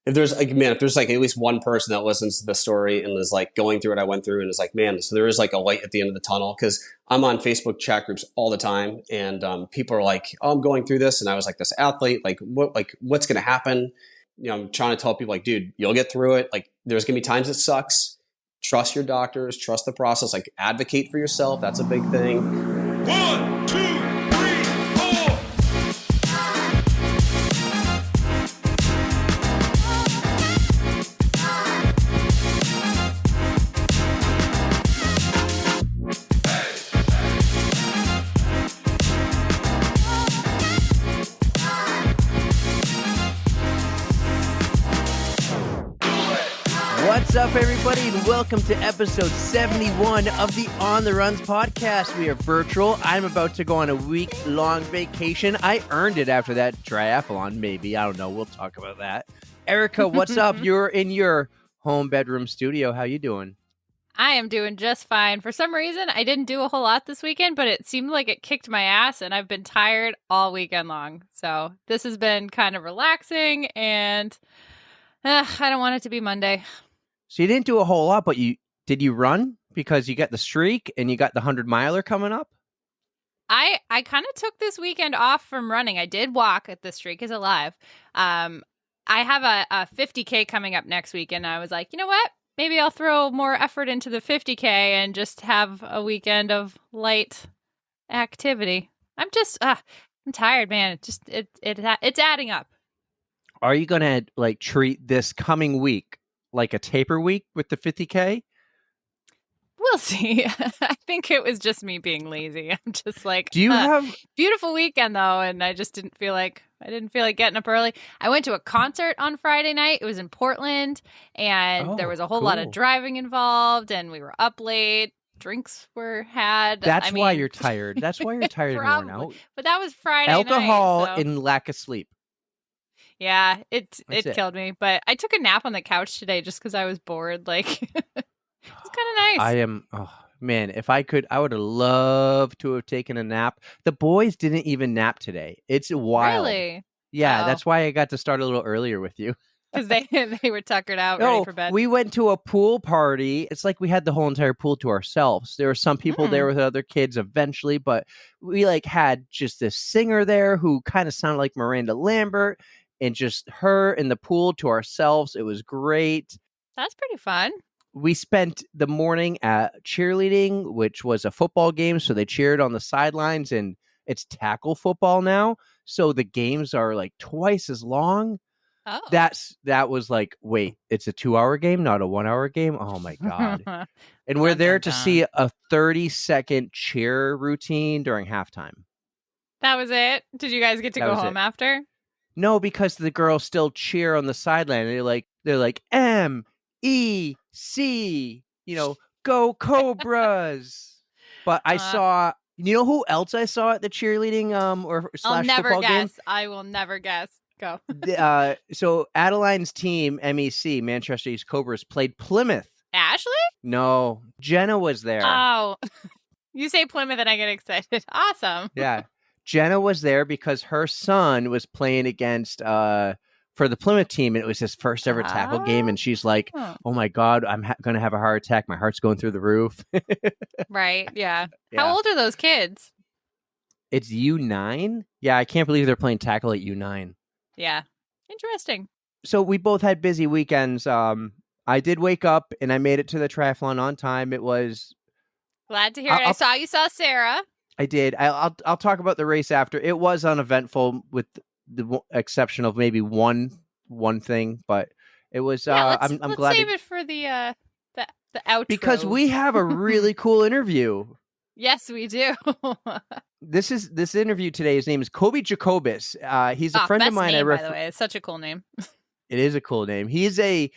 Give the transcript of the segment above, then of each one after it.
if there's like, man, if there's like at least one person that listens to the story and is like going through what I went through and is like, man, so there is like a light at the end of the tunnel. Cause I'm on Facebook chat groups all the time. And people are like, oh, I'm going through this. And I was like this athlete, what's going to happen? I'm trying to tell people like, dude, you'll get through it. Like there's going to be times it sucks. Trust your doctors, trust the process, like advocate for yourself. That's a big thing. 1, 2, 3, 4. What's up, everybody, and welcome to episode 71 of the On the Runs podcast. We are virtual. I'm about to go on a week-long vacation. I earned it after that triathlon, maybe. I don't know. We'll talk about that. Erica, what's up? You're in your home bedroom studio. How you doing? I am doing just fine. For some reason, I didn't do a whole lot this weekend, but it seemed like it kicked my ass, and I've been tired all weekend long. So this has been kind of relaxing, and I don't want it to be Monday. So you didn't do a whole lot, but did you run? Because you got the streak and you got the 100-miler coming up? I kind of took this weekend off from running. I did walk at The Streak is Alive. I have a 50K coming up next week, and I was like, you know what? Maybe I'll throw more effort into the 50K and just have a weekend of light activity. I'm tired, man. It's adding up. Are you going to treat this coming week like a taper week with the 50K? We'll see. I think it was just me being lazy. I'm just like, do you have beautiful weekend though, and I just didn't feel like getting up early. I went to a concert on Friday night. It was in Portland, and there was a whole lot of driving involved, and we were up late. Drinks were had. That's why you're tired. That's why you're tired and worn out. But that was Friday Alcohol night, so. and lack of sleep. Yeah, it killed me. But I took a nap on the couch today just because I was bored. Like, it's kind of nice. Man, if I could, I would have loved to have taken a nap. The boys didn't even nap today. It's wild. Really? Yeah, That's why I got to start a little earlier with you. Because they were tuckered out, ready for bed. We went to a pool party. It's like we had the whole entire pool to ourselves. There were some people there with other kids eventually, but we had just this singer there who kind of sounded like Miranda Lambert. And just her in the pool to ourselves. It was great. That's pretty fun. We spent the morning at cheerleading, which was a football game. So they cheered on the sidelines, and it's tackle football now. So the games are like twice as long. Oh. That was like, wait, it's a 2-hour game, not a 1-hour game? Oh my God. And we're there to see a 30-second cheer routine during halftime. That was it? Did you guys get to go home after? No, because the girls still cheer on the sideline. They're like MEC, go Cobras. But I saw, you know who else I saw at the cheerleading I'll never football guess. game? I will never guess. Go. So Adeline's team, MEC, Manchester East Cobras, played Plymouth. Ashley? No, Jenna was there. Oh, you say Plymouth and I get excited. Awesome. Yeah. Jenna was there because her son was playing against for the Plymouth team, and it was his first ever tackle game. And she's like, "Oh my God, I'm going to have a heart attack. My heart's going through the roof." Right? Yeah. How old are those kids? It's U9. Yeah, I can't believe they're playing tackle at U9. Yeah, interesting. So we both had busy weekends. I did wake up and I made it to the triathlon on time. It was glad to hear it. I saw you saw Sarah. I did. I'll talk about the race after. It was uneventful with the exception of maybe one thing, but it was. I'm glad. Let's save it for the outro because we have a really cool interview. Yes, we do. This interview today. His name is Cody Jocobus. He's a friend of mine. Name, by the way, it's such a cool name. It is a cool name. He's a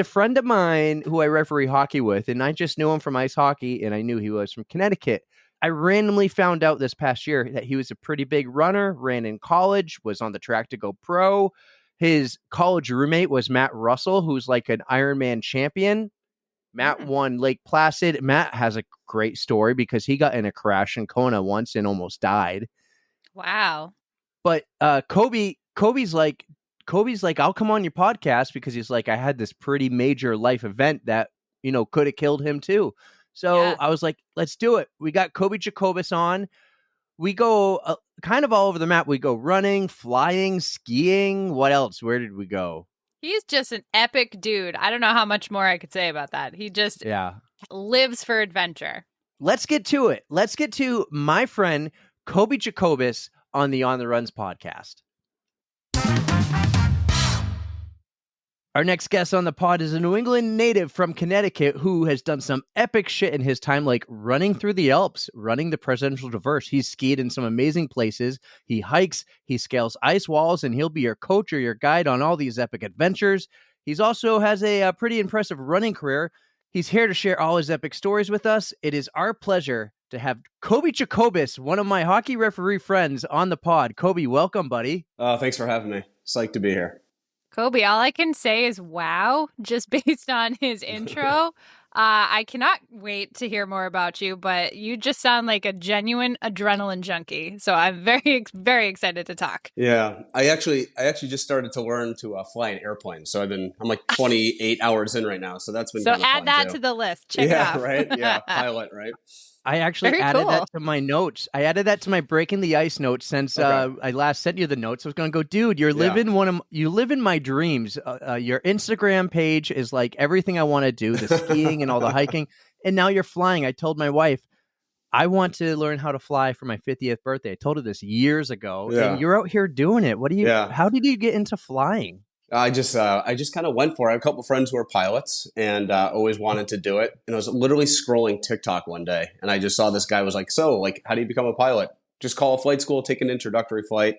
friend of mine who I referee hockey with, and I just knew him from ice hockey, and I knew he was from Connecticut. I randomly found out this past year that he was a pretty big runner, ran in college, was on the track to go pro. His college roommate was Matt Russell, who's like an Ironman champion. Matt won Lake Placid. Matt has a great story because he got in a crash in Kona once and almost died. Wow. But Coby's like Coby's like, I'll come on your podcast because he's like, I had this pretty major life event that, could have killed him too. So Yeah. I was like, let's do it. We got Cody Jocobus on. We go kind of all over the map. We go running, flying, skiing. What else? Where did we go? He's just an epic dude. I don't know how much more I could say about that. He just lives for adventure. Let's get to it. Let's get to my friend Cody Jocobus on the On the Runs podcast. Our next guest on the pod is a New England native from Connecticut who has done some epic shit in his time, like running through the Alps, running the Presidential Diverse. He's skied in some amazing places. He hikes, he scales ice walls, and he'll be your coach or your guide on all these epic adventures. He's also has a pretty impressive running career. He's here to share all his epic stories with us. It is our pleasure to have Cody Jocobus, one of my hockey referee friends, on the pod. Coby, welcome, buddy. Thanks for having me. Psyched to be here. Coby, all I can say is wow, just based on his intro. I cannot wait to hear more about you, but you just sound like a genuine adrenaline junkie. So I'm very, very excited to talk. Yeah, I actually just started to learn to fly an airplane. So I'm like 28 hours in right now. So that's been so kind of add fun that too. to the list. Check it Yeah, off. right. Yeah, pilot, right. I actually Very added cool. that to my notes. I added that to my Breaking the Ice notes since I last sent you the notes. I was going to go, dude, you live in my dreams. Your Instagram page is like everything I want to do, the skiing and all the hiking. And now you're flying. I told my wife, I want to learn how to fly for my 50th birthday. I told her this years ago. Yeah. And you're out here doing it. How did you get into flying? I just kind of went for it. I have a couple friends who are pilots and always wanted to do it. And I was literally scrolling TikTok one day and I just saw this guy was like, so like, how do you become a pilot? Just call a flight school, take an introductory flight.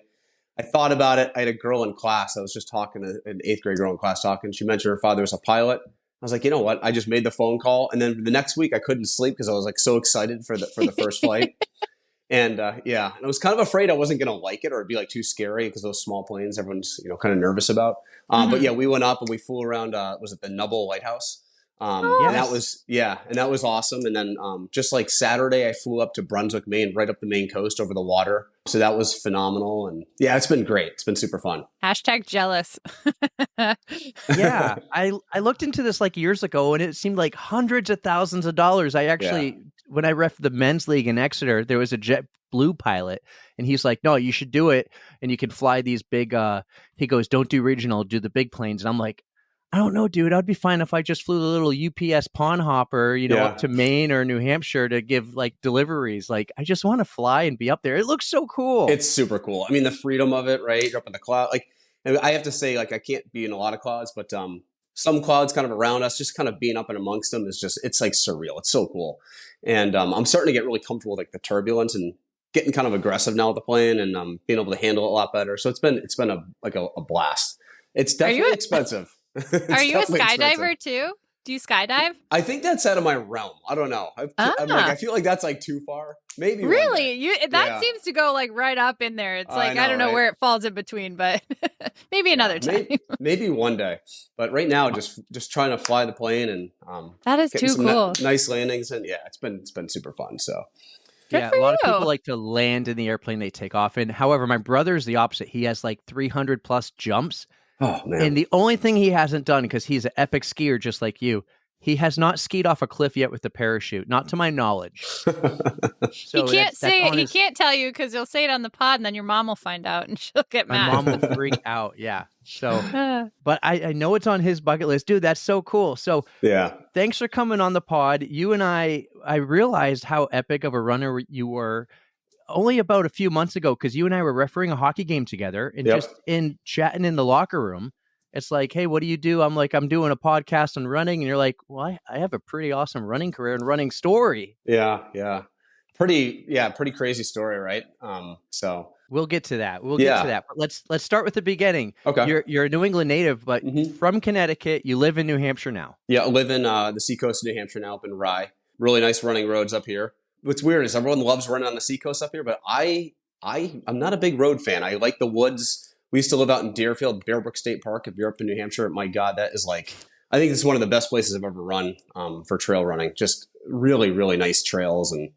I thought about it. I had a girl in class. I was just talking to an 8th grade girl in class talking. She mentioned her father was a pilot. I was like, you know what? I just made the phone call. And then the next week I couldn't sleep because I was like so excited for the first flight. And and I was kind of afraid I wasn't going to like it or it'd be like too scary because those small planes, everyone's kind of nervous about. But yeah, we went up and we flew around. Was it the Nubble Lighthouse? And that was awesome. And then just like Saturday, I flew up to Brunswick, Maine, right up the Maine coast over the water. So that was phenomenal. And yeah, it's been great. It's been super fun. Hashtag jealous. Yeah, I looked into this like years ago and it seemed like hundreds of thousands of dollars. I actually, when I ref the men's league in Exeter, there was a JetBlue pilot and he's like, no, you should do it. And you can fly these big, he goes, don't do regional, do the big planes. And I'm like, I don't know, dude. I'd be fine if I just flew the little UPS pawn hopper, up to Maine or New Hampshire to give like deliveries. Like, I just want to fly and be up there. It looks so cool. It's super cool. I mean, the freedom of it, right? You're up in the cloud. Like, and I have to say, like, I can't be in a lot of clouds, but some clouds kind of around us, just kind of being up and amongst them is just, it's like surreal. It's so cool. And I'm starting to get really comfortable with like the turbulence and getting kind of aggressive now with the plane and being able to handle it a lot better. So it's been a blast. It's definitely expensive. Are you a skydiver too? Do you skydive? I think that's out of my realm. I don't know. I feel like that's like too far. Maybe really. That seems to go like right up in there. It's like I don't know where it falls in between, but maybe another time. Maybe one day. But right now, just trying to fly the plane and that is too cool. Nice landings and it's been super fun. So. Yeah, a lot of people like to land in the airplane they take off in. However, my brother's the opposite. He has like 300 plus jumps. Oh, man. And the only thing he hasn't done, because he's an epic skier just like you, he has not skied off a cliff yet with the parachute, not to my knowledge. So he can't tell you because he'll say it on the pod and then your mom will find out and she'll get mad. My mom will freak out. Yeah. So, but I know it's on his bucket list. Dude, that's so cool. So thanks for coming on the pod. You and I realized how epic of a runner you were only about a few months ago, because you and I were refereeing a hockey game together and just in chatting in the locker room. It's like, hey, what do you do? I'm like, I'm doing a podcast on running. And you're like, well, I have a pretty awesome running career and running story. Yeah. Pretty crazy story, right? So we'll get to that. But let's start with the beginning. Okay. You're a New England native, but from Connecticut, you live in New Hampshire now. Yeah, I live in the seacoast of New Hampshire now, up in Rye. Really nice running roads up here. What's weird is everyone loves running on the seacoast up here, but I'm not a big road fan. I like the woods. We used to live out in Deerfield, Bearbrook State Park. If you're up in New Hampshire, my God, that is like, I think it's one of the best places I've ever run for trail running. Just really, really nice trails and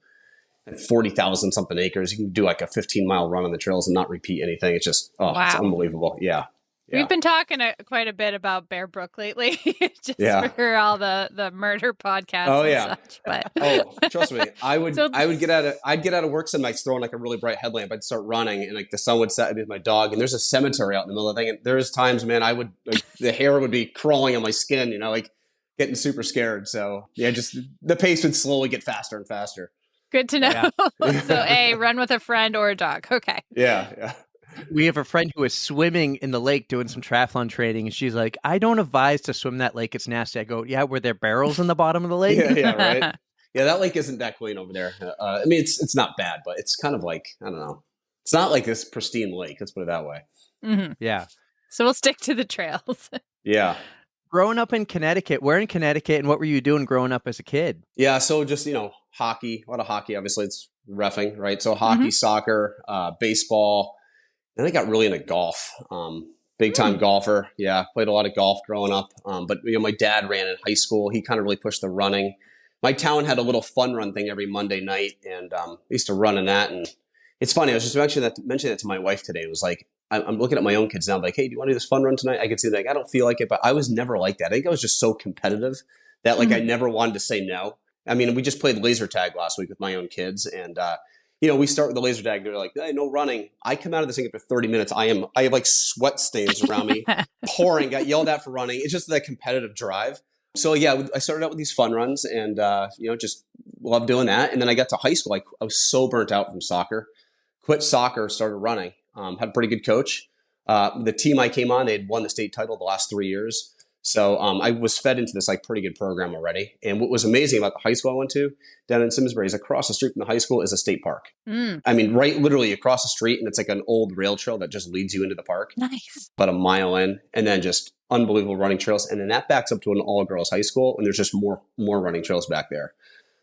40,000 something acres. You can do like a 15-mile run on the trails and not repeat anything. It's just, it's unbelievable. Yeah. We've been talking quite a bit about Bear Brook lately, just for all the murder podcasts and such. But trust me, I'd get out of work some nights throwing like a really bright headlamp. I'd start running, and like the sun would set with my dog, and there's a cemetery out in the middle of the thing. And there's times, man, I would the hair would be crawling on my skin, like getting super scared. So just the pace would slowly get faster and faster. Good to know. Yeah. So run with a friend or a dog. Okay. Yeah. We have a friend who is swimming in the lake doing some triathlon training, and she's like, I don't advise to swim that lake. It's nasty. I go, yeah, were there barrels in the bottom of the lake? Yeah, right. Yeah, that lake isn't that clean over there. I mean, it's not bad, but it's kind of like, I don't know. It's not like this pristine lake. Let's put it that way. Mm-hmm. Yeah. So we'll stick to the trails. Yeah. Growing up in Connecticut, where in Connecticut, and what were you doing growing up as a kid? Yeah, so just, hockey, a lot of hockey. Obviously, it's reffing, right? So hockey, soccer, baseball. Then I got really into golf. Big time golfer. Yeah, played a lot of golf growing up. But my dad ran in high school. He kind of really pushed the running. My town had a little fun run thing every Monday night, and I used to run in that. And it's funny. I was just mentioning that to my wife today. It was like, I'm looking at my own kids now. I'm like, hey, do you want to do this fun run tonight? I could see like, I don't feel like it, but I was never like that. I think I was just so competitive that I never wanted to say no. I mean, we just played laser tag last week with my own kids, and we start with the laser tag. They're like, hey, no running. I come out of this thing after 30 minutes. I have like sweat stains around me, pouring. Got yelled at for running. It's just that competitive drive. So I started out with these fun runs, and just loved doing that. And then I got to high school. I was so burnt out from soccer. Quit soccer, started running. Had a pretty good coach. The team I came on, they had won the state title the last 3 years. So I was fed into this like pretty good program already. And what was amazing about the high school I went to down in Simsbury is across the street from the high school is a state park. I mean, right, literally across the street. And it's like an old rail trail that just leads you into the park. Nice. About a mile in, and then just unbelievable running trails. And then that backs up to an all girls high school. And there's just more running trails back there.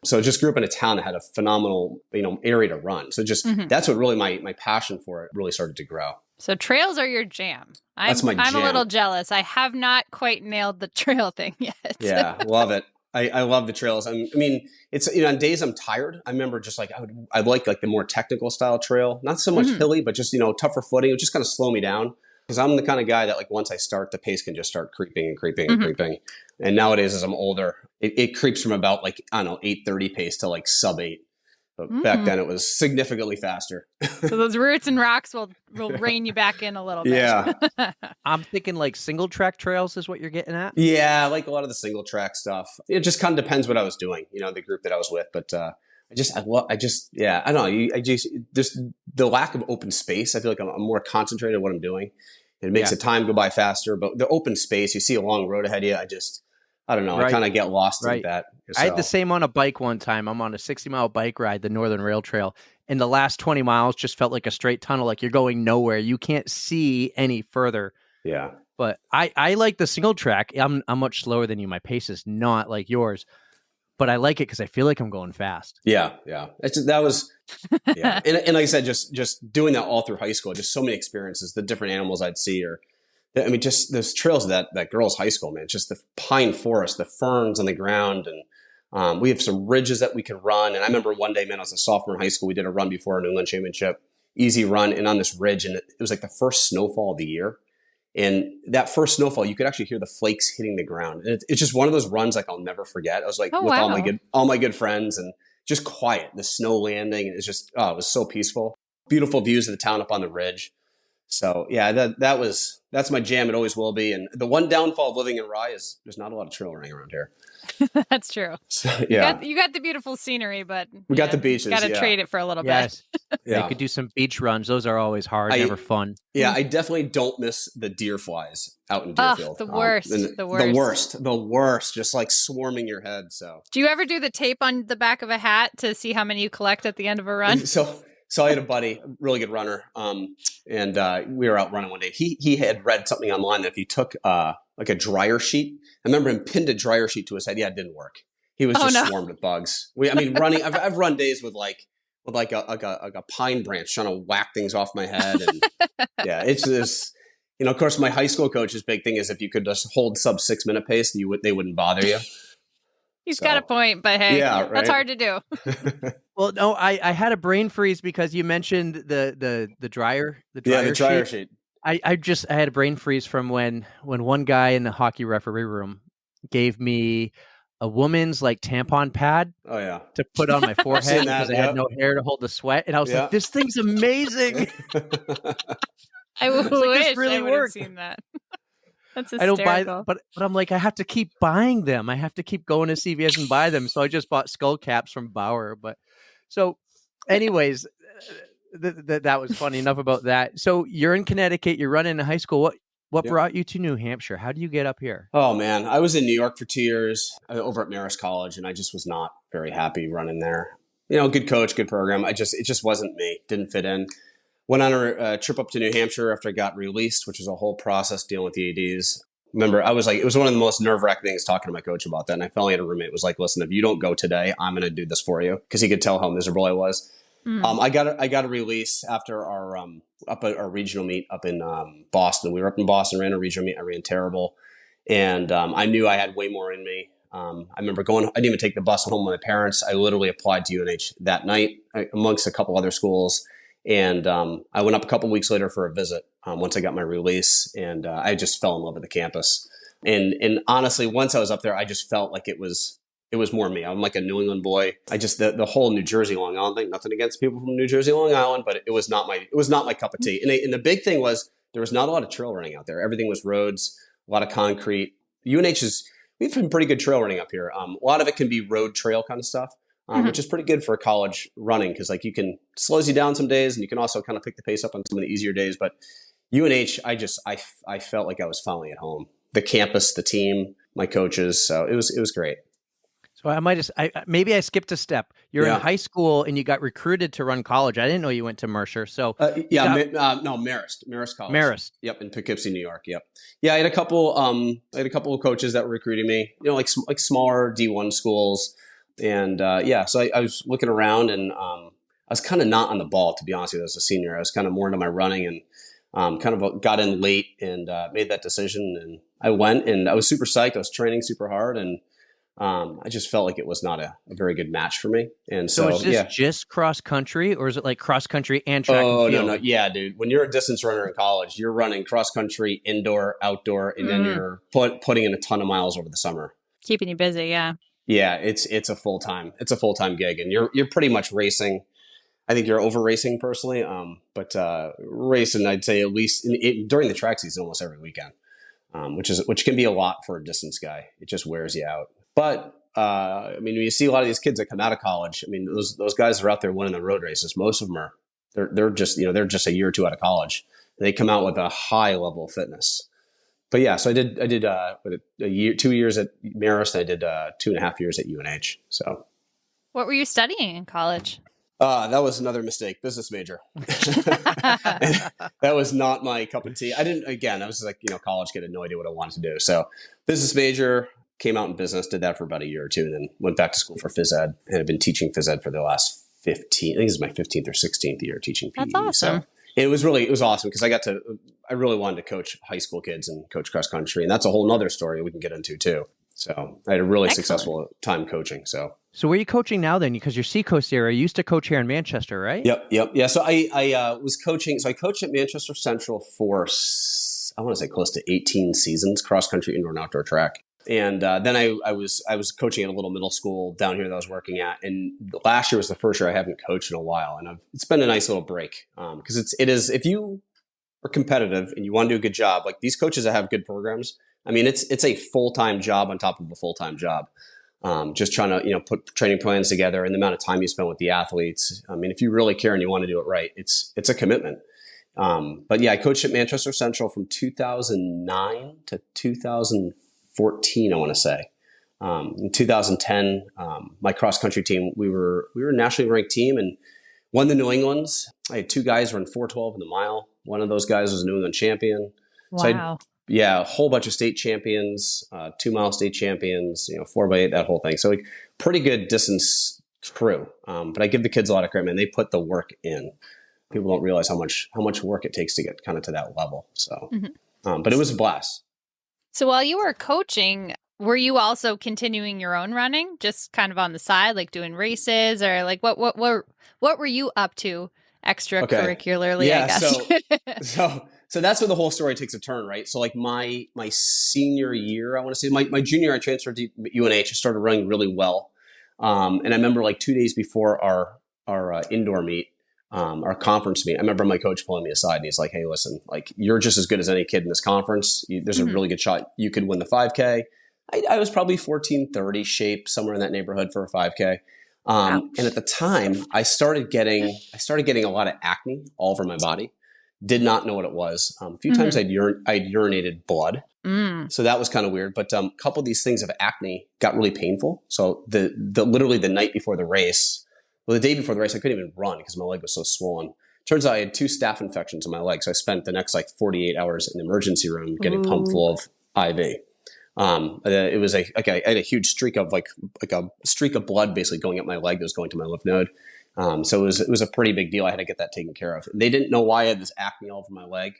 So I just grew up in a town that had a phenomenal, area to run. So just that's what really my passion for it really started to grow. So trails are your jam. That's my jam. I'm a little jealous. I have not quite nailed the trail thing yet. Yeah, love it. I love the trails. I mean, it's on days I'm tired. I remember just like I like the more technical style trail, not so much hilly, but just tougher footing. It would just kind of slow me down because I'm the kind of guy that like once I start, the pace can just start creeping and creeping and creeping. And nowadays, as I'm older, it creeps from about 8:30 pace to like sub 8. But back then it was significantly faster. So those roots and rocks will rein you back in a little bit. Yeah. I'm thinking like single track trails is what you're getting at. Yeah, like a lot of the single track stuff. It just kind of depends what I was doing, the group that I was with. But I don't know. Just the lack of open space. I feel like I'm more concentrated on what I'm doing. It makes the time go by faster. But the open space, you see a long road ahead of you. I don't know. Right. I kind of get lost in that. I had the same on a bike one time. I'm on a 60-mile bike ride, the Northern Rail Trail. And the last 20 miles just felt like a straight tunnel, like you're going nowhere. You can't see any further. Yeah. But I like the single track. I'm much slower than you. My pace is not like yours. But I like it because I feel like I'm going fast. Yeah. That was, yeah. and like I said, just doing that all through high school, just so many experiences, the different animals I'd see just those trails of that girls' high school, man. Just the pine forest, the ferns on the ground, and we have some ridges that we could run. And I remember one day, man, I was a sophomore in high school. We did a run before our New England Championship, easy run, and on this ridge, and it was like the first snowfall of the year. And that first snowfall, you could actually hear the flakes hitting the ground. And it's just one of those runs like I'll never forget. I was like with all my good friends, and just quiet, the snow landing, and it's just it was so peaceful. Beautiful views of the town up on the ridge. So yeah, that's my jam. It always will be. And the one downfall of living in Rye is there's not a lot of trail running around here. That's true. So, yeah, you got the beautiful scenery, but we got the beaches. Got to trade it for a little bit. Yeah, you could do some beach runs. Those are always hard, never fun. Yeah, I definitely don't miss the deer flies out in Deerfield. The worst. The worst. Just like swarming your head. So, do you ever do the tape on the back of a hat to see how many you collect at the end of a run? So I had a buddy, a really good runner, and we were out running one day. He had read something online that if you took like a dryer sheet, I remember him pinned a dryer sheet to his head. Yeah, it didn't work. He was swarmed with bugs. Running. I've run days with a pine branch trying to whack things off my head, and yeah, it's this. Of course, my high school coach's big thing is if you could just hold sub 6 minute pace, they wouldn't bother you. He's got a point, but hey, that's hard to do. Well, no, I had a brain freeze because you mentioned the dryer. The dryer sheet. I had a brain freeze from when one guy in the hockey referee room gave me a woman's like tampon pad Oh yeah. to put on my forehead seen because that, I had yep. no hair to hold the sweat, and I was Yeah. like, "This thing's amazing." I like, this wish really I would have worked. seen that. That's I don't buy, hysterical. but I'm like, I have to keep buying them. I have to keep going to CVS and buy them. So I just bought skull caps from Bauer. But so, anyways, that was funny. Enough about that. So you're in Connecticut. You're running in high school. What Yep. brought you to New Hampshire? How do you get up here? Oh man, I was in New York for 2 years over at Marist College, and I just was not very happy running there. Good coach, good program. It just wasn't me. Didn't fit in. Went on a trip up to New Hampshire after I got released, which was a whole process dealing with the ADs. Remember, I was like, it was one of the most nerve-wracking things talking to my coach about that. And I finally had a roommate who was like, listen, if you don't go today, I'm going to do this for you. Because he could tell how miserable I was. I got a release after our up at our regional meet up in Boston. We were up in Boston, ran a regional meet. I ran terrible. And I knew I had way more in me. I remember I didn't even take the bus home with my parents. I literally applied to UNH that night amongst a couple other schools. And I went up a couple weeks later for a visit once I got my release, and I just fell in love with the campus. And honestly, once I was up there, I just felt like it was more me. I'm like a New England boy. I just the whole New Jersey Long Island thing. Nothing against people from New Jersey Long Island, but it was not my cup of tea. And the big thing was there was not a lot of trail running out there. Everything was roads, a lot of concrete. We've been pretty good trail running up here. A lot of it can be road trail kind of stuff. Which is pretty good for college running because like slows you down some days, and you can also kind of pick the pace up on some of the easier days. But UNH, I felt like I was finally at home. The campus, the team, my coaches, so it was great. So maybe I skipped a step. You're in high school and you got recruited to run college. I didn't know you went to Mercer. So Marist College. Marist. Yep, in Poughkeepsie, New York. Yep. Yeah, I had a couple of coaches that were recruiting me. Like smaller D1 schools. And so I was looking around, and I was kind of not on the ball, to be honest with you. As a senior, I was kind of more into my running, and kind of got in late and made that decision. And I went, and I was super psyched. I was training super hard, and I just felt like it was not a very good match for me. And so is this just cross country, or is it like cross country and track and field? No. Yeah, dude. When you're a distance runner in college, you're running cross country, indoor, outdoor, and then you're putting in a ton of miles over the summer. Keeping you busy, yeah. Yeah, it's a full-time gig, and you're pretty much racing. I think you're over racing personally, but racing, I'd say at least during the track season, almost every weekend, which can be a lot for a distance guy. It just wears you out. But when you see a lot of these kids that come out of college, those guys are out there winning the road races. Most of them they're just a year or two out of college. They come out with a high level of fitness. But yeah, so I did a year, 2 years at Marist, and I did 2.5 years at UNH. So, what were you studying in college? That was another mistake. Business major. That was not my cup of tea. I was like, college kid, had no idea what I wanted to do. So, business major, came out in business, did that for about a year or two, and then went back to school for phys ed, and I've been teaching phys ed for the last 15. I think this is my 15th or 16th year teaching PE. That's awesome. So, it was awesome because I really wanted to coach high school kids and coach cross country. And that's a whole nother story we can get into too. So I had a really successful time coaching. So where are you coaching now then? Because you're Seacoast area. You used to coach here in Manchester, right? Yep. Yeah. So I was coaching. So I coached at Manchester Central for, I want to say close to 18 seasons, cross country, indoor and outdoor track. And then I was coaching at a little middle school down here that I was working at, and last year was the first year I haven't coached in a while, and it's been a nice little break because it is if you are competitive and you want to do a good job, like these coaches that have good programs, it's a full-time job on top of a full-time job, just trying to put training plans together, and the amount of time you spend with the athletes. If you really care and you want to do it right, it's a commitment. But yeah, I coached at Manchester Central from 2009 to 2014, I want to say. In 2010, my cross country team, we were a nationally ranked team and won the New Englands. I had two guys run 4:12 in the mile. One of those guys was a New England champion. Wow. So a whole bunch of state champions, 2-mile state champions, 4x8, that whole thing. So like pretty good distance crew. But I give the kids a lot of credit, man. They put the work in. People don't realize how much work it takes to get kind of to that level. So, but it was a blast. So while you were coaching, were you also continuing your own running, just kind of on the side, like doing races, or like what were you up to extracurricularly? Okay. Yeah, I guess. So that's where the whole story takes a turn, right? So like my senior year, I want to say my junior year, I transferred to UNH. I started running really well. And I remember like 2 days before our indoor meet, our conference meet, I remember my coach pulling me aside and he's like, hey, listen, like you're just as good as any kid in this conference. There's a really good shot. You could win the 5K. I was probably 14:30 shape, somewhere in that neighborhood for a 5K. And at the time I started getting a lot of acne all over my body. Did not know what it was. A few times I'd urinated blood. So that was kind of weird. But a couple of these things of acne got really painful. So the literally the night before the race, well, the day before the race, I couldn't even run because my leg was so swollen. Turns out I had 2 staph infections in my leg. So I spent the next like 48 hours in the emergency room getting pumped full of IV. It was I had a huge streak of like a streak of blood basically going up my leg that was going to my lymph node. So it was a pretty big deal. I had to get that taken care of. They didn't know why I had this acne all over my leg.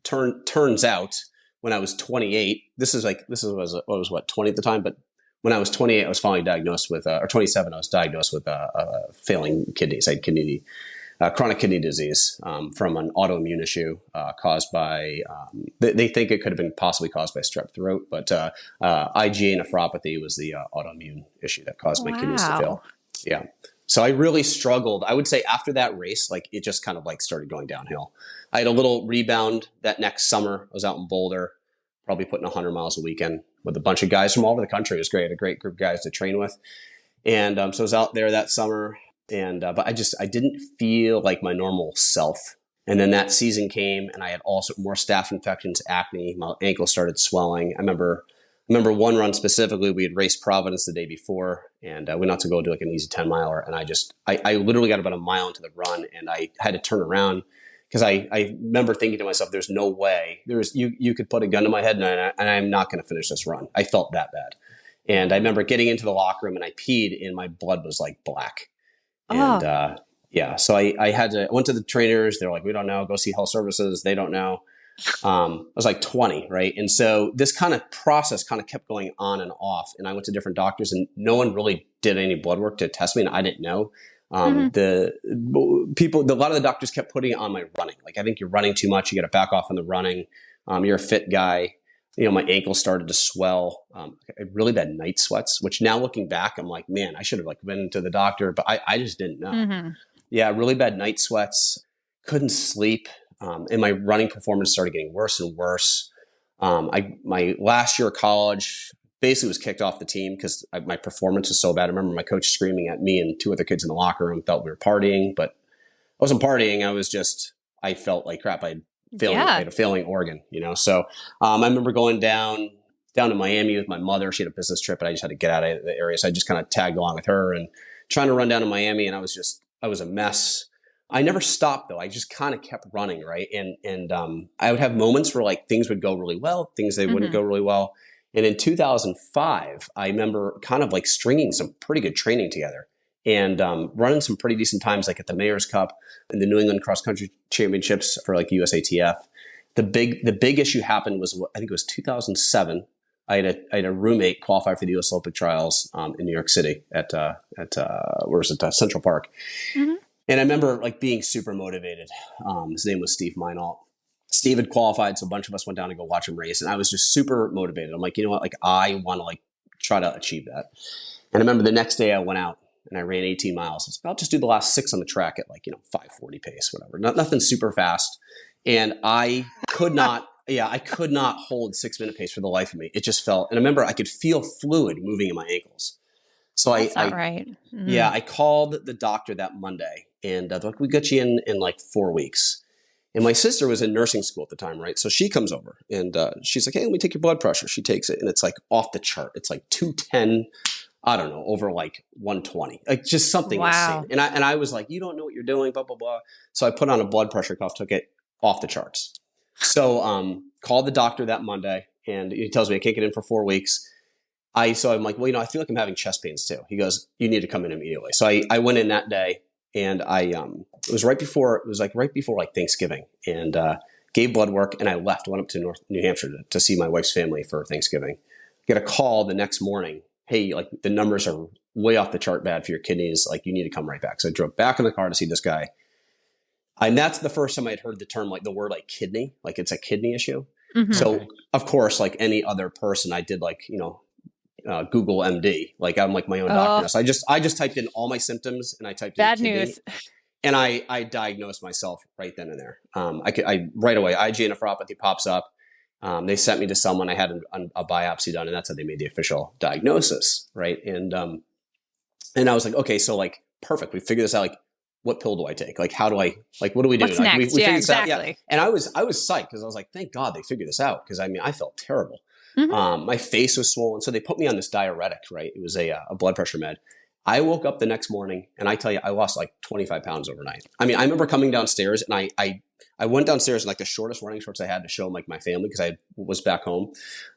Turns out when I was 28, this was what, 20 at the time, but when I was 28, I was finally diagnosed with, or 27, I was diagnosed with failing kidneys. I had chronic kidney disease from an autoimmune issue caused by, they think it could have been possibly caused by strep throat, but IgA nephropathy was the autoimmune issue that caused my kidneys to fail. Yeah. So I really struggled. I would say after that race, like it just kind of like started going downhill. I had a little rebound that next summer. I was out in Boulder, probably putting 100 miles a weekend with a bunch of guys from all over the country. It was great. I had a great group of guys to train with. And so I was out there that summer. And but I didn't feel like my normal self. And then that season came and I had also more staph infections, acne. My ankle started swelling. I remember one run specifically, we had raced Providence the day before and we went out to go do like an easy 10 miler. And I literally got about a mile into the run and I had to turn around because I remember thinking to myself, there's no way you could put a gun to my head and I'm not going to finish this run. I felt that bad. And I remember getting into the locker room and I peed and my blood was like black. And so I went to the trainers. They're like, we don't know. Go see health services. They don't know. I was like 20, right? And so this kind of process kind of kept going on and off. And I went to different doctors and no one really did any blood work to test me. And I didn't know. A lot of the doctors kept putting it on my running. Like, I think you're running too much. You got to back off on the running. You're a fit guy. You know, my ankle started to swell. I had really bad night sweats, which now looking back, I'm like, man, I should have like been to the doctor, but I just didn't know. Yeah, really bad night sweats. Couldn't sleep. And my running performance started getting worse and worse. My last year of college basically was kicked off the team because my performance was so bad. I remember my coach screaming at me and 2 other kids in the locker room, felt we were partying, but I wasn't partying. I felt like crap. I had a failing organ, you know? So I remember going down to Miami with my mother. She had a business trip and I just had to get out of the area. So I just kind of tagged along with her and trying to run down to Miami. And I was a mess. I never stopped though. I just kind of kept running. Right. And I would have moments where like things would go really well, things they wouldn't go really well. And in 2005, I remember kind of like stringing some pretty good training together and running some pretty decent times, like at the Mayor's Cup and the New England Cross Country Championships for like USATF. The big issue happened was, I think it was 2007. I had a roommate qualify for the U.S. Olympic trials in New York City at where was it? Central Park. And I remember like being super motivated. His name was Steve Meinalt. Steve had qualified, so a bunch of us went down to go watch him race, and I was just super motivated. I'm like, you know what? Like, I want to like try to achieve that. And I remember the next day I went out and I ran 18 miles. I was like, I'll just do the last 6 on the track at like, 5:40 pace, whatever. Nothing super fast. And I could not hold 6-minute pace for the life of me. It just felt, and I remember I could feel fluid moving in my ankles. So That's not right. Yeah, I called the doctor that Monday and they're like, we got you in like 4 weeks. And my sister was in nursing school at the time, right? So she comes over and she's like, hey, let me take your blood pressure. She takes it and it's like off the chart. It's like 210, I don't know, over like 120, like just something insane. And I was like, you don't know what you're doing, blah, blah, blah. So I put on a blood pressure cuff, took it off the charts. So called the doctor that Monday and he tells me I can't get in for 4 weeks. So I'm like, well, I feel like I'm having chest pains too. He goes, you need to come in immediately. So I went in that day and it was right before like Thanksgiving and gave blood work and I left, went up to New Hampshire to see my wife's family for Thanksgiving. Get a call the next morning. Hey, like the numbers are way off the chart bad for your kidneys. Like you need to come right back. So I drove back in the car to see this guy. And that's the first time I'd heard the term, like the word like kidney, like it's a kidney issue. Mhm. So of course, like any other person, I did like, Google MD, like I'm like my own doctor now. So I just typed in all my symptoms and I typed in Bad kidney, news. and I diagnosed myself right then and there. I right away, IgA nephropathy pops up. They sent me to someone. I had a biopsy done, and that's how they made the official diagnosis, right? And I was like, okay, so like perfect. We figured this out. Like, what pill do I take? Like, how do I like? What do we do? What's Like, next? we Yeah, figured this out. Yeah. exactly. And I was psyched because I was like, thank God they figured this out, because I mean I felt terrible. Mhm. My face was swollen, so they put me on this diuretic. Right, it was a blood pressure med. I woke up the next morning, and I tell you, I lost like 25 pounds overnight. I mean, I remember coming downstairs, and I went downstairs in like the shortest running shorts I had to show like my family, because I was back home.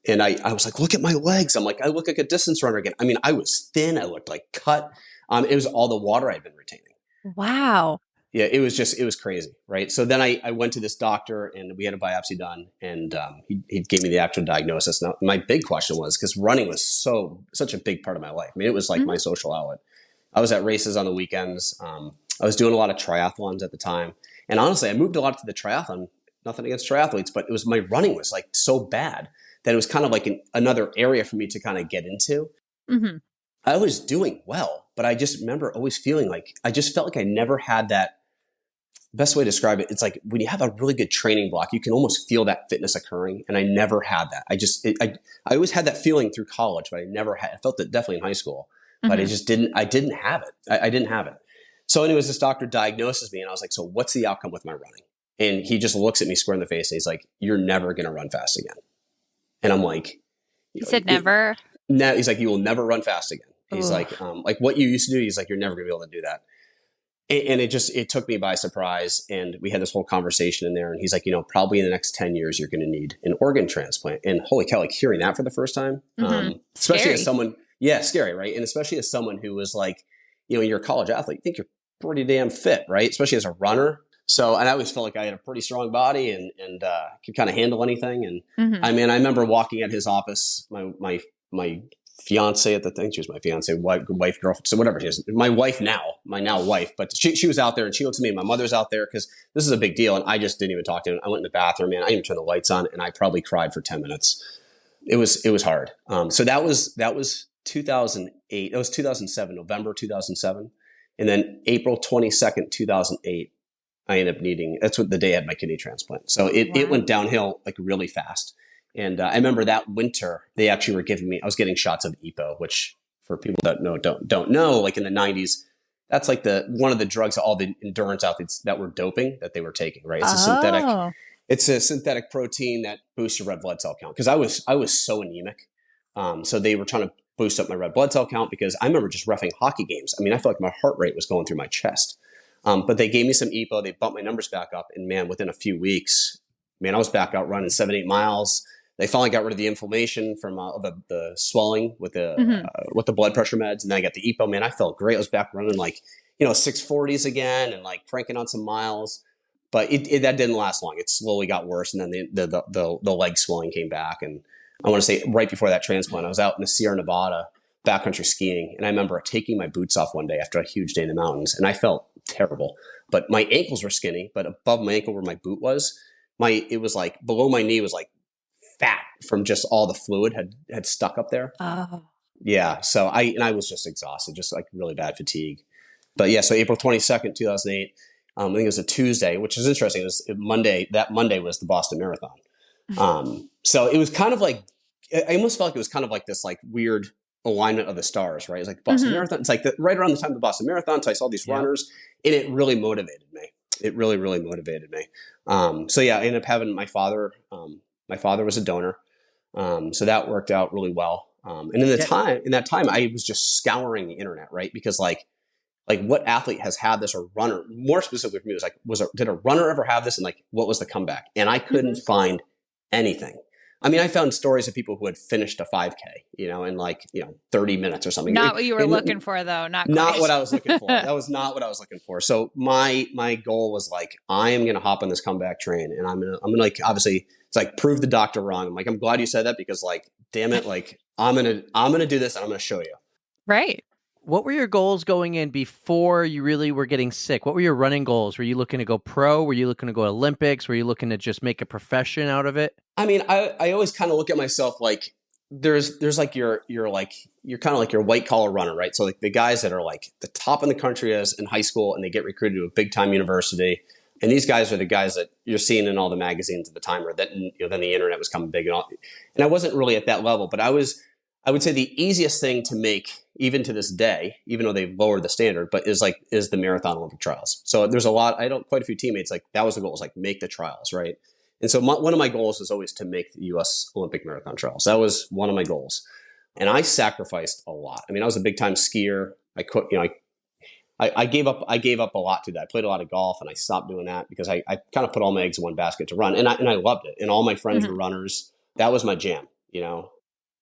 And I was like, look at my legs. I'm like, I look like a distance runner again. I mean, I was thin. I looked like cut. It was all the water I'd been retaining. Wow. Yeah, it was crazy. Right. So then I went to this doctor, and we had a biopsy done, and he gave me the actual diagnosis. Now, my big question was, because running was such a big part of my life. I mean, it was like my social outlet. I was at races on the weekends. I was doing a lot of triathlons at the time. And honestly, I moved a lot to the triathlon. Nothing against triathletes, but it was my running was like so bad that it was kind of like another area for me to kind of get into. Mhm. I was doing well, but I just remember always feeling like I just felt like I never had that. Best way to describe it, it's like when you have a really good training block, you can almost feel that fitness occurring. And I never had that. I always had that feeling through college, but I never had. I felt it definitely in high school, but I didn't have it. I didn't have it. So anyways, this doctor diagnoses me, and I was like, so what's the outcome with my running? And he just looks at me square in the face, and he's like, you're never going to run fast again. And I'm like, He said never. No, he's like, you will never run fast again. He's Ugh. like what you used to do. He's like, you're never going to be able to do that. And it took me by surprise. And we had this whole conversation in there, and he's like, probably in the next 10 years, you're going to need an organ transplant. And holy cow, like hearing that for the first time, especially Scary. as someone, scary, right? And especially as someone who was like, you're a college athlete, you think you're pretty damn fit, right? Especially as a runner. So, and I always felt like I had a pretty strong body and could kind of handle anything. And I mean, I remember walking at his office, my fiance at the thing, she was my fiance, wife, girlfriend, so whatever she is, my now wife, but she was out there, and she looks at me, and my mother's out there, because this is a big deal. And I just didn't even talk to him. I went in the bathroom, man. I didn't even turn the lights on, and I probably cried for 10 minutes. It was hard. So that was 2008. That was 2007, November 2007. And then April 22nd, 2008, I ended up needing, that's what the day I had my kidney transplant. So it went downhill like really fast. And I remember that winter, they actually were giving me, I was getting shots of EPO, which for people that don't know, like in the 90s, that's like one of the drugs that all the endurance athletes that were doping that they were taking, right? It's a synthetic protein that boosts your red blood cell count. Because I was so anemic. So they were trying to boost up my red blood cell count, because I remember just reffing hockey games. I mean, I felt like my heart rate was going through my chest. But they gave me some EPO. They bumped my numbers back up. And man, within a few weeks, I was back out running 7-8 miles. They finally got rid of the inflammation from the swelling with the blood pressure meds. And then I got the EPO. Man, I felt great. I was back running like, 640s again, and like cranking on some miles. But that didn't last long. It slowly got worse. And then the leg swelling came back. And I want to say right before that transplant, I was out in the Sierra Nevada backcountry skiing. And I remember taking my boots off one day after a huge day in the mountains. And I felt terrible. But my ankles were skinny. But above my ankle where my boot was, it was like below my knee was like fat from just all the fluid had stuck up there. Oh. Yeah. So I was just exhausted, just like really bad fatigue. But yeah, so April 22nd, 2008, I think it was a Tuesday, which is interesting. It was Monday. That Monday was the Boston Marathon. So it was kind of like, I almost felt like it was kind of like this like weird alignment of the stars, right? It's like the Boston Marathon. It's like right around the time of the Boston Marathon. So I saw these runners, and it really motivated me. It really, really motivated me. So yeah, I ended up having my father. My father was a donor. So that worked out really well. And in that time, I was just scouring the internet, right? Because like what athlete has had this, or runner, more specifically for me, was like, did a runner ever have this? And like, what was the comeback? And I couldn't find anything. I mean, I found stories of people who had finished a 5K, in like, 30 minutes or something. Not what you were looking for, though. Not what I was looking for. That was not what I was looking for. So my goal was like, I am going to hop on this comeback train, and I'm gonna like, obviously it's like prove the doctor wrong. I'm like, I'm glad you said that, because like, damn it, like I'm gonna do this, and I'm gonna show you. Right. What were your goals going in before you really were getting sick? What were your running goals? Were you looking to go pro? Were you looking to go Olympics? Were you looking to just make a profession out of it? I mean, I always kind of look at myself like there's like you're kind of like your white collar runner, right? So like the guys that are like the top in the country as in high school and they get recruited to a big time university. And these guys are the guys that you're seeing in all the magazines at the time, or that, then the internet was coming big and all. And I wasn't really at that level, but I would say the easiest thing to make, even to this day, even though they've lowered the standard, but is the marathon Olympic trials. So there's quite a few teammates, like that was the goal, is like make the trials, right? And so one of my goals was always to make the U.S. Olympic marathon trials. That was one of my goals. And I sacrificed a lot. I mean, I was a big time skier. I gave up a lot to that. I played a lot of golf and I stopped doing that because I kind of put all my eggs in one basket to run. And I loved it. And all my friends were runners. That was my jam,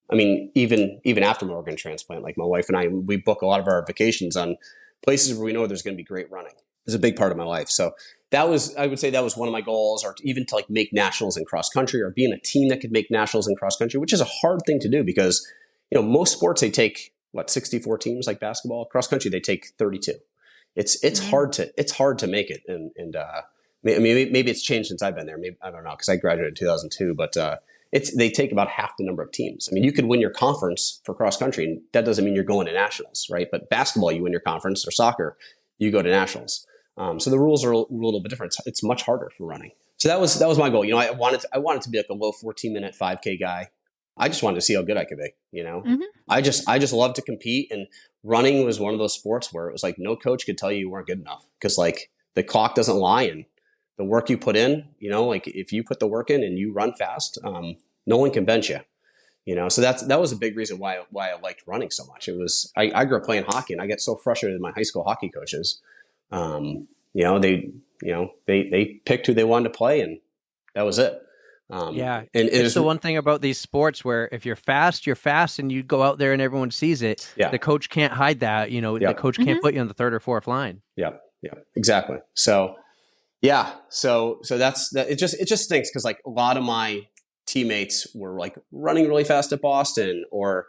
I mean, even after my organ transplant, like my wife and I, we book a lot of our vacations on places where we know there's going to be great running. It's a big part of my life. So I would say that was one of my goals, or even to like make nationals in cross country, or be in a team that could make nationals in cross country, which is a hard thing to do because, most sports, they take 64 teams, like basketball. Cross country, they take 32. It's hard to make it. And maybe it's changed since I've been there. Maybe, I don't know, because I graduated in 2002, but they take about half the number of teams. I mean, you could win your conference for cross country, and that doesn't mean you're going to nationals, right? But basketball, you win your conference, or soccer, you go to nationals. So the rules are a little bit different. It's much harder for running. So that was my goal. I wanted to be like a low 14-minute 5K guy. I just wanted to see how good I could be. I just love to compete, and running was one of those sports where it was like no coach could tell you weren't good enough, because like the clock doesn't lie, and the work you put in, like if you put the work in and you run fast, no one can bench you. So that was a big reason why I liked running so much. It was I grew up playing hockey, and I get so frustrated with my high school hockey coaches. They picked who they wanted to play, and that was it. And it's the one thing about these sports where if you're fast, and you go out there and everyone sees it. Yeah. The coach can't hide that. The coach can't put you on the third or fourth line. Yeah, exactly. So that's that. It just stinks because like a lot of my teammates were like running really fast at Boston, or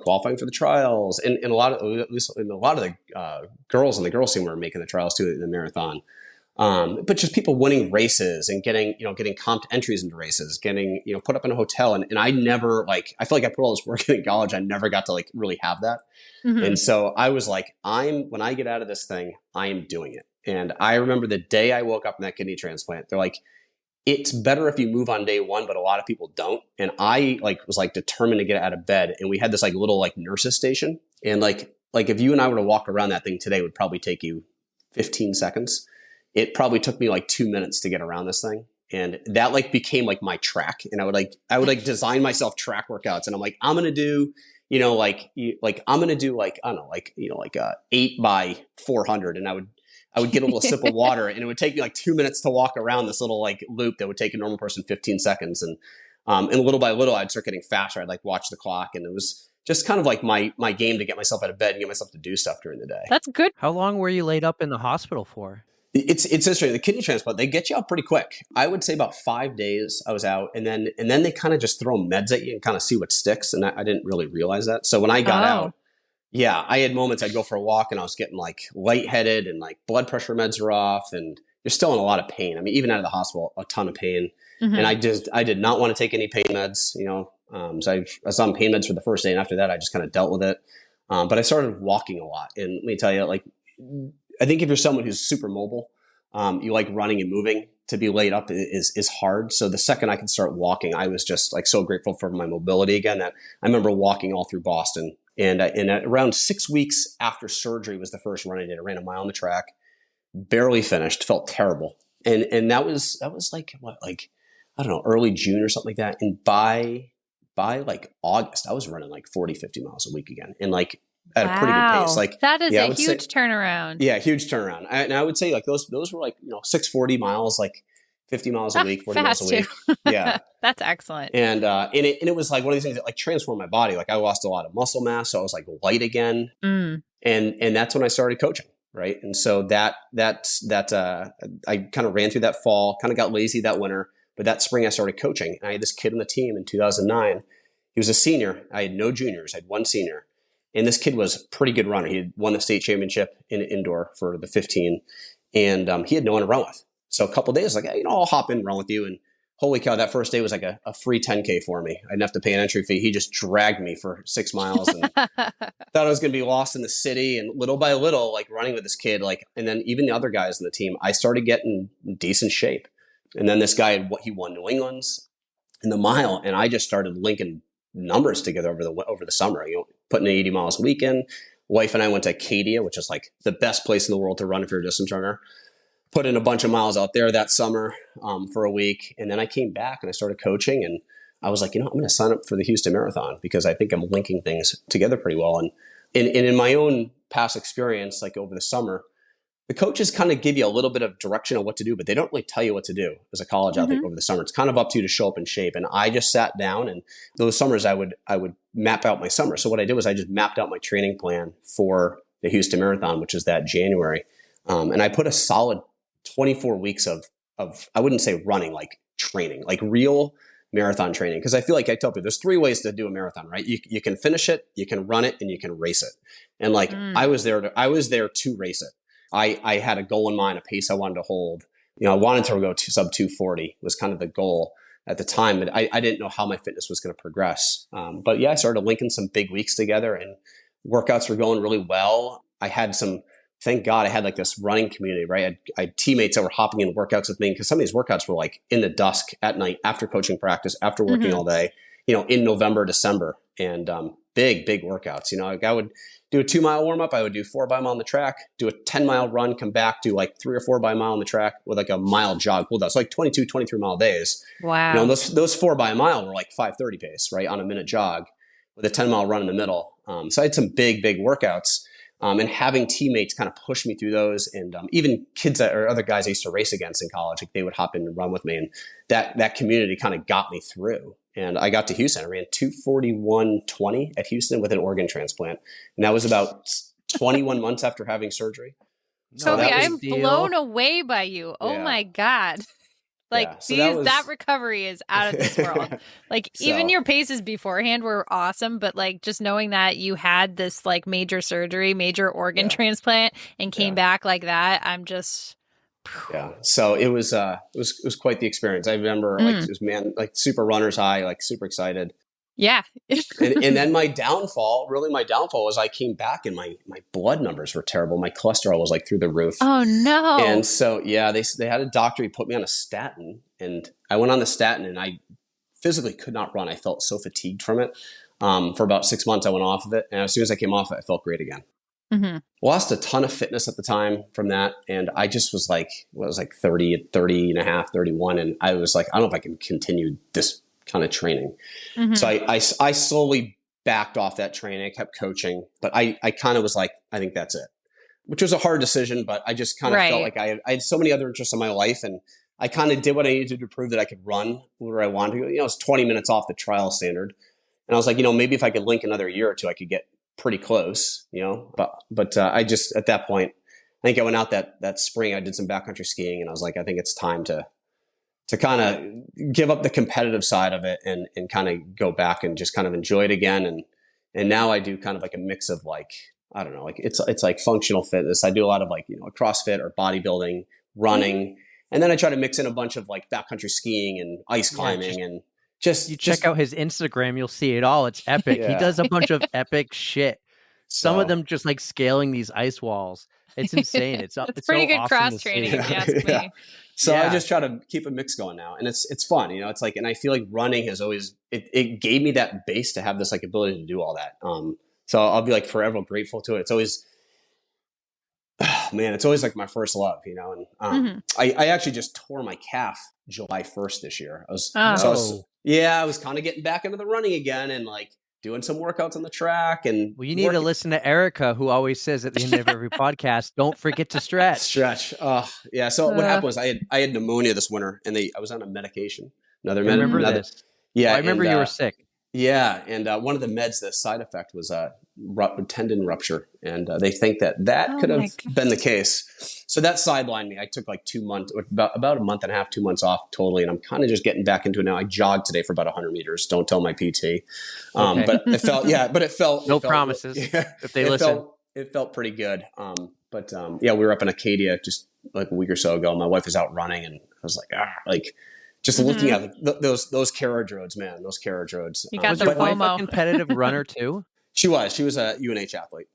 qualifying for the trials, and a lot of the girls on the girls team were making the trials too in the marathon. But just people winning races and getting comped entries into races, getting put up in a hotel, and I never I feel like I put all this work in college. I never got to like really have that, and so I was like, when I get out of this thing, I am doing it. And I remember the day I woke up in that kidney transplant, they're like, it's better if you move on day one, but a lot of people don't. And I was determined to get out of bed. And we had this little nurses station. And like if you and I were to walk around that thing today, it would probably take you 15 seconds. It probably took me 2 minutes to get around this thing. And that became my track. And I would design myself track workouts. And I'm like, I'm going to do, I'm going to do I don't know, 8 by 400. And I would get a little sip of water, and it would take me 2 minutes to walk around this little loop that would take a normal person 15 seconds. And little by little, I'd start getting faster. I'd watch the clock, and it was just kind of my game to get myself out of bed and get myself to do stuff during the day. That's good. How long were you laid up in the hospital for? It's interesting. The kidney transplant, they get you out pretty quick. I would say about 5 days I was out, and then they kind of just throw meds at you and kind of see what sticks. And I didn't really realize that. So when I got out, yeah, I had moments I'd go for a walk and I was getting lightheaded, and blood pressure meds are off, and you're still in a lot of pain. I mean, even out of the hospital, a ton of pain. Mm-hmm. And I did not want to take any pain meds, So I was on pain meds for the first day, and after that, I just kind of dealt with it. But I started walking a lot, and let me tell you, I think if you're someone who's super mobile, you like running and moving, to be laid up is hard. So the second I could start walking, I was just so grateful for my mobility again, that I remember walking all through Boston. And around 6 weeks after surgery was the first run I did. I ran a mile on the track, barely finished, felt terrible. And that was I don't know, early June or something like that. And by August, I was running 40, 50 miles a week again. And at a pretty good pace. That is a huge turnaround. Yeah, huge turnaround. And I would say those were 640 miles, 50 miles a week, 40 miles a week. Yeah. That's excellent. And it was one of these things that transformed my body. I lost a lot of muscle mass, so I was light again. And that's when I started coaching, right? And so that I kind of ran through that fall, kind of got lazy that winter, but that spring I started coaching. And I had this kid on the team in 2009. He was a senior. I had no juniors. I had one senior. And this kid was a pretty good runner. He had won the state championship in indoor for the 15, and he had no one to run with. So a couple of days, like, hey, I'll hop in and run with you. And holy cow, that first day was like a free 10K for me. I didn't have to pay an entry fee. He just dragged me for 6 miles and thought I was going to be lost in the city. And little by little, like running with this kid, like, and then even the other guys in the team, I started getting in decent shape. And then this guy, he won New England's in the mile, and I just started linking numbers together over the summer. Putting in 80 miles a weekend. Wife and I went to Acadia, which is like the best place in the world to run if you're a distance runner. Put in a bunch of miles out there that summer for a week. And then I came back and I started coaching, and I was like, I'm going to sign up for the Houston Marathon because I think I'm linking things together pretty well. And in my own past experience, like over the summer, the coaches kind of give you a little bit of direction on what to do, but they don't really tell you what to do as a college athlete over the summer. It's kind of up to you to show up in shape. And I just sat down, and those summers I would map out my summer. So what I did was I just mapped out my training plan for the Houston Marathon, which is that January. And I put a solid 24 weeks of I wouldn't say running, like training, like real marathon training. Because I feel like I tell people there's 3 ways to do a marathon, right? You can finish it, you can run it, and you can race it. And like I was there to race it. I had a goal in mind, a pace I wanted to hold. I wanted to go to sub 240 was kind of the goal at the time, but I didn't know how my fitness was going to progress. But yeah, I started linking some big weeks together, and workouts were going really well. Thank God I had like this running community, right? I had teammates that were hopping in workouts with me because some of these workouts were like in the dusk at night after coaching practice, after working all day, in November, December, and big workouts. Like I would do a 2-mile warm up. I would do 4 by mile on the track, do a 10-mile run, come back, do like 3 or 4 by mile on the track with like a mile jog pull down. So like 22, 23 mile days. Wow. Those 4 by a mile were like 5:30 pace, right? On a minute jog with a 10-mile run in the middle. So I had some big workouts. And having teammates kind of push me through those, and even kids or other guys I used to race against in college, like they would hop in and run with me, and that community kind of got me through. And I got to Houston. I ran 2:41:20 at Houston with an organ transplant, and that was about 21 months after having surgery. So Coby, I'm blown away by you. Oh my God. Like that recovery is out of this world. Like even your paces beforehand were awesome, but like just knowing that you had this like major surgery, major organ transplant, and came back like that, I'm just. Yeah. So it was quite the experience. I remember like super runner's high, like super excited. Yeah. and then my downfall was I came back and my blood numbers were terrible. My cholesterol was like through the roof. Oh no. And so, they had a doctor, he put me on a statin, and I went on the statin, and I physically could not run. I felt so fatigued from it. For about 6 months, I went off of it. And as soon as I came off it, I felt great again. Lost a ton of fitness at the time from that. And I just was like, 30 and a half, 31. And I was like, I don't know if I can continue this kind of training. So I slowly backed off that training. I kept coaching, but I kind of was like, I think that's it, which was a hard decision, but I just kind of felt like I had so many other interests in my life, and I kind of did what I needed to prove that I could run where I wanted to go. It's 20 minutes off the trial standard. And I was like, maybe if I could link another year or two, I could get pretty close, but I just, at that point, I think I went out that spring, I did some backcountry skiing, and I was like, I think it's time to kind of give up the competitive side of it and kind of go back and just kind of enjoy it again. And now I do kind of like a mix of like, I don't know, like it's like functional fitness. I do a lot of like, CrossFit or bodybuilding, running. And then I try to mix in a bunch of like backcountry skiing and ice climbing and just check out his Instagram. You'll see it all. It's epic. He does a bunch of epic shit. Some of them just like scaling these ice walls. It's insane. It's pretty so good awesome cross training, if you ask me. So I just try to keep a mix going now, and it's fun. It's like, and I feel like running has always it gave me that base to have this like ability to do all that. So I'll be like forever grateful to it. It's always, man, it's always like my first love, And I actually just tore my calf July 1st this year. I was kind of getting back into the running again, and like doing some workouts on the track. And you need to listen to Erica, who always says at the end of every podcast, don't forget to stretch. So what happened was I had pneumonia this winter, and I was on a medication. I remember this. Yeah. I remember you were sick. Yeah, and one of the meds, the side effect was a tendon rupture, and they think that Oh could my have God. been the case. So that sidelined me. I took like 2 months, about a month and a half, 2 months off totally, and I'm kind of just getting back into it now. I jogged today for about 100 meters. Don't tell my PT, Okay. but it felt No it felt promises yeah, if they listen. it felt pretty good. Yeah, we were up in Acadia just like a week or so ago. My wife was out running, and I was like just looking at those carriage roads, man, those carriage roads. You got Was the your wife a FOMO. competitive runner too? She was a UNH athlete.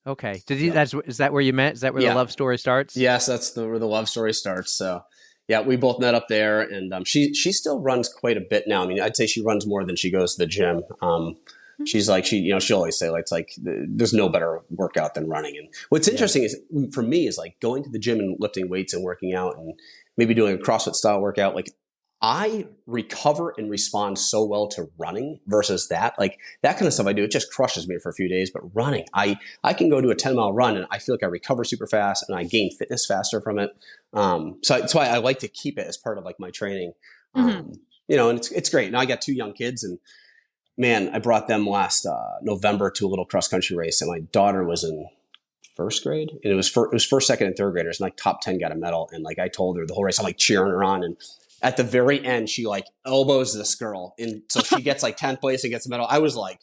Okay. Did you? Yeah. Is that where you met? Is that where the Yeah. love story starts? Yes, that's where the love story starts. So, yeah, we both met up there, and she still runs quite a bit now. I mean, I'd say she runs more than she goes to the gym. She's like she'll always say it's like there's no better workout than running. And what's interesting is for me is like going to the gym and lifting weights and working out and maybe doing a CrossFit style workout. Like I recover and respond so well to running versus that. Like that kind of stuff I do, it just crushes me for a few days. But running, I can go do a 10-mile run and I feel like I recover super fast and I gain fitness faster from it. So that's why I like to keep it as part of like my training. And it's great. Now I got 2 young kids, and man, I brought them last November to a little cross country race, and my daughter was in first grade, and it was first, second, and third graders, and like top 10 got a medal. And like I told her the whole race, I'm like cheering her on, and at the very end, she like elbows this girl, and so she gets like 10th place and gets a medal. I was like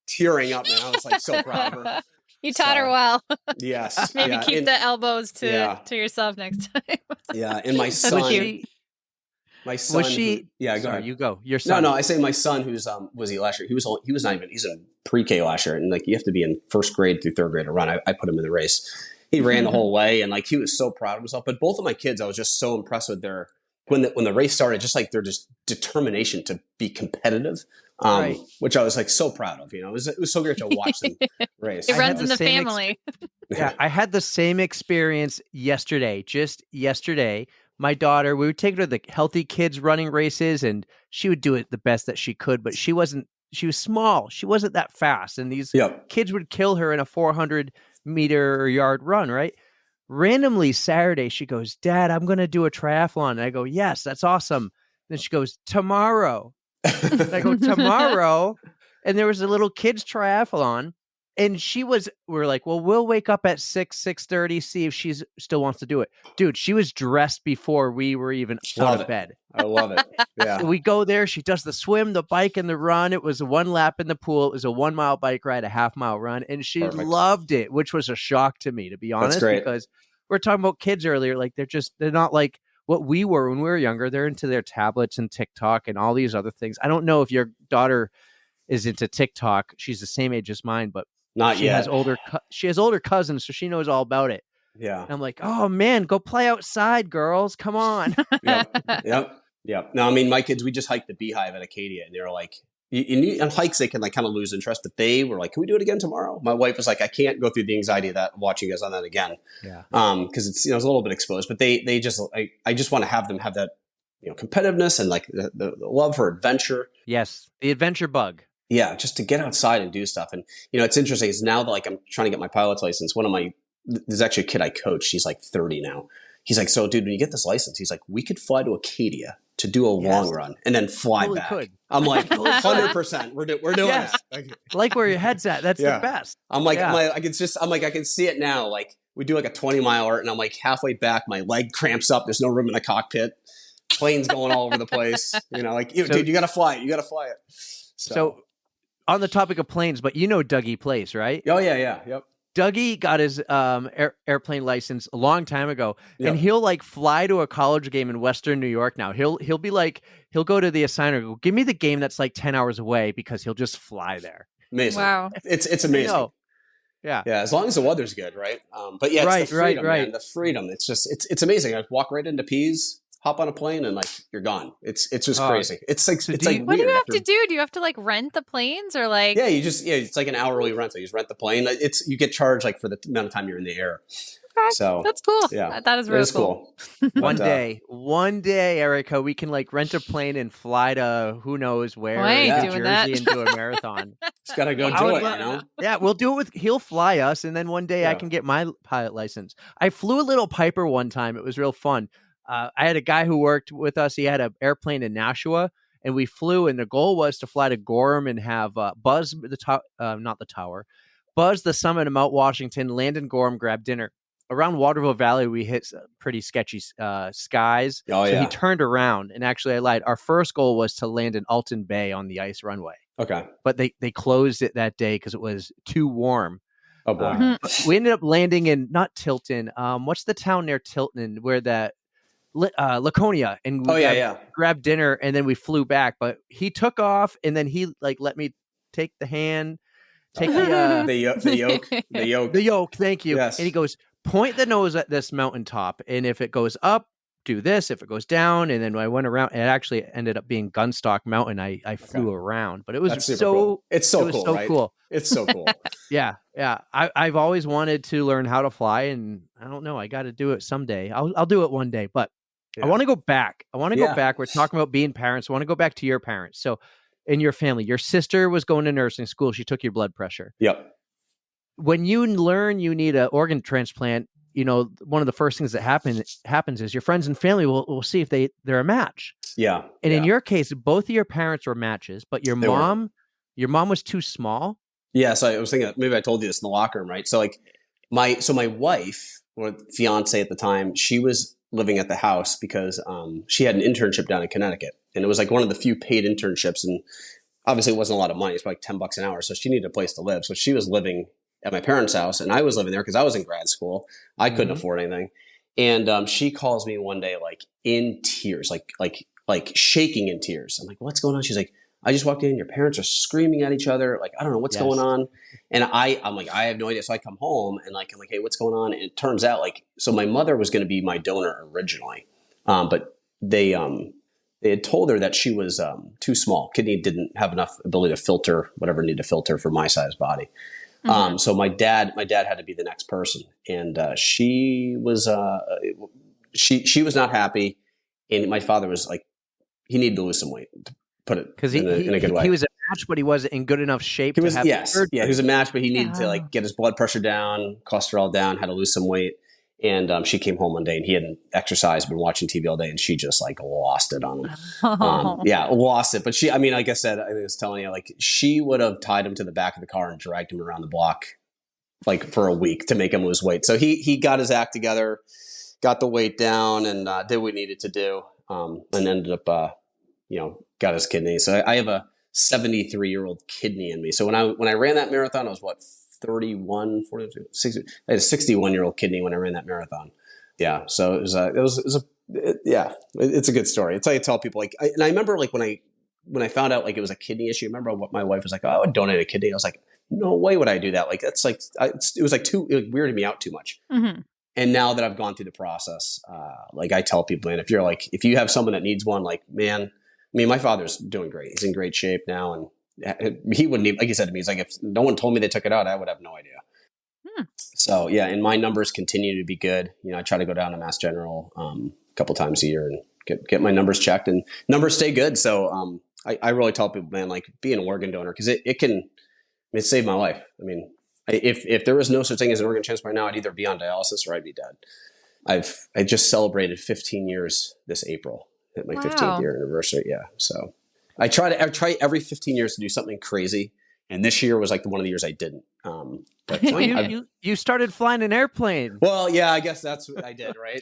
tearing up, man. I was like so proud of her. You taught her well. Yes, Maybe keep and, the elbows to Yeah. yourself next time. yeah. And my son, cute. my son, Was she? yeah, go Sorry, ahead. you go. Your son. No. I say my son, who's was he last year? He was not even. He's in pre-K last year, and like you have to be in first grade through third grade to run. I put him in the race. He ran the whole way, and like he was so proud of himself. But both of my kids, I was just so impressed with their when the race started, just like their just determination to be competitive, Right. which I was like so proud of. You know, it was so great to watch them race. It I runs had in the the same family. Yeah, I had the same experience yesterday. Just yesterday, my daughter, we would take her to the healthy kids running races, and she would do it the best that she could, but she was small. She wasn't that fast. And these Yep. kids would kill her in a 400-meter or yard run, right? Randomly Saturday, she goes, Dad, I'm going to do a triathlon. And I go, yes, that's awesome. Then she goes, tomorrow. And I go, tomorrow. And there was a little kids triathlon. And we're like, well, we'll wake up at 6:30, see if she still wants to do it. Dude, she was dressed before we were even out of bed. I love it. Yeah. So we go there. She does the swim, the bike, and the run. It was 1 lap in the pool. It was a 1 mile bike ride, a half-mile run. And she Perfect. loved it, which was a shock to me, to be honest. great. Because we were talking about kids earlier. Like they're not like what we were when we were younger. They're into their tablets and TikTok and all these other things. I don't know if your daughter is into TikTok. She's the same age as mine, but Not she yet. has older cousins, so she knows all about it. Yeah. And I'm like, oh man, go play outside, girls. Come on. Yep. No, I mean, my kids, we just hiked the Beehive at Acadia, and they were like, on hikes, they can like kind of lose interest, but they were like, can we do it again tomorrow? My wife was like, I can't go through the anxiety of that, watching you guys on that again. Yeah. Cause it's, it's a little bit exposed, but I just want to have them have that, competitiveness and like the love for adventure. Yes. The adventure bug. Yeah. Just to get outside and do stuff. And, it's interesting is now that like I'm trying to get my pilot's license, there's actually a kid I coach. He's like 30 now. He's like, so dude, when you get this license, he's like, we could fly to Acadia to do a long run and then fly Totally back. could. I'm like, 100%. We're doing Yes. it. Like where your head's at. That's Yeah. the best. I'm like, Yeah. I can see it now. Like we do like a 20-mile and I'm like halfway back, my leg cramps up. There's no room in the cockpit. Planes going all over the place. Dude, you got to fly it. You got to fly it. So on the topic of planes, but Dougie Place, right? Oh yeah. Yep. Dougie got his airplane license a long time ago, Yep. and he'll like fly to a college game in Western New York now. He'll be like, he'll go to the assigner and go, give me the game that's like 10 hours away, because he'll just fly there. Amazing. Wow. It's amazing. know. Yeah. Yeah, as long as the weather's good, right? But yeah, it's the freedom, right. man. The freedom. It's just it's amazing. I walk right into Pease, hop on a plane, and like you're gone. It's just crazy. It's like So it's do like you- What do weird you have after- to do? Do you have to like rent the planes or like? Yeah, it's like an hourly rental. You just rent the plane. You get charged like for the amount of time you're in the air. Okay, So that's cool. yeah, That is it really is cool. One But, day, Erica, we can like rent a plane and fly to who knows where, I ain't in doing Jersey, that. and do a marathon. just gotta go I do would it. Yeah, we'll do it he'll fly us, and then one day I Yeah. can get my pilot license. I flew a little Piper one time. It was real fun. I had a guy who worked with us. He had an airplane in Nashua, and we flew. And the goal was to fly to Gorham and have Buzz not the tower, Buzz the summit of Mount Washington, land in Gorham, grab dinner. Around Waterville Valley, we hit pretty sketchy skies. Oh, so yeah. he turned around, and actually, I lied. Our first goal was to land in Alton Bay on the ice runway. Okay. But they closed it that day because it was too warm. Oh boy. But we ended up landing in not Tilton. What's the town near Tilton where that Laconia? And we grabbed dinner, and then we flew back. But he took off, and then he let me take the hand, take the yoke. Thank you. Yes. And he goes, point the nose at this mountaintop, and if it goes up, do this. If it goes down, and then when I went around, it actually ended up being Gunstock Mountain. I flew around, but it was cool. It's so cool, right? Cool. It's so cool. Yeah. I've always wanted to learn how to fly, and I don't know. I got to do it someday. I'll do it one day, but I want to go back. Go back. We're talking about being parents. I want to go back to your parents. So, in your family, your sister was going to nursing school. She took your blood pressure. Yep. When you learn you need an organ transplant, one of the first things that happens is your friends and family will see if they're a match. Yeah. And in your case, both of your parents were matches, but your mom was too small. Yeah. So I was thinking maybe I told you this in the locker room, right? So my wife or fiance at the time, she was living at the house because she had an internship down in Connecticut, and it was like one of the few paid internships, and obviously it wasn't a lot of money. It's like $10 an hour. So she needed a place to live. So she was living at my parents' house, and I was living there because I was in grad school. I couldn't afford anything. And she calls me one day, like in tears, like shaking in tears. I'm like, what's going on? She's like, I just walked in. Your parents are screaming at each other. Like, I don't know what's going on. And I'm like, I have no idea. So I come home and I'm like, hey, what's going on? And it turns out so my mother was going to be my donor originally. But they had told her that she was too small. Kidney didn't have enough ability to filter whatever needed to filter for my size body. So my dad had to be the next person, and she was not happy, and my father was like, he needed to lose some weight, to put it in a good way. He was a match, but he wasn't in good enough shape. He was he was a match, but he needed to get his blood pressure down, cholesterol down, had to lose some weight. And she came home one day, and he hadn't exercised, been watching TV all day, and she just lost it on him. Lost it. But she, like I said, I was telling you, she would have tied him to the back of the car and dragged him around the block, for a week to make him lose weight. So he got his act together, got the weight down, and did what he needed to do, and ended up, got his kidney. So I have a 73-year-old kidney in me. So when I ran that marathon, I was 31, 42, 60. I had a 61-year-old kidney when I ran that marathon. Yeah. So it's a good story. It's like I tell people, and I remember when I found out it was a kidney issue, I remember what my wife was like, oh, I would donate a kidney. I was like, no way would I do that. It weirded me out too much. Mm-hmm. And now that I've gone through the process, I tell people, man, if you have someone that needs one, my father's doing great. He's in great shape now. And he wouldn't even, like he said to me, he's like, if no one told me they took it out, I would have no idea. So yeah, and my numbers continue to be good. I try to go down to Mass General a couple times a year and get my numbers checked, and numbers stay good. So I really tell people, man, be an organ donor, because it saved my life. If there was no such thing as an organ transplant now, I'd either be on dialysis or I'd be dead. I just celebrated 15 years this April, at my 15th year anniversary. Yeah, so. I try every 15 years to do something crazy, and this year was one of the years I didn't. But you started flying an airplane. Well, yeah, I guess that's what I did, right?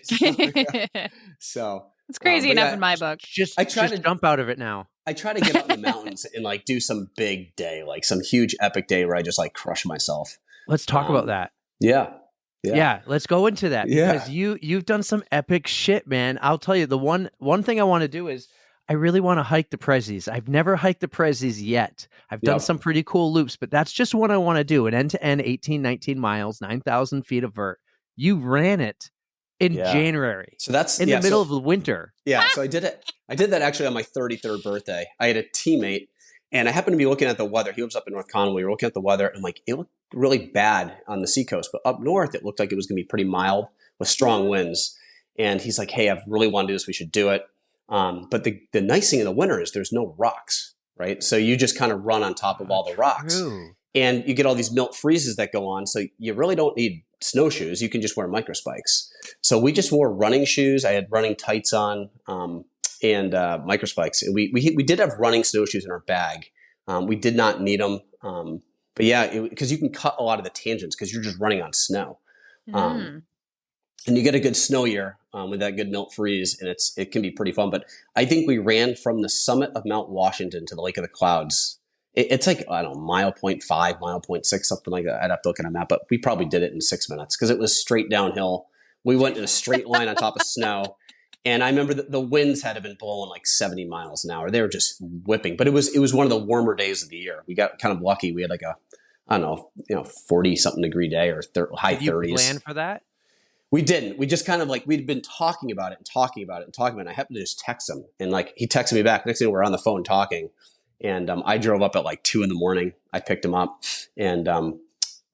So it's crazy enough in my book. I try to jump out of it now. I try to get out in the mountains and do some big day, some huge epic day where I just crush myself. Let's talk about that. Yeah, let's go into that, because you've done some epic shit, man. I'll tell you, the one thing I want to do is I really want to hike the Prezzies. I've never hiked the Prezzies yet. I've done some pretty cool loops, but that's just what I want to do. An end-to-end 18, 19 miles, 9,000 feet of vert. You ran it in January. So that's in the middle of the winter. Yeah. So I did it. I did that actually on my 33rd birthday. I had a teammate, and I happened to be looking at the weather. He lives up in North Conway. We were looking at the weather, and it looked really bad on the seacoast, but up north, it looked like it was going to be pretty mild with strong winds. And he's like, hey, I really want to do this. We should do it. But the nice thing in the winter is there's no rocks, right? So you just kind of run on top of all the rocks. True. And you get all these melt freezes that go on. So you really don't need snowshoes. You can just wear micro spikes. So we just wore running shoes. I had running tights on. microspikes. And we did have running snowshoes in our bag. We did not need them. But yeah, because you can cut a lot of the tangents because you're just running on snow. And you get a good snow year with that good melt freeze, and it can be pretty fun. But I think we ran from the summit of Mount Washington to the Lake of the Clouds. It's like, I don't know, mile 0.5, mile 0.6, something like that. I'd have to look at a map, but we probably did it in 6 minutes because it was straight downhill. We went in a straight line on top of snow. And I remember the winds had been blowing like 70 miles an hour. They were just whipping. But it was one of the warmer days of the year. We got kind of lucky. We had like I don't know, 40 something degree day or high 30s. Did you plan for that? We didn't. We just kind of like, we'd been talking about it and talking about it and talking about it. And I happened to just text him, and like he texted me back. Next thing we're on the phone talking, and I drove up at like 2 a.m. I picked him up, and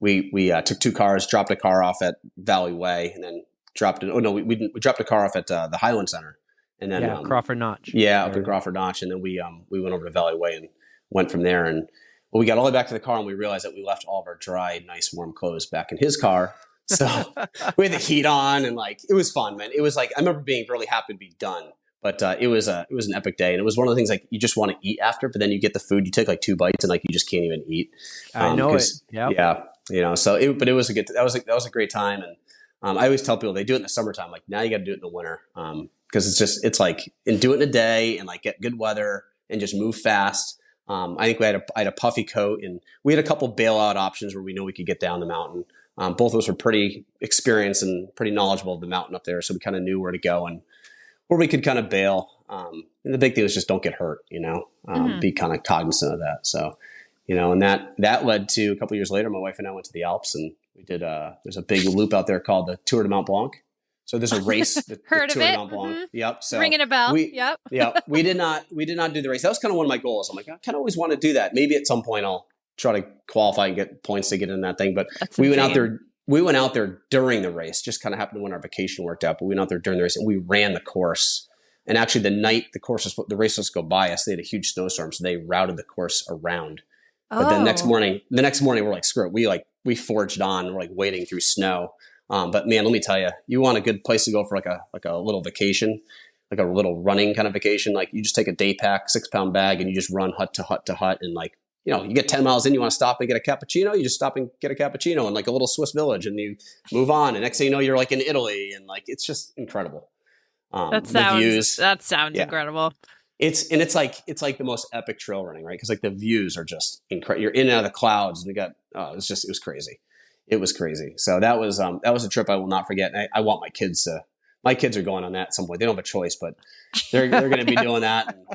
we took 2 cars, dropped a car off at Valley Way, and then dropped it. Oh no, we didn't. We dropped a car off at the Highland Center, and then Crawford Notch. Yeah, up in Crawford Notch, and then we went over to Valley Way and went from there. And we got all the way back to the car, and we realized that we left all of our dry, nice, warm clothes back in his car. So we had the heat on, and like it was fun, man. It was like, I remember being really happy to be done, but it was an epic day, and it was one of the things like you just want to eat after, but then you get the food, you take like 2 bites, and like you just can't even eat. I know it. Yep. Yeah, so but it was that was a great time, and I always tell people they do it in the summertime. Like now you got to do it in the winter because it's like and do it in a day and like get good weather and just move fast. I think I had a puffy coat, and we had a couple bailout options where we know we could get down the mountain. Both of us were pretty experienced and pretty knowledgeable of the mountain up there, so we kind of knew where to go and where we could kind of bail. And the big thing was just don't get hurt, be kind of cognizant of that. So, and that led to a couple of years later, my wife and I went to the Alps, and we did there's a big loop out there called the Tour de Mont Blanc. So there's a race, the Heard Tour of de it? Mont Blanc. Mm-hmm. Yep. So Ringing a bell. Yep. We did not do the race. That was kind of one of my goals. I'm like, I kind of always want to do that. Maybe at some point I'll try to qualify and get points to get in that thing. But we went out there during the race, just kind of happened when our vacation worked out, but we went out there during the race and we ran the course. And actually the night the race was supposed to go by us, they had a huge snowstorm. So they routed the course around. But the next morning we're like, screw it. We forged on, we're like wading through snow. But man, let me tell you, you want a good place to go for like a little vacation, like a little running kind of vacation. Like you just take a day pack, 6-pound bag, and you just run hut to hut to hut. And like, you get 10 miles in, you want to stop and get a cappuccino, you just stop and get a cappuccino in like a little Swiss village, and you move on. And next thing you know, you're like in Italy, and like, it's just incredible. That sounds incredible. It's like the most epic trail running, right? Because like the views are just incredible. You're in and out of the clouds, and it was crazy. It was crazy. So that was a trip I will not forget. And I want my kids are going on that at some point. They don't have a choice, but they're going to be doing that. And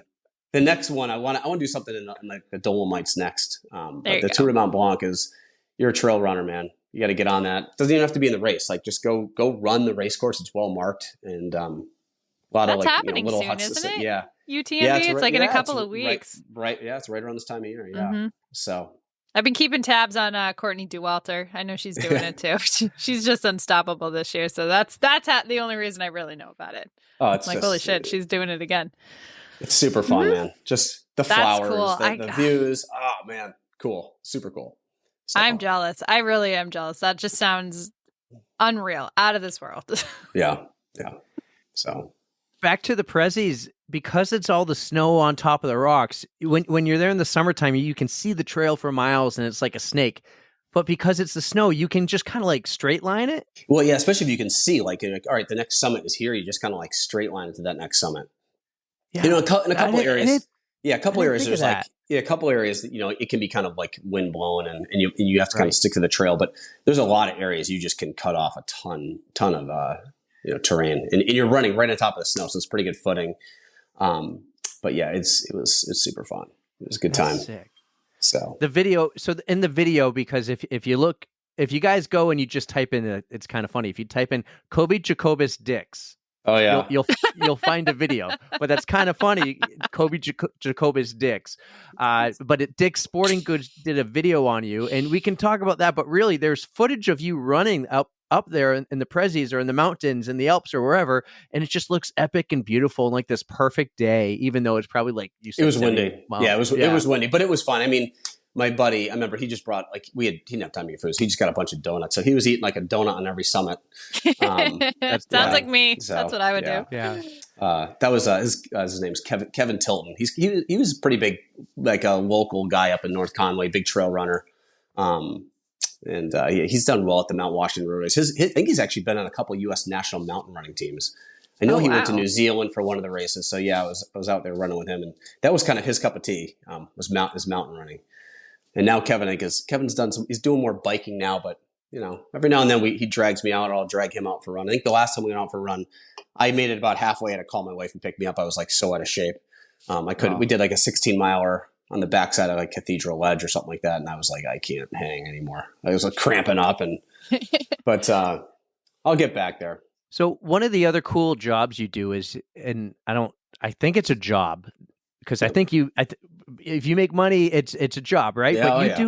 the next one, I want to do something in like the Dolomites next. But the Tour de Mont Blanc you're a trail runner, man. You got to get on that. Doesn't even have to be in the race. Like just go run the race course. It's well marked, and a lot That's of like happening little soon, huts isn't to sit. it? Yeah. UTMB, it's like in a couple of weeks. Right. Yeah, it's right around this time of year. Yeah. Mm-hmm. So I've been keeping tabs on Courtney Dauwalter. I know she's doing it too. She's just unstoppable this year. So that's the only reason I really know about it. Oh, it's like, holy shit, she's doing it again. It's super fun, man. Just the flowers, cool. the views. Oh man, cool. Super cool. So I'm jealous. I really am jealous. That just sounds unreal, out of this world. Yeah. So back to the Prezzies, because it's all the snow on top of the rocks. When you're there in the summertime, you can see the trail for miles, and it's like a snake. But because it's the snow, you can just kind of like straight line it. Well, yeah, especially if you can see, like, all right, the next summit is here. You just kind of like straight line it to that next summit. Yeah. In a couple areas. A couple areas there's like a couple areas that it can be kind of like wind blowing, and you have to kind of stick to the trail. But there's a lot of areas you just can cut off a ton of terrain, and you're running right on top of the snow, so it's pretty good footing. But yeah, it was super fun. It was a good time. Sick. So in the video, because if you guys go and you just type in, it's kind of funny. If you type in Cody Jocobus dicks, oh yeah, you'll find a video. But that's kind of funny. Cody Jocobus dicks. But Dick's Sporting Goods did a video on you, and we can talk about that. But really, there's footage of you running up there in the Prezzies or in the mountains in the Alps or wherever, and it just looks epic and beautiful and like this perfect day, even though it's probably like you said, it was windy. It was windy, but it was fun. I mean, my buddy, I remember he just brought he didn't have time to get food, so he just got a bunch of donuts. So he was eating like a donut on every summit. That sounds like me. So, That's what I would do. Yeah. That was his name's Kevin Tilton. He was a pretty big, like a local guy up in North Conway, big trail runner. He's done well at the Mount Washington Road Race. I think he's actually been on a couple of U.S. national mountain running teams. I know he went to New Zealand for one of the races. So yeah, I was out there running with him, and that was kind of his cup of tea. Was mountain running. And now Kevin, I guess Kevin's he's doing more biking now, but every now and then he drags me out, or I'll drag him out for a run. I think the last time we went out for a run, I made it about halfway. I had to call my wife and pick me up. I was like so out of shape. I couldn't. We did like a 16-miler on the backside of like Cathedral Ledge or something like that, and I was like, I can't hang anymore. I was like cramping up, but I'll get back there. So one of the other cool jobs you do is, and I think it's a job, because I think if you make money, it's a job, right? Yeah, but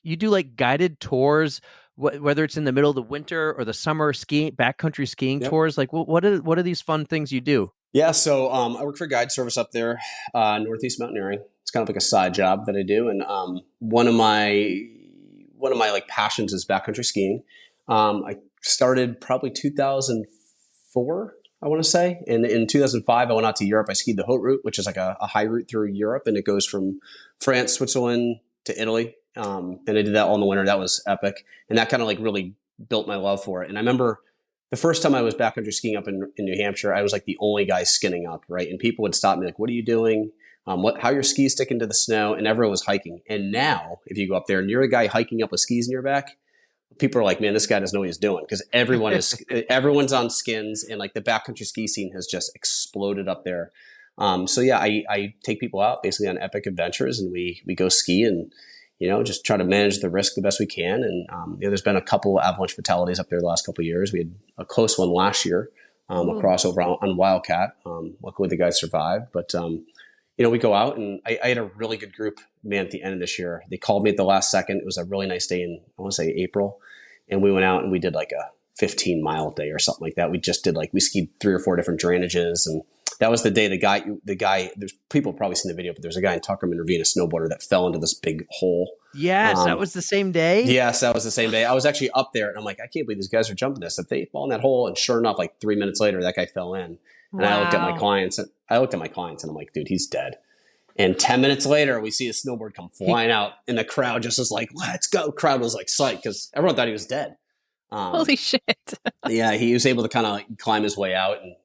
you do like guided tours, whether it's in the middle of the winter or the summer backcountry skiing tours. Like what are these fun things you do? Yeah, so I work for Guide Service up there, Northeast Mountaineering. It's kind of like a side job that I do, and one of my like passions is backcountry skiing. I started probably 2004, I want to say. And in 2005, I went out to Europe. I skied the Haute Route, which is like a high route through Europe, and it goes from France, Switzerland to Italy. And I did that all in the winter. That was epic, and that kind of like really built my love for it. And I remember the first time I was backcountry skiing up in New Hampshire, I was like the only guy skinning up, right? And people would stop me like, "What are you doing? How your skis sticking to the snow?" And everyone was hiking. And now, if you go up there and you're a guy hiking up with skis in your back, people are like, "Man, this guy doesn't know what he's doing," because everyone's on skins, and like the backcountry ski scene has just exploded up there. So yeah, I take people out basically on epic adventures, and we go ski and just try to manage the risk the best we can. And there's been a couple avalanche fatalities up there the last couple of years. We had a close one last year, a crossover on Wildcat. Luckily, the guys survived, but we go out, and I had a really good group, man, at the end of this year. They called me at the last second. It was a really nice day in, I want to say, April. And we went out and we did like a 15-mile day or something like that. We just did we skied 3 or 4 different drainages. And that was the day the guy, there's people probably seen the video, but there's a guy in Tuckerman Ravine, a snowboarder, that fell into this big hole. Yes, that was the same day? Yes, that was the same day. I was actually up there, and I'm like, I can't believe these guys are jumping this. If they fall in that hole, and sure enough, like 3 minutes later, that guy fell in. And wow. I looked at my clients, and I'm like, dude, he's dead. And 10 minutes later, we see a snowboard come flying out, and the crowd just was like, "Let's go!" Crowd was like psyched because everyone thought he was dead. Holy shit! Yeah, he was able to kind of climb his way out, and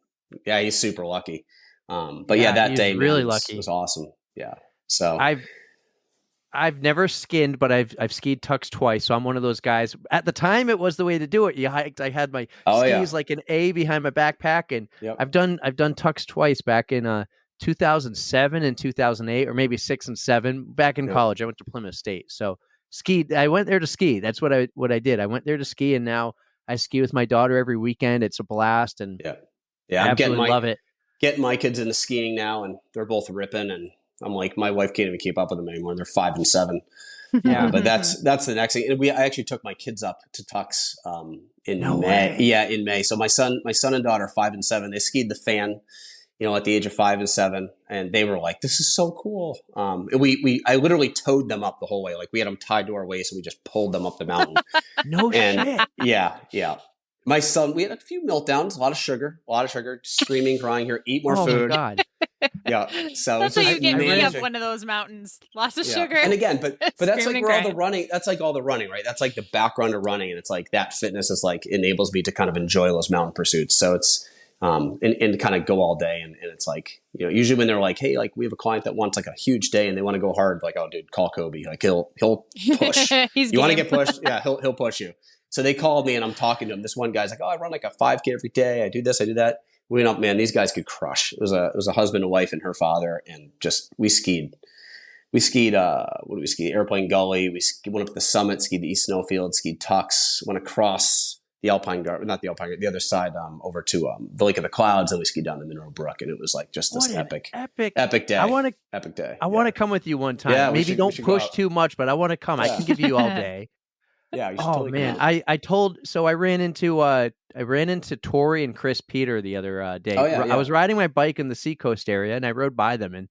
yeah, he's super lucky. But that day, really man, lucky. Was awesome. Yeah. So I've never skinned, but I've skied tucks twice. So I'm one of those guys. At the time, it was the way to do it. You hiked. I had my skis like an A behind my backpack, and I've done tucks twice back in 2007 and 2008, or maybe 6 and 7. Back in college, I went to Plymouth State. So skied. I went there to ski. That's what I did. I went there to ski, and now I ski with my daughter every weekend. It's a blast, and I absolutely love it. Getting my kids into skiing now, and they're both ripping, and I'm like, my wife can't even keep up with them anymore. They're 5 and 7. Yeah, but that's the next thing. And I actually took my kids up to Tux in May. Way. Yeah, in May. So my son and daughter, 5 and 7, they skied the Fan, at the age of 5 and 7, and they were like, "This is so cool." And I literally towed them up the whole way. Like we had them tied to our waist, and we just pulled them up the mountain. Shit. Yeah. My son, we had a few meltdowns, a lot of sugar, screaming, crying here, eat more food. Oh my God. Yeah. So that's how you get me up one of those mountains. Lots of sugar. And again, but that's like where all the running, that's like all the running, right? That's like the background of running. And it's like that fitness is like enables me to kind of enjoy those mountain pursuits. So it's, and kind of go all day. And it's like, usually when they're like, "Hey, like we have a client that wants like a huge day and they want to go hard," like, "Oh dude, call Coby. Like he'll push." You want to get pushed? Yeah. He'll push you. So they called me, and I'm talking to him. This one guy's like, "Oh, I run like a 5K every day. I do this, I do that." We went up, man. These guys could crush. It was a husband and wife and her father, and just we skied. What did we ski? Airplane Gully. We went up to the summit, skied the East Snowfield, skied Tux, went across the Alpine Garden, not the Alpine Garden, the other side, over to the Lake of the Clouds, and we skied down the Mineral Brook, and it was like just this epic day. I want to come with you one time. Yeah, maybe don't push too much, but I want to come. I can give you all day. Yeah. You should totally man, I ran into Tori and Chris Peter the other day. Oh, yeah. I was riding my bike in the Seacoast area, and I rode by them, and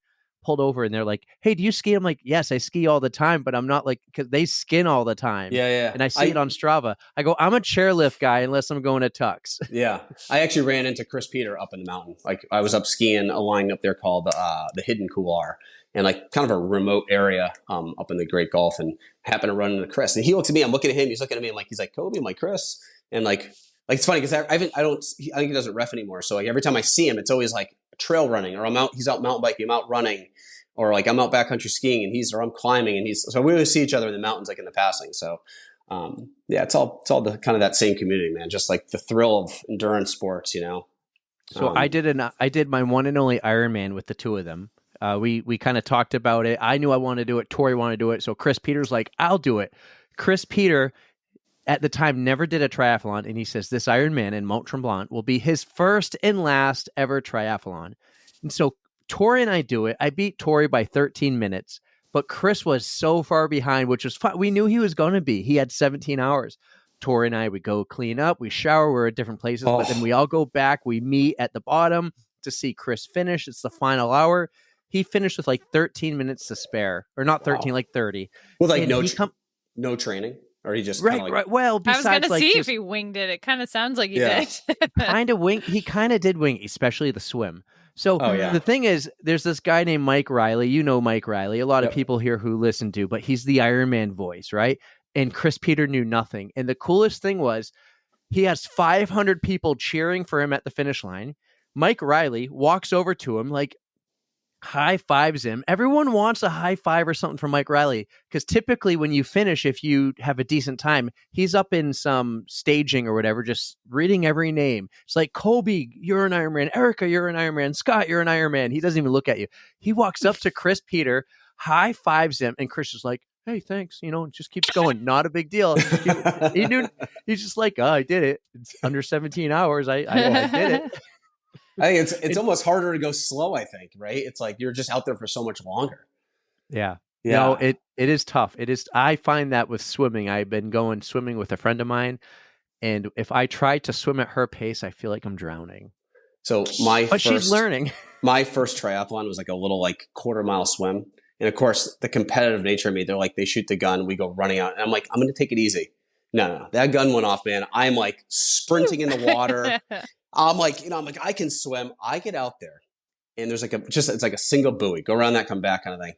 pulled over and they're like, "Hey, do you ski?" I'm like, "Yes, I ski all the time, but I'm not like," because they skin all the time. Yeah. And I see it on Strava. I go, "I'm a chairlift guy unless I'm going to Tux." Yeah. I actually ran into Chris Peter up in the mountain. Like I was up skiing a line up there called the Hidden Couloir, and like kind of a remote area up in the Great Gulf, and happened to run into Chris. And he looks at me, I'm looking at him, he's looking at me, and he's like, Coby, I'm like, Chris. And like it's funny because I think he doesn't ref anymore. So like every time I see him, it's always like trail running, or he's out mountain biking, I'm out running, or like I'm out backcountry skiing and or I'm climbing and so we always see each other in the mountains, like in the passing. So yeah, it's all the kind of that same community, man. Just like the thrill of endurance sports, you know? So I did my one and only Ironman with the two of them. We kind of talked about it. I knew I wanted to do it. Tori wanted to do it. So Chris Peter's like, I'll do it. Chris Peter at the time never did a triathlon. And he says this Ironman in Mont Tremblant will be his first and last ever triathlon. And so Tori and I do it. I beat Tori by 13 minutes, but Chris was so far behind, which was fun. We knew he was going to be. He had 17 hours. Tori and I would go clean up. We shower. We're at different places, but then we all go back. We meet at the bottom to see Chris finish. It's the final hour. He finished with like 13 minutes to spare, or not 13, like 30. With like no training, or he just right. Well, I was besides gonna like see just if he winged it. It kind of sounds like he did. kind of wing. He kind of did wing, especially the swim. So the thing is, there's this guy named Mike Riley. You know Mike Riley. A lot of people here who listen to, but he's the Ironman voice, right? And Chris Peter knew nothing. And the coolest thing was he has 500 people cheering for him at the finish line. Mike Riley walks over to him, like high fives him. Everyone wants a high five or something from Mike Riley, because typically when you finish, if you have a decent time, he's up in some staging or whatever, just reading every name. It's like, Coby, you're an Ironman. Erica, you're an Ironman. Scott, you're an Ironman. He doesn't even look at you. He walks up to Chris Peter, high fives him, and Chris is like, hey, thanks. Just keeps going. Not a big deal. He knew. He's just like, I did it. It's under 17 hours. I did it. I think it's almost harder to go slow, I think, right? It's like you're just out there for so much longer. Yeah. No, it is tough. It is. I find that with swimming. I've been going swimming with a friend of mine, and if I try to swim at her pace, I feel like I'm drowning. So she's learning. My first triathlon was like a little like quarter-mile swim. And of course, the competitive nature of me, they're like, they shoot the gun, we go running out. And I'm like, I'm going to take it easy. No. That gun went off, man. I'm like sprinting in the water. I'm like, I can swim. I get out there and there's it's like a single buoy, go around that, come back kind of thing.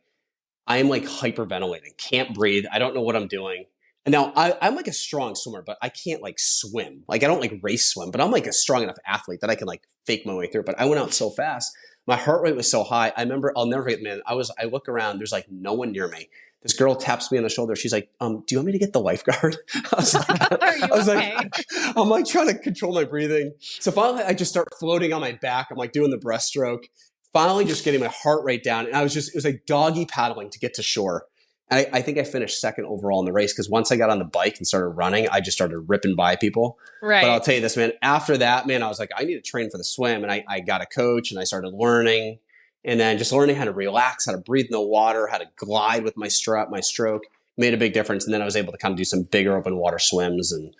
I am like hyperventilating, can't breathe. I don't know what I'm doing. And now I'm like a strong swimmer, but I can't like swim. Like I don't like race swim, but I'm like a strong enough athlete that I can like fake my way through. But I went out so fast. My heart rate was so high. I remember, I'll never forget, man. I look around, there's like no one near me. This girl taps me on the shoulder. She's like, do you want me to get the lifeguard? I'm like trying to control my breathing. So finally I just start floating on my back. I'm like doing the breaststroke, finally just getting my heart rate down. And it was like doggy paddling to get to shore. And I think I finished second overall in the race, because once I got on the bike and started running, I just started ripping by people. Right. But I'll tell you this, man, after that, man, I was like, I need to train for the swim. And I got a coach and I started learning, and then just learning how to relax, how to breathe in the water, how to glide with my stroke made a big difference. And then I was able to kind of do some bigger open water swims. And,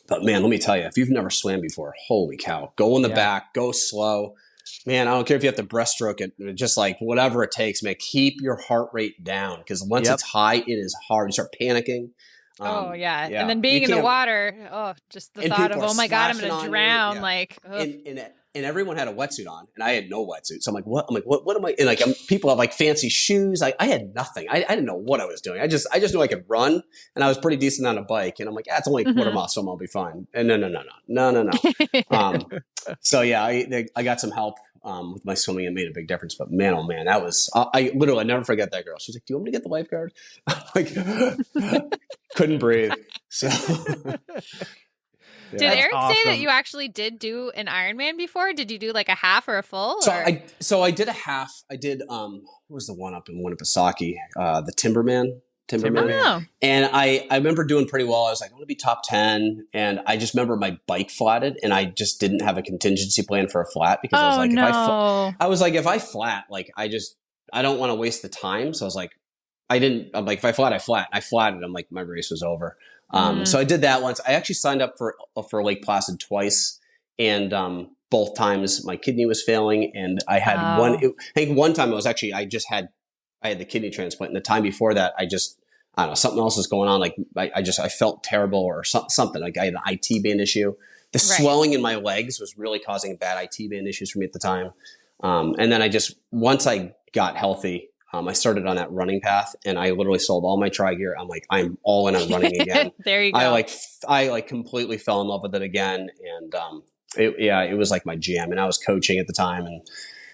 but man, let me tell you, if you've never swam before, holy cow, go in the back, go slow. Man, I don't care if you have to breaststroke it, just like whatever it takes, man, keep your heart rate down, because once it's high, it is hard. You start panicking. Yeah. And then being in the water, just the thought of, oh my God, I'm going to drown. Like, and everyone had a wetsuit on, and I had no wetsuit. So I'm like, what? What am I? And like, people have like fancy shoes. I had nothing. I didn't know what I was doing. I just knew I could run, and I was pretty decent on a bike. And I'm like, it's only a quarter mile, so I'll be fine. And no. So yeah, I got some help with my swimming. It made a big difference. But man, oh man, that was, I literally never forget that girl. She's like, do you want me to get the lifeguard? Like, couldn't breathe. So. Did Eric say that you actually did do an Ironman before? Did you do like a half or a full? So I did a half. I did what was the one up in Winnipesaukee? The Timberman. Oh. And I remember doing pretty well. I was like, I want to be top 10. And I just remember my bike flatted, and I just didn't have a contingency plan for a flat, because I was like, if I flat, like I don't want to waste the time. So I was like, I'm like, if I flat, I flat. I flatted. I'm like, my race was over. So I did that once. I actually signed up for Lake Placid twice. And, both times my kidney was failing, and I had I think one time I had the kidney transplant, and the time before that, I don't know, something else was going on. Like I felt terrible or something. Like I had an IT band issue. The swelling in my legs was really causing bad IT band issues for me at the time. And then once I got healthy, I started on that running path, and I literally sold all my tri gear. I'm like, I'm all in on running again. There you go. I completely fell in love with it again. And, it was like my jam, and I was coaching at the time, and it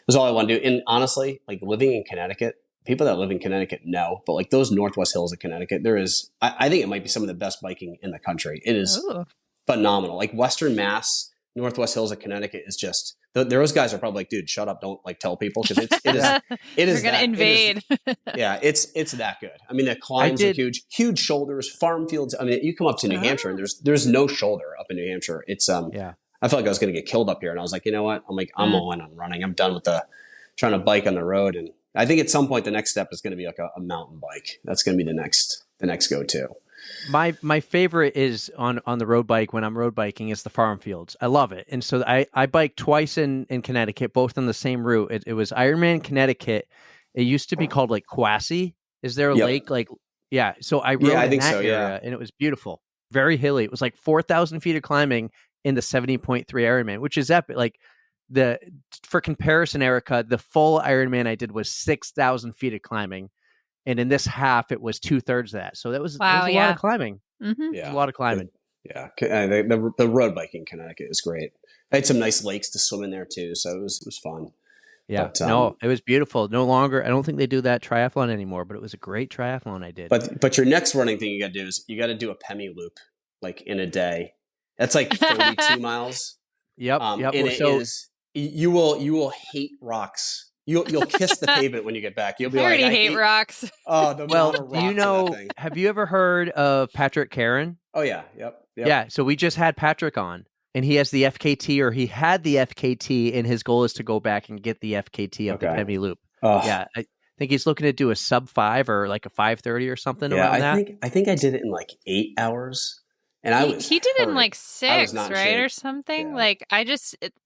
was all I wanted to do. And honestly, like living in Connecticut, people that live in Connecticut know, but like those Northwest Hills of Connecticut, I think it might be some of the best biking in the country. It is phenomenal. Like Western Mass, Northwest Hills of Connecticut is just, those guys are probably like, dude, shut up. Don't like tell people. Cause it is going to invade. It's that good. I mean, the climbs are huge shoulders, farm fields. I mean, you come up to New Hampshire and there's no shoulder up in New Hampshire. It's, I felt like I was going to get killed up here. And I was like, you know what? I'm all in on running. I'm done with trying to bike on the road. And I think at some point, the next step is going to be like a mountain bike. That's going to be the next go-to. My favorite is on the road bike when I'm road biking is the farm fields. I love it. And so I biked twice in Connecticut, both on the same route. It was Ironman Connecticut. It used to be called like Quasi. Is there a lake? Like, yeah. So I rode in that area and it was beautiful. Very hilly. It was like 4,000 feet of climbing in the 70.3 Ironman, which is epic. Like for comparison, Erica, the full Ironman I did was 6,000 feet of climbing. And in this half, it was 2/3 of that. So that was a lot of climbing. Mm-hmm. Yeah, a lot of climbing. The road biking in Connecticut is great. I had some nice lakes to swim in there too, so it was fun. Yeah, but, no, it was beautiful. No longer, I don't think they do that triathlon anymore, but it was a great triathlon I did. But your next running thing you got to do is you got to do a Pemi loop like in a day. That's like 32 miles. Yep. And it is, you will hate rocks. You'll kiss the pavement when you get back. You'll be I like, already hate rocks. Oh, the well, amount of rocks do you know? in that thing. Have you ever heard of Patrick Caron? Oh yeah, yep. Yeah, so we just had Patrick on, and he has the FKT, or he had the FKT, and his goal is to go back and get the FKT of the Pemi Loop. Oh. Yeah, I think he's looking to do a sub 5 or like a 5:30 or something around that. I think I did it in like 8 hours. And he did it in like 6, right, or something. Yeah. Like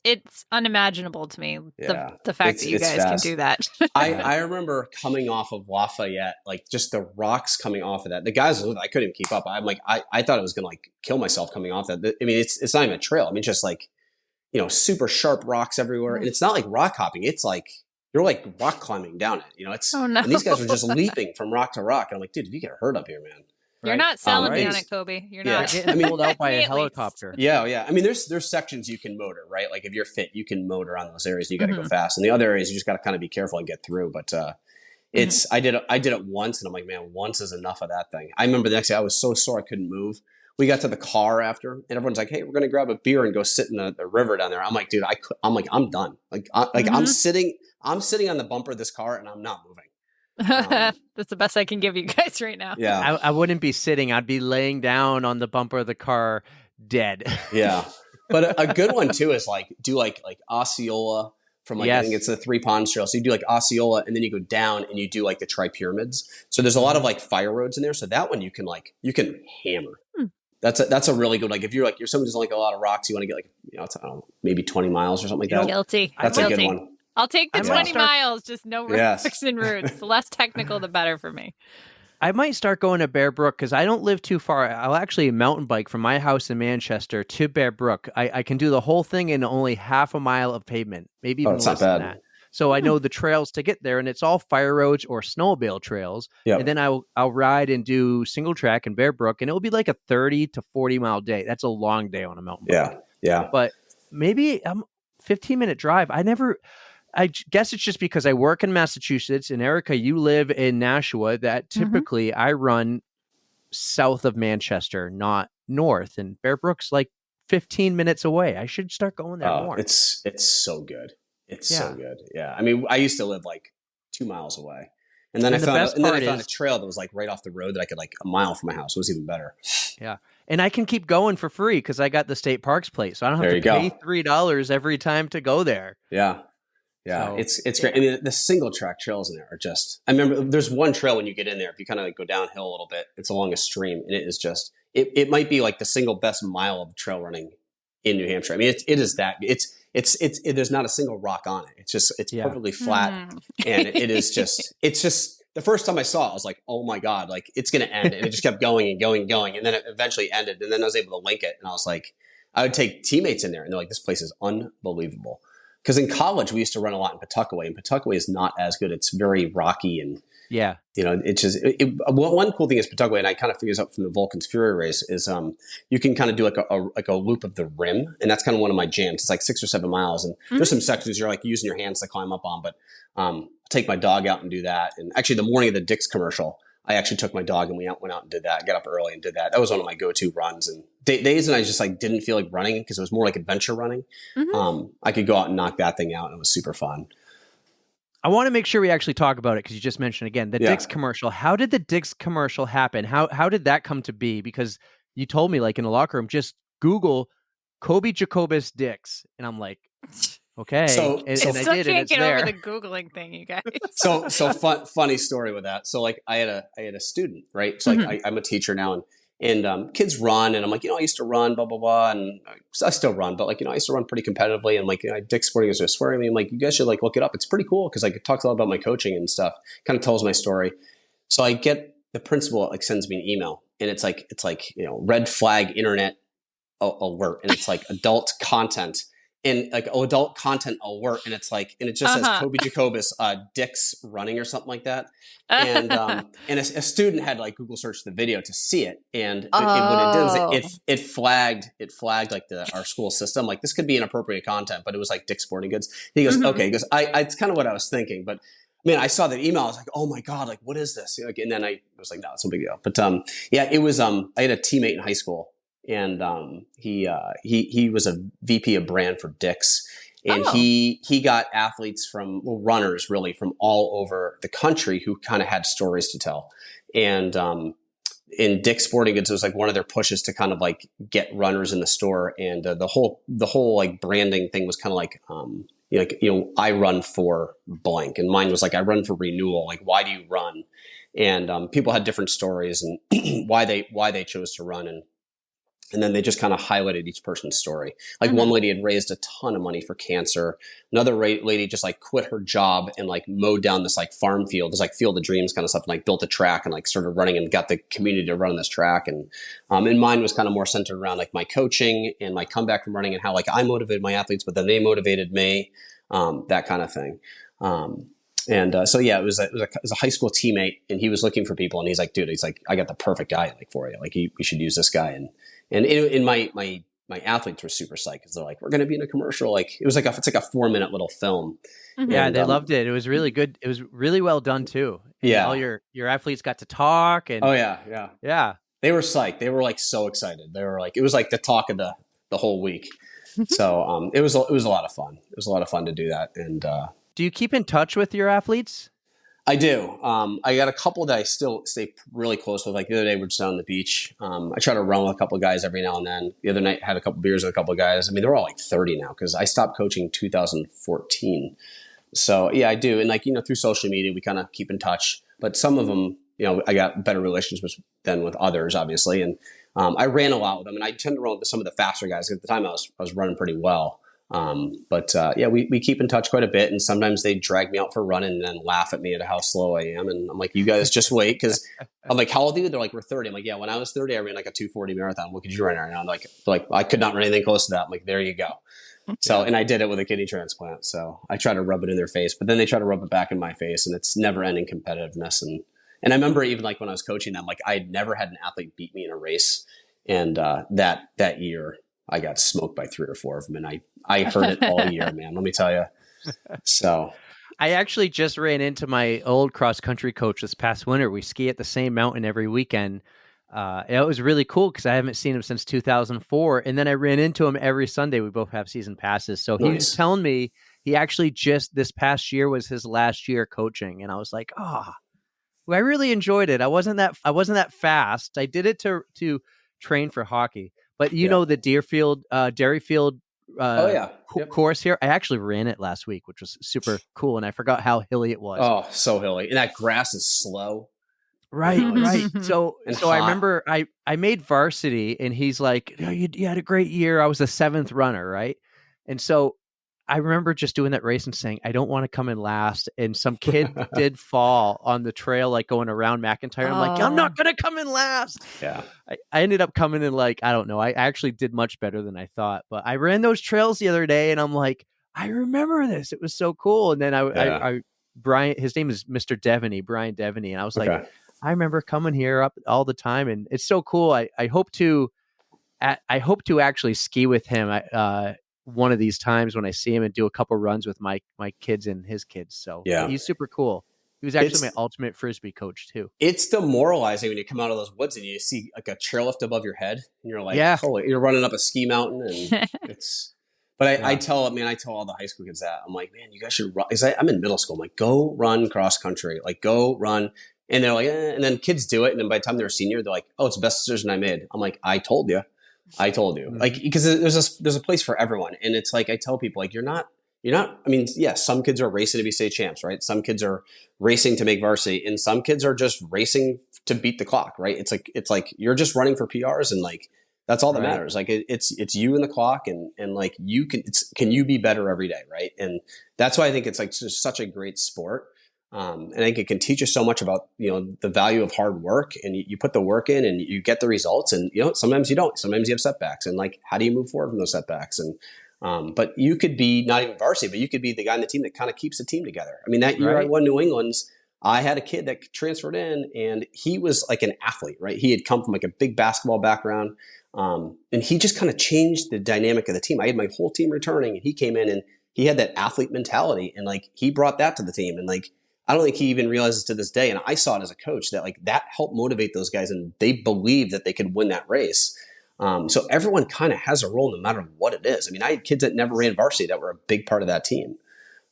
it's unimaginable to me the fact that you guys fast. can do that. I remember coming off of Lafayette, like just the rocks coming off of that. The guys, I couldn't even keep up. I'm like, I thought I was gonna like kill myself coming off that. I mean, it's not even a trail. I mean, just like, super sharp rocks everywhere, and it's not like rock hopping. It's like you're like rock climbing down it. It's and these guys are just leaping from rock to rock. And I'm like, dude, if you get hurt up here, man. You're not selling me on it, Coby. You're not. Getting pulled out by a helicopter. Yeah. I mean, there's sections you can motor, right? Like if you're fit, you can motor on those areas. You got to go fast, and the other areas you just got to kind of be careful and get through. But I did it once, and I'm like, man, once is enough of that thing. I remember the next day I was so sore I couldn't move. We got to the car after, and everyone's like, hey, we're gonna grab a beer and go sit in the river down there. I'm like, dude, I'm done. I'm sitting on the bumper of this car, and I'm not moving. That's the best I can give you guys right now. Yeah, I wouldn't be sitting. I'd be laying down on the bumper of the car, dead. Yeah, but a good one too is like do like Osceola from I think it's the 3 Ponds Trail. So you do like Osceola, and then you go down and you do like the Tri-Pyramids. So there's a lot of like fire roads in there. So that one you can hammer. That's a really good, like if you're someone who doesn't like a lot of rocks, you want to get like I don't know, maybe 20 miles or something like that. Guilty. That's a good one. I'll take the 20 miles, just no rocks and roots. The less technical, the better for me. I might start going to Bear Brook because I don't live too far. I'll actually mountain bike from my house in Manchester to Bear Brook. I can do the whole thing in only half a mile of pavement, maybe even less than that. So I know the trails to get there, and it's all fire roads or snowmobile trails. Yep. And then I'll ride and do single track in Bear Brook, and it will be like a 30 to 40 mile day. That's a long day on a mountain bike. Yeah. But maybe 15-minute drive. I guess it's just because I work in Massachusetts, and Erica, you live in Nashua, that typically I run south of Manchester, not north. And Bear Brook's like 15 minutes away. I should start going there more. It's so good. It's so good. Yeah. I mean, I used to live like 2 miles away. And then I found a trail that was like right off the road that I could like a mile from my house. It was even better. Yeah. And I can keep going for free because I got the state parks plate. So I don't have to pay $3 every time to go there. Yeah. Yeah, so, it's great. I mean, the single track trails in there are just, I remember there's one trail when you get in there, if you kind of like go downhill a little bit, it's along a stream, and it is just, it might be like the single best mile of trail running in New Hampshire. I mean, it is that, there's not a single rock on it. It's Yeah. perfectly flat. And it is just, it's just, the first time I saw it, I was like, oh my God, like it's going to end. And it just kept going and going and going. And then it eventually ended. And then I was able to link it. And I was like, I would take teammates in there and they're like, this place is unbelievable. Because in college, we used to run a lot in Pawtuckaway, and Pawtuckaway is not as good. It's very rocky and, Yeah. it's just one cool thing is Pawtuckaway, and I kind of figured this out from the Vulcan's Fury race is you can kind of do like a loop of the rim, and that's kind of one of my jams. It's like 6 or 7 miles, and there's some sections you're like using your hands to climb up on, but take my dog out and do that. And actually, the morning of the Dick's commercial, I actually took my dog and we went out and did that. Got up early and did that. That was one of my go-to runs. And days and I just like didn't feel like running because it was more like adventure running. I could go out and knock that thing out, and it was super fun. I want to make sure we actually talk about it because you just mentioned again the Dick's commercial. How did the Dick's commercial happen? How did that come to be? Because you told me like in the locker room, just Google Cody Jocobus Dick's, and I'm like, okay. So and I I still did, can't and it's get there. over the Googling thing, you guys. So funny story with that. So like I had a student, right? So like I'm a teacher now, and kids run, and I'm like, I used to run, blah blah blah, and I still run, but like I used to run pretty competitively, and like Dick's Sporting Goods was swearing at me. I'm like, you guys should like look it up. It's pretty cool because like it talks a lot about my coaching and stuff. Kind of tells my story. So I get the principal like sends me an email, and it's like red flag internet alert, and it's like adult content. And like adult content alert, and it's like, and it just says Cody Jocobus, Dick's running or something like that. And a student had like Google search the video to see it, and what it did was it flagged like our school system, like this could be inappropriate content, but it was like Dick's Sporting Goods. He goes, okay, he goes, it's kind of what I was thinking, but man, I saw that email, I was like, oh my God, like what is this? Like, and then I was like, no, it's no big deal. But it was I had a teammate in high school. And he was a VP of brand for Dick's, and he got athletes runners really from all over the country who kind of had stories to tell. And in Dick's Sporting Goods, it was like one of their pushes to kind of like get runners in the store, and the whole like branding thing was kind of like I run for blank, and mine was like I run for renewal. Like, why do you run? And people had different stories and why they chose to run, and then they just kind of highlighted each person's story. Like one lady had raised a ton of money for cancer. Another lady just like quit her job and like mowed down this like farm field, this like Field of Dreams kind of stuff, and like built a track and like started running and got the community to run this track. And mine was kind of more centered around like my coaching and my comeback from running and how like I motivated my athletes, but then they motivated me, that kind of thing. So yeah, it was a high school teammate, and he was looking for people, and he's like, dude, I got the perfect guy like for you. Like we should use this guy. And in my athletes were super psyched because they're like, we're going to be in a commercial. Like it's like a 4-minute little film. Yeah, they loved it. It was really good. It was really well done too. And yeah, all your athletes got to talk. And yeah. They were psyched. They were like so excited. They were like, it was like the talk of the whole week. So it was a lot of fun. It was a lot of fun to do that. And do you keep in touch with your athletes? I do. I got a couple that I still stay really close with. Like the other day, we're just on the beach. I try to run with a couple of guys every now and then. The other night, had a couple beers with a couple of guys. I mean, they're all like 30 now because I stopped coaching 2014. So yeah, I do. And like, through social media, we kind of keep in touch. But some of them, I got better relationships than with others, obviously. And I ran a lot with them. And I tend to run with some of the faster guys. At the time, I was running pretty well. We keep in touch quite a bit, and sometimes they drag me out for running and then laugh at me at how slow I am. And I'm like, you guys just wait. Cause I'm like, how old are you? They're like, we're 30. I'm like, yeah, when I was 30, I ran like a 2:40 marathon. What could you run right now? I'm like, I could not run anything close to that. I'm like, there you go. So, and I did it with a kidney transplant. So I try to rub it in their face, but then they try to rub it back in my face, and it's never ending competitiveness. And I remember even like when I was coaching them, like I'd never had an athlete beat me in a race. And, that year I got smoked by 3 or 4 of them, and I heard it all year, man. Let me tell you. So I actually just ran into my old cross country coach this past winter. We ski at the same mountain every weekend. It was really cool because I haven't seen him since 2004. And then I ran into him every Sunday. We both have season passes. So he was telling me he actually just this past year was his last year coaching. And I was like, I really enjoyed it. I wasn't that fast. I did it to train for hockey. But know the Dairyfield course here. I actually ran it last week, which was super cool, and I forgot how hilly it was. Oh, so hilly, and that grass is slow. Right, right. So I remember I made varsity, and he's like, you had a great year. I was the 7th runner, right? And so I remember just doing that race and saying, I don't want to come in last. And some kid did fall on the trail, like going around McIntyre. I'm like, I'm not going to come in last. Yeah. I ended up coming in like, I don't know. I actually did much better than I thought. But I ran those trails the other day and I'm like, I remember this. It was so cool. And then Brian, his name is Mr. Devaney, Brian Devaney. And I was like, I remember coming here up all the time. And it's so cool. I hope to actually ski with him one of these times when I see him and do a couple runs with my kids and his kids. So he's super cool. He was actually my ultimate Frisbee coach too. It's demoralizing when you come out of those woods and you see like a chairlift above your head and you're like, holy, you're running up a ski mountain and it's, but I tell all the high school kids that. I'm like, man, you guys should run. I'm in middle school. I'm like, go run cross country, like go run. And they're like, and then kids do it. And then by the time they're a senior, they're like, oh, it's the best decision I made. I'm like, I told you. Like, because there's a place for everyone. And it's like, I tell people like, you're not, I mean, some kids are racing to be state champs, right? Some kids are racing to make varsity and some kids are just racing to beat the clock, right? It's like, you're just running for PRs and like, that's all that matters. Like it's you and the clock and like can you be better every day. Right. And that's why I think it's like just such a great sport. And I think it can teach you so much about, the value of hard work and you put the work in and you get the results and, sometimes you don't, sometimes you have setbacks and like, how do you move forward from those setbacks? And, but you could be not even varsity, but you could be the guy on the team that kind of keeps the team together. I mean, that year I won New England's, I had a kid that transferred in and he was like an athlete, right? He had come from like a big basketball background. And he just kind of changed the dynamic of the team. I had my whole team returning and he came in and he had that athlete mentality and like, he brought that to the team. And like, I don't think he even realizes to this day. And I saw it as a coach that like that helped motivate those guys and they believed that they could win that race. So everyone kind of has a role no matter what it is. I mean, I had kids that never ran varsity that were a big part of that team.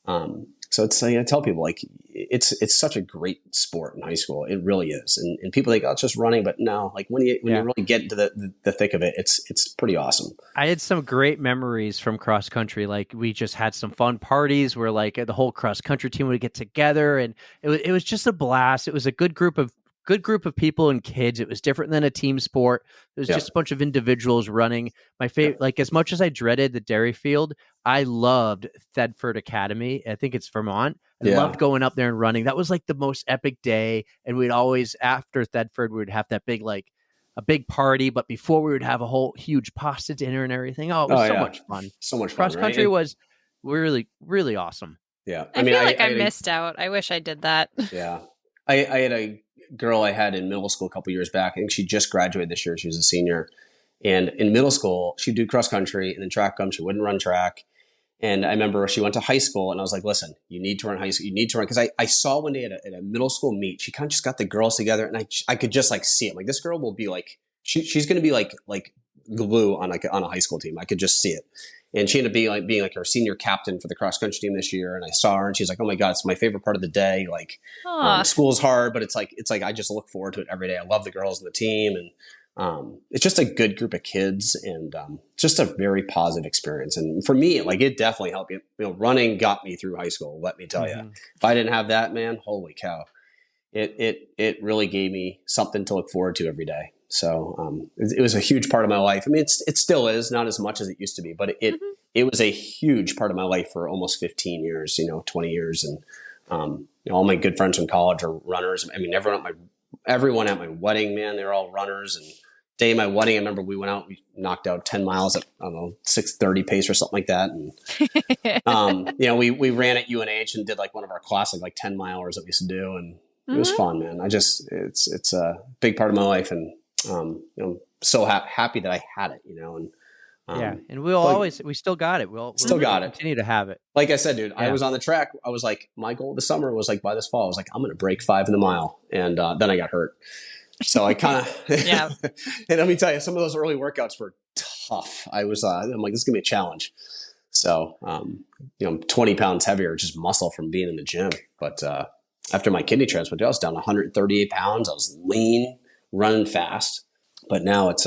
So it's I tell people like it's such a great sport in high school. It really is. And people think, oh, it's just running, but no, like when you really get into the thick of it, it's pretty awesome. I had some great memories from cross country. Like we just had some fun parties where like the whole cross country team would get together and it was just a blast. It was a good group of people and kids. It was different than a team sport. It was just a bunch of individuals running. My favorite, like as much as I dreaded the dairy field, I loved Thedford Academy. I think it's Vermont. I loved going up there and running. That was like the most epic day. And we'd always, after Thedford, we would have that big, like a big party. But before we would have a whole huge pasta dinner and everything. Oh, it was so much fun. So much fun. Cross country was really, really awesome. Yeah. I feel like I missed out. I wish I did that. Yeah. I had a girl I had in middle school a couple years back. I think she just graduated this year. She was a senior. And in middle school, she'd do cross country and then track come. She wouldn't run track. And I remember she went to high school and I was like, listen, you need to run high school. You need to run. Because I saw one day at a middle school meet, she kind of just got the girls together and I could just like see it. Like this girl will be like, she's going to be like glue on a high school team. I could just see it. And she ended up being like our senior captain for the cross country team this year. And I saw her and she's like, oh my God, it's my favorite part of the day. Like school's hard, but it's like, I just look forward to it every day. I love the girls on the team. And it's just a good group of kids and just a very positive experience. And for me, like it definitely helped. Running got me through high school. Let me tell you, if I didn't have that, man, holy cow, it really gave me something to look forward to every day. So it was a huge part of my life. I mean, it still is, not as much as it used to be, but it was a huge part of my life for almost 15 years, 20 years. And all my good friends from college are runners. I mean, everyone at my wedding, man, they're all runners. And day of my wedding, I remember we went out, we knocked out 10 miles at, I don't know, 6:30 pace or something like that. And, we ran at UNH and did like one of our classic, like 10 milers that we used to do. And it was fun, man. It's a big part of my life. And, so happy that I had it, and and we still got it. We'll continue to have it. Like I said, dude, I was on the track. I was like, my goal this summer was like by this fall, I was like, I'm going to break 5 in the mile. And then I got hurt. So I kind of, and let me tell you, some of those early workouts were tough. I'm like, this is gonna be a challenge. So, 20 pounds heavier, just muscle from being in the gym. But after my kidney transplant, I was down 138 pounds. I was lean, running fast, but now it's,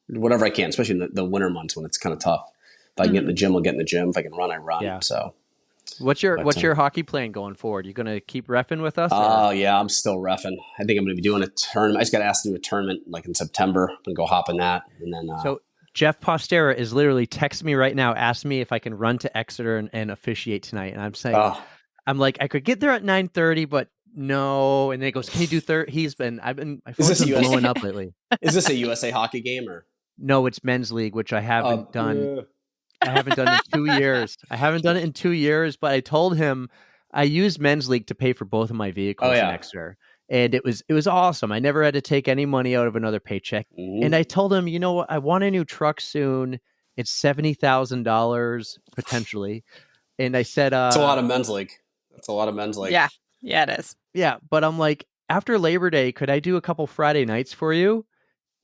whatever I can, especially in the winter months when it's kind of tough. If I can get in the gym, I'll get in the gym. If I can run, I run. Yeah. So what's your hockey plan going forward? You going to keep reffing with us? Oh yeah, I'm still reffing. I think I'm going to be doing a tournament. I just got asked to do a tournament like in September. I'm going to go hop in that. And then, so Jeff Postera is literally texting me right now, asking me if I can run to Exeter and officiate tonight. And I'm saying, Oh, I'm like, I could get there at 9:30, but no. And then he goes, can you do 30? My phone's this a been US blowing up lately. is this a USA hockey game or? No, it's men's league, which I haven't done. Yeah. I haven't done it in 2 years. I haven't done it in 2 years, but I told him I used men's league to pay for both of my vehicles in Exeter. And it was awesome. I never had to take any money out of another paycheck. Mhm. And I told him, you know what? I want a new truck soon. It's $70,000 potentially. And I said, It's a lot of men's league. That's a lot of men's league. Yeah. Yeah, it is. yeah, but I'm like, after Labor Day, could I do a couple Friday nights for you?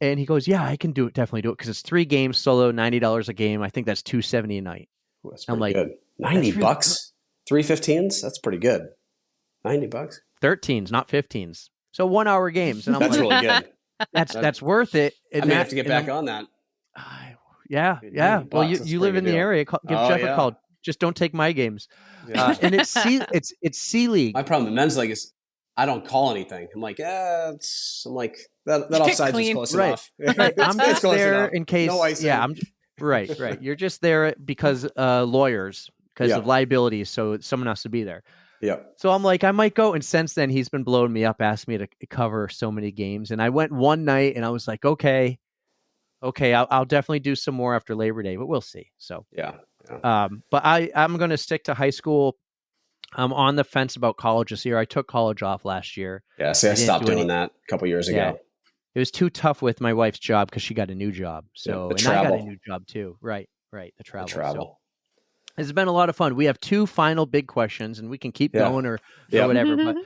And he goes, yeah, I can do it. Definitely do it. Because it's 3 games solo, $90 a game. I think that's $270 a night. Ooh, that's I'm pretty like, good. $90? 3 15s? That's pretty good. $90. 13s, not 15s. So 1 hour games. And I'm That's like, really good. that's worth it. I may have to get back on that. Yeah. $90, Well, that's you live pretty in the good deal. area. Give Oh, Jeff yeah. a call. Just don't take my games. Yeah. And it's C League. My problem with men's league is I don't call anything. I'm like, that offsides is close Right. enough. I'm It's just close there enough. in case. No icing. Yeah, right. You're just there because lawyers, because of liabilities. So someone has to be there. Yeah. So I'm like, I might go. And since then, he's been blowing me up, asking me to cover so many games. And I went one night and I was like, okay, I'll definitely do some more after Labor Day, but we'll see. So, Yeah. but I'm going to stick to high school. I'm on the fence about college this year. I took college off last year. Yeah. See, I didn't stopped do doing that a couple years ago. It was too tough with my wife's job because she got a new job. So, the and I got travel. a new job too. Right. The travel. Travel. So, it's been a lot of fun. We have 2 final big questions and we can keep going or whatever. But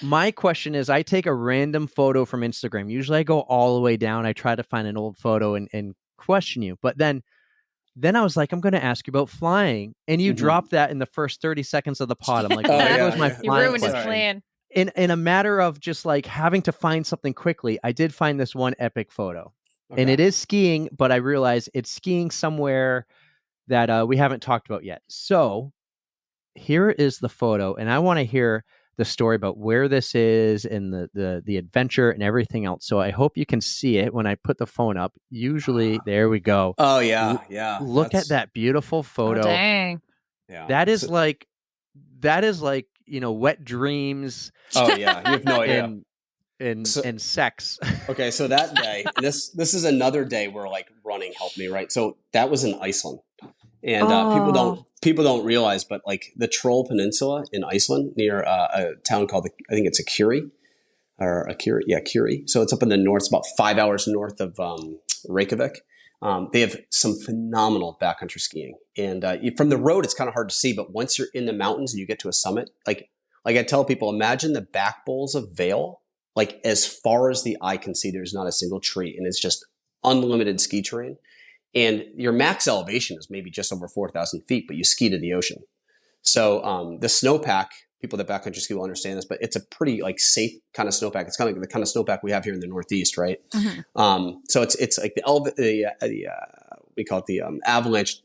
my question is, I take a random photo from Instagram. Usually I go all the way down. I try to find an old photo and question you. But then I was like, I'm going to ask you about flying. And you dropped that in the first 30 seconds of the pod. I'm like, there goes my You flying ruined his question. plan. In a matter of just like having to find something quickly, I did find this one epic photo. Okay. And it is skiing, but I realize it's skiing somewhere that we haven't talked about yet. So here is the photo, and I want to hear the story about where this is and the adventure and everything else. So I hope you can see it when I put the phone up. Usually, there we go. Oh yeah. Look at that beautiful photo. Oh, dang. Yeah. That is like wet dreams. Oh yeah. You have no idea. And sex. Okay, so that day, this is another day where like running helped me, right? So that was in Iceland, and people don't realize, but like the Troll Peninsula in Iceland, near a town called I think it's Akiri. So it's up in the north, it's about 5 hours north of Reykjavik. They have some phenomenal backcountry skiing, and from the road it's kind of hard to see, but once you're in the mountains and you get to a summit, like I tell people, imagine the back bowls of Vail. Like as far as the eye can see, there's not a single tree, and it's just unlimited ski terrain. And your max elevation is maybe just over 4,000 feet, but you ski to the ocean. So the snowpack, people that backcountry ski will understand this, but it's a pretty like safe kind of snowpack. It's kind of like the kind of snowpack we have here in the Northeast, right? Mm-hmm. So it's like we call it the avalanche.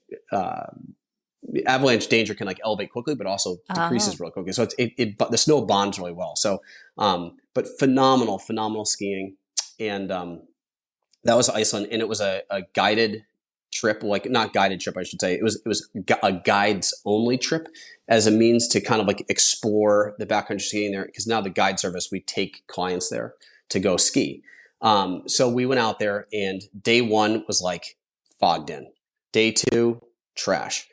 The avalanche danger can like elevate quickly, but also decreases real quickly. So the snow bonds really well. So, but phenomenal skiing. And, that was Iceland, and it was a guided trip, like not guided trip, I should say. It was a guides only trip as a means to kind of like explore the backcountry skiing there. Cause now the guide service, we take clients there to go ski. So we went out there, and day 1 was like fogged in. Day 2, trash.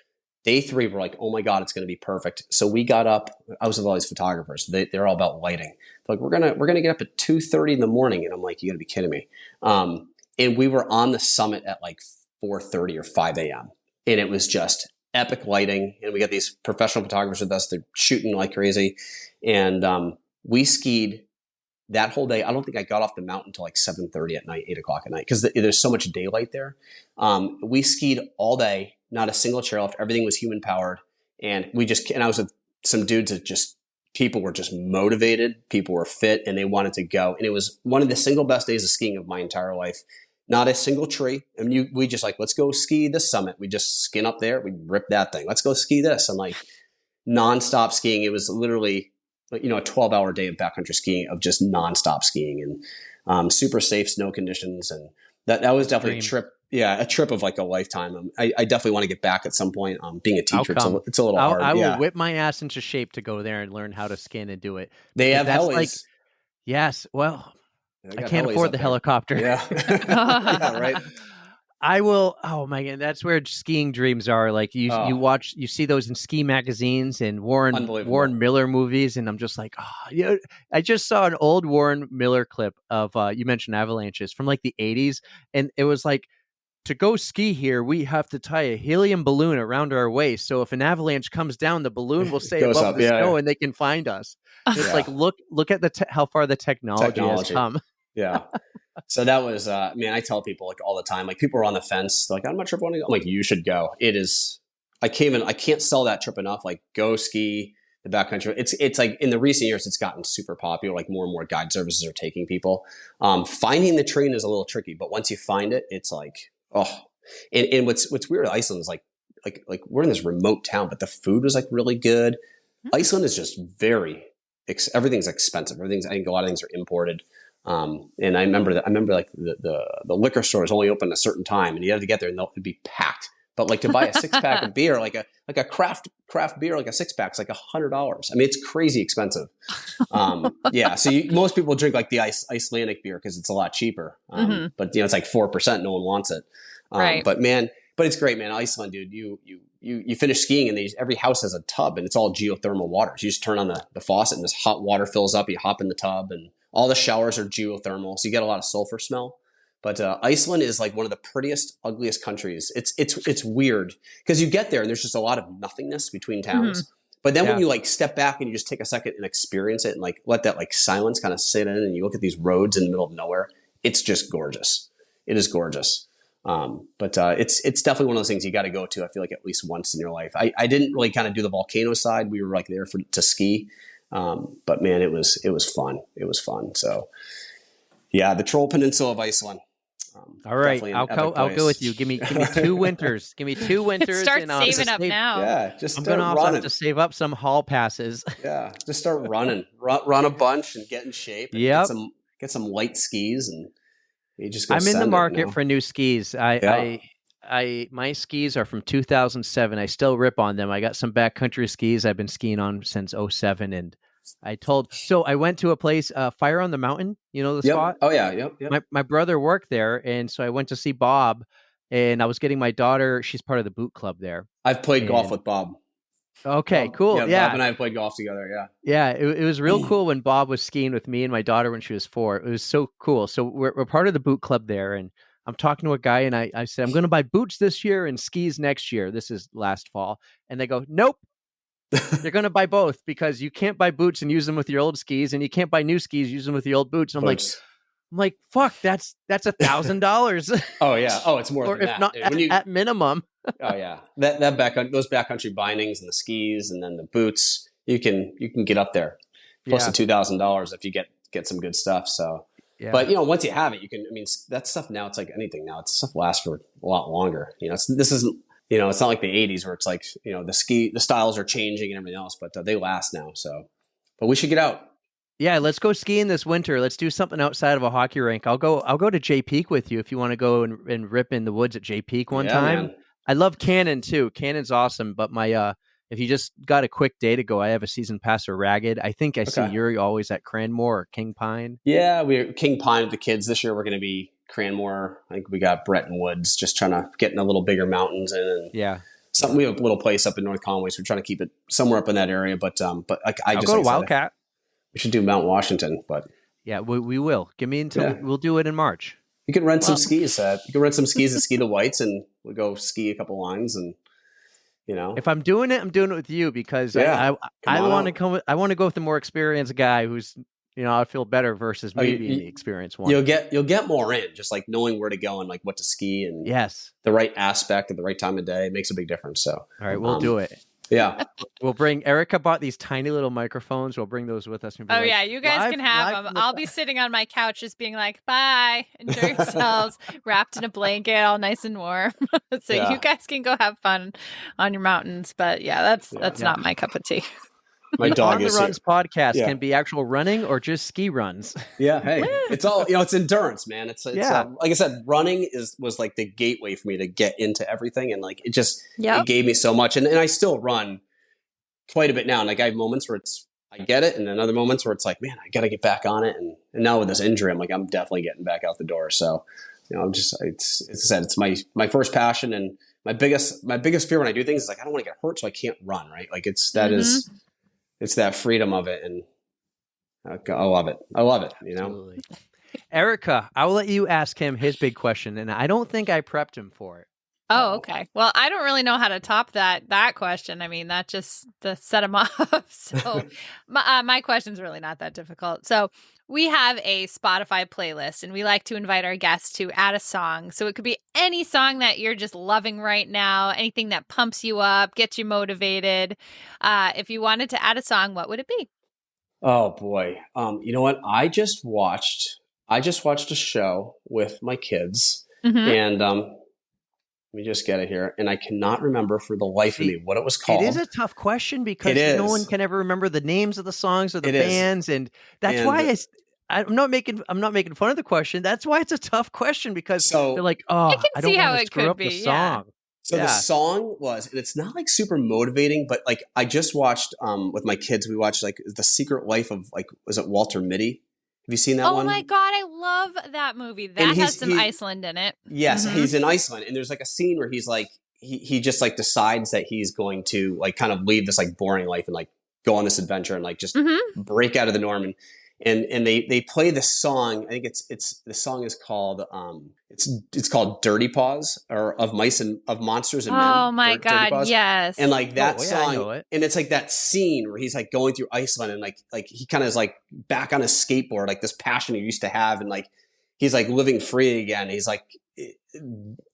Day 3, we're like, oh my God, it's going to be perfect. So we got up. I was with all these photographers. They're all about lighting. They're like, we're gonna get up at 2:30 in the morning, and I'm like, you got to be kidding me. And we were on the summit at like 4:30 or 5 a.m. And it was just epic lighting. And we got these professional photographers with us. They're shooting like crazy, and we skied that whole day. I don't think I got off the mountain until like 7:30 at night, 8 o'clock at night, because there's so much daylight there. We skied all day. Not a single chairlift. Everything was human powered. And I was with some dudes that people were just motivated. People were fit, and they wanted to go. And it was one of the single best days of skiing of my entire life. Not a single tree. And we just like, let's go ski this summit. We just skin up there. We rip that thing. Let's go ski this. And like nonstop skiing. It was literally, a 12-hour day of backcountry skiing, of just nonstop skiing, and super safe snow conditions. And that was definitely a trip. a trip of like a lifetime. I definitely want to get back at some point. Being a teacher, it's a little hard. I will whip my ass into shape to go there and learn how to skin and do it. They have that's helis. like, yes. Well, They I got can't helis afford up the there. helicopter. Yeah. Yeah, right. I will. Oh my God, that's where skiing dreams are. Like you see those in ski magazines and Warren Miller movies, and I'm just like, I just saw an old Warren Miller clip of you mentioned avalanches from like the 80s, and it was like, to go ski here, we have to tie a helium balloon around our waist. So if an avalanche comes down, the balloon will stay Goes above up, the snow, and they can find us. It's like look at how far the technology has come. Yeah. So that was, man, I tell people like all the time, like people are on the fence. They're like, I'm not sure if I want to go. I'm like, you should go. It is, I can't sell that trip enough. Like go ski the backcountry. It's like in the recent years, it's gotten super popular. Like more and more guide services are taking people. Finding the train is a little tricky, but once you find it, it's like, and what's weird at Iceland is like we're in this remote town, but the food was like really good. Iceland is just everything's expensive. I think a lot of things are imported. And I remember like the liquor store is only open at a certain time, and you have to get there and it'd be packed. But like to buy a 6-pack of beer, like a craft beer, like a 6-pack, is like $100. I mean, it's crazy expensive. Yeah. So most people drink like the Icelandic beer because it's a lot cheaper. But it's like 4%. No one wants it. Right. But it's great, man. Iceland, dude. You finish skiing and every house has a tub and it's all geothermal water. So you just turn on the faucet and this hot water fills up. You hop in the tub and all the showers are geothermal. So you get a lot of sulfur smell. But Iceland is like one of the prettiest, ugliest countries. It's weird because you get there and there's just a lot of nothingness between towns. But then when you like step back and you just take a second and experience it and like let that like silence kind of sit in and you look at these roads in the middle of nowhere, it's just gorgeous. It is gorgeous. But it's definitely one of those things you got to go to. I feel like at least once in your life. I didn't really kind of do the volcano side. We were like there to ski. But man, it was fun. It was fun. So yeah, the Troll Peninsula of Iceland. All right, I'll go with you. Give me 2 winters. Give me 2 winters. Start saving up now. Yeah, I'm gonna also have to save up some hall passes. Yeah, just start running, run a bunch, and get in shape. Yeah, get some light skis, and you just go. I'm in the market for new skis. My skis are from 2007. I still rip on them. I got some backcountry skis I've been skiing on since 2007, and I went to a place, Fire on the Mountain, the spot? Oh yeah. Yep. My brother worked there. And so I went to see Bob, and I was getting my daughter. She's part of the boot club there. I've played golf with Bob. Okay, cool. Yeah. Bob and I played golf together. Yeah. Yeah. It was real cool when Bob was skiing with me and my daughter when she was 4. It was so cool. So we're part of the boot club there. And I'm talking to a guy and I said, I'm going to buy boots this year and skis next year. This is last fall. And they go, nope. You're going to buy both because you can't buy boots and use them with your old skis, and you can't buy new skis, use them with your old boots. And I'm like, fuck, that's $1,000. Oh yeah. Oh, it's more or than if that. not at minimum. Oh yeah. Those backcountry bindings and the skis and then the boots, you can get up there close to $2,000 if you get some good stuff. So, but once you have it, you can. I mean, that stuff now. It's like anything now. It's stuff lasts for a lot longer. This isn't. It's not like the 80s where it's like, the styles are changing and everything else, but they last now. So, but we should get out. Yeah, let's go skiing this winter. Let's do something outside of a hockey rink. I'll go to Jay Peak with you if you want to go and rip in the woods at Jay Peak one time. Man. I love Cannon too. Cannon's awesome, but if you just got a quick day to go, I have a season pass for Ragged. I think I see you're always at Cranmore or King Pine. Yeah, we're King Pine with the kids. This year we're going to be Cranmore. I think we got Bretton Woods, just trying to get in a little bigger mountains we have a little place up in North Conway, so we're trying to keep it somewhere up in that area. But I'll go to Wildcat. We should do Mount Washington, but yeah, we will. Give me until we'll do it in March. You can rent some skis. You can rent some skis and ski the Whites, and we'll go ski a couple lines. And if I'm doing it, I'm doing it with you because I want to come. I want to go with the more experienced guy who's. I feel better versus me being the experienced one. You'll get more in, just like knowing where to go and like what to ski and the right aspect at the right time of day makes a big difference. So, all right, we'll do it. Yeah, we'll bring. Erica bought these tiny little microphones. We'll bring those with us. And yeah, you guys can have them. I'll be sitting on my couch, just being like, "Bye, enjoy yourselves," wrapped in a blanket, all nice and warm. So you guys can go have fun on your mountains. But that's not my cup of tea. My The dog On the is Runs here. podcast Yeah. can be actual running or just ski runs. Yeah, hey, it's all it's endurance, man. It's Yeah. like I said, running was like the gateway for me to get into everything, and like it Yep. gave me so much, and I still run quite a bit now. And like I have moments where I get it, and then other moments where it's like, man, I got to get back on it, and now with this injury, I'm like, I'm definitely getting back out the door. So I'm just it's I said, it's my first passion, and my biggest fear when I do things is like I don't want to get hurt, so I can't run. Right, like it's that freedom of it, and I love it. I love it. Absolutely. Erica, I will let you ask him his big question, and I don't think I prepped him for it. Oh, okay. Well, I don't really know how to top that question. I mean, that just to set him off. So my question's really not that difficult. So we have a Spotify playlist, and we like to invite our guests to add a song. So it could be any song that you're just loving right now, anything that pumps you up, gets you motivated. If you wanted to add a song, what would it be? Oh boy. You know what? I just watched a show with my kids, and let me just get it here, and I cannot remember for the life of me what it was called. It is a tough question because no one can ever remember the names of the songs or the bands, and that's why I'm not making fun of the question. That's why it's a tough question because they're like, oh, I don't want to screw up the song. So the song was, and it's not like super motivating, but like I just watched with my kids, we watched like The Secret Life of like, was it Walter Mitty? Have you seen that one? Oh my God, I love that movie. That has some Iceland in it. Yes, he's in Iceland, and there's like a scene where he's like he just like decides that he's going to like kind of leave this like boring life and like go on this adventure and like just break out of the norm, and they play this song. I think it's the song is called it's called Dirty Paws, or of Monsters and Men. Oh my God, yes. And like that song, I know it. And it's like that scene where he's like going through Iceland and like he kind of is like back on his skateboard, like this passion he used to have, and like he's like living free again. He's like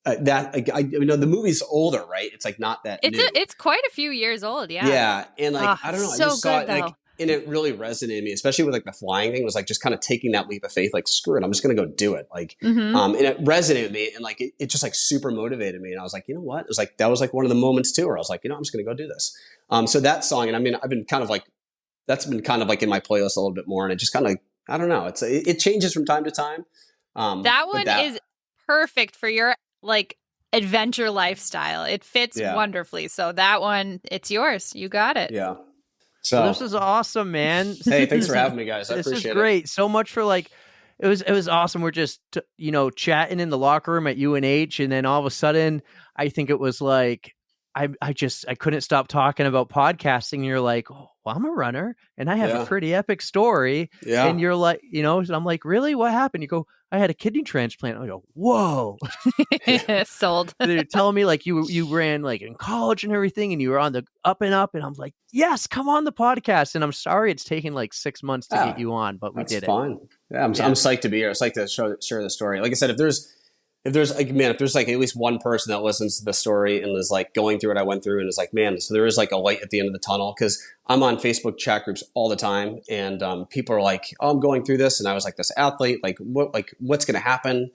that. The movie's older, right? It's like not that. It's quite a few years old, yeah. Yeah, and like I don't know, I just saw it like. Though. And it really resonated with me, especially with like the flying thing. It was like just kind of taking that leap of faith, like screw it, I'm just going to go do it. Like, and it resonated with me, and like it just like super motivated me. And I was like, you know what? It was like that was like one of the moments too, where I was like, I'm just going to go do this. So that song, and I mean, I've been kind of like that's been kind of like in my playlist a little bit more, and it just kind of like I don't know, it changes from time to time. That one is perfect for your like adventure lifestyle. It fits wonderfully. So that one, it's yours. You got it. Yeah. So this is awesome, man. Hey, thanks for having me, guys. I appreciate it. This is great. So much for like, it was awesome. We're just, chatting in the locker room at UNH. And then all of a sudden, I think it was like, I couldn't stop talking about podcasting. And you're like, oh, well, I'm a runner and I have a pretty epic story. Yeah. And you're like, and I'm like, really? What happened? You go, I had a kidney transplant. I go, whoa. Sold. They're telling me like you ran like in college and everything and you were on the up and up. And I'm like, yes, come on the podcast. And I'm sorry it's taken like 6 months to get you on, but we did it. That's fine. Yeah, I'm psyched to be here. I'm psyched to share the story. Like I said, if there's like at least one person that listens to the story and is like going through what I went through and is like, man, so there is like a light at the end of the tunnel, because I'm on Facebook chat groups all the time, and people are like, oh, I'm going through this, and I was like this athlete, what's going to happen?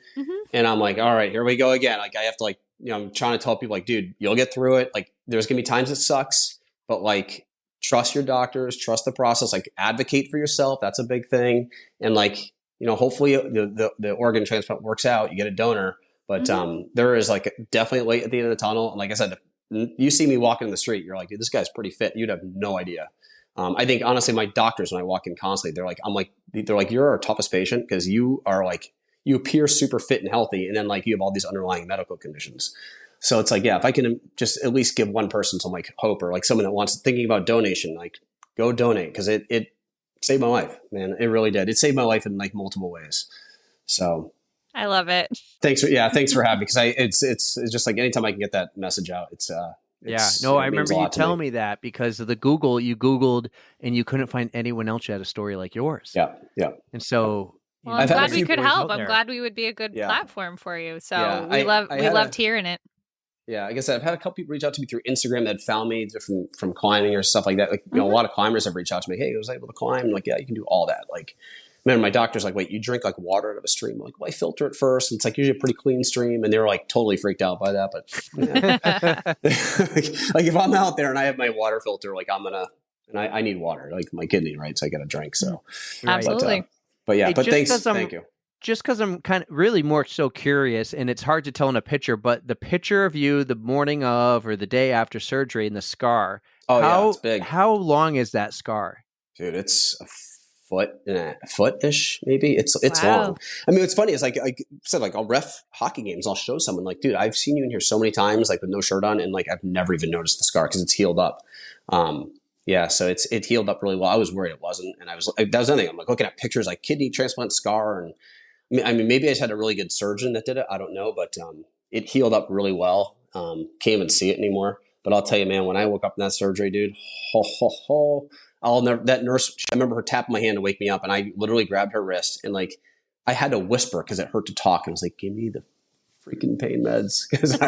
And I'm like, all right, here we go again. Like I have to I'm trying to tell people like, dude, you'll get through it. Like there's going to be times it sucks, but like trust your doctors, trust the process, like advocate for yourself. That's a big thing. And like, hopefully the organ transplant works out, you get a donor, but there is like definitely a light at the end of the tunnel. And like I said, you see me walking in the street, you're like, dude, this guy's pretty fit. You'd have no idea. I think honestly, my doctors, when I walk in constantly, they're like, you're our toughest patient because you are like, you appear super fit and healthy. And then like you have all these underlying medical conditions. So it's like, yeah, if I can just at least give one person some like hope, or like someone that thinking about donation, like go donate. Cause it saved my life, man. It really did. It saved my life in like multiple ways. So I love it. Thanks for having me. Cause it's just like anytime I can get that message out, I remember you telling me that because of the Google, you Googled and you couldn't find anyone else who had a story like yours. Yeah. Yeah. And so, well, I'm glad we could help. I'm glad we would be a good platform for you. So we loved hearing it. Yeah, like I said, I've had a couple people reach out to me through Instagram that found me from climbing or stuff like that. Like, a lot of climbers have reached out to me. Hey, I was able to climb. I'm like, yeah, you can do all that. Like, man, my doctor's like, wait, you drink like water out of a stream? I'm like, well, I filter it first. And it's like usually a pretty clean stream. And they were like totally freaked out by that. But like if I'm out there and I have my water filter, like I'm gonna and I need water, like my kidney, right? So I got to drink. So, Right. Absolutely. but yeah, Hey, but just thanks, 'cause I'm- thank you. Just because I'm kind of really more so curious, and it's hard to tell in a picture, but the picture of you the morning of or the day after surgery and the scar, Oh yeah, it's big, how long is that scar? dude. It's a foot-ish, maybe. It's Wow. long. I mean, what's funny is like I said, like I'll ref hockey games. I'll show someone like, dude, I've seen you in here so many times, like with no shirt on, and like I've never even noticed the scar because it's healed up. Yeah, so it healed up really well. I was worried it wasn't, and I was that was anything. I'm like looking at pictures like kidney transplant scar, and I mean maybe I just had a really good surgeon that did it. I don't know, but it healed up really well. Can't even see it anymore. But I'll tell you, man, when I woke up in that surgery, dude, I'll never. That nurse, I remember her tapping my hand to wake me up, and I literally grabbed her wrist and like I had to whisper because it hurt to talk, and I was like, "Give me the freaking pain meds," because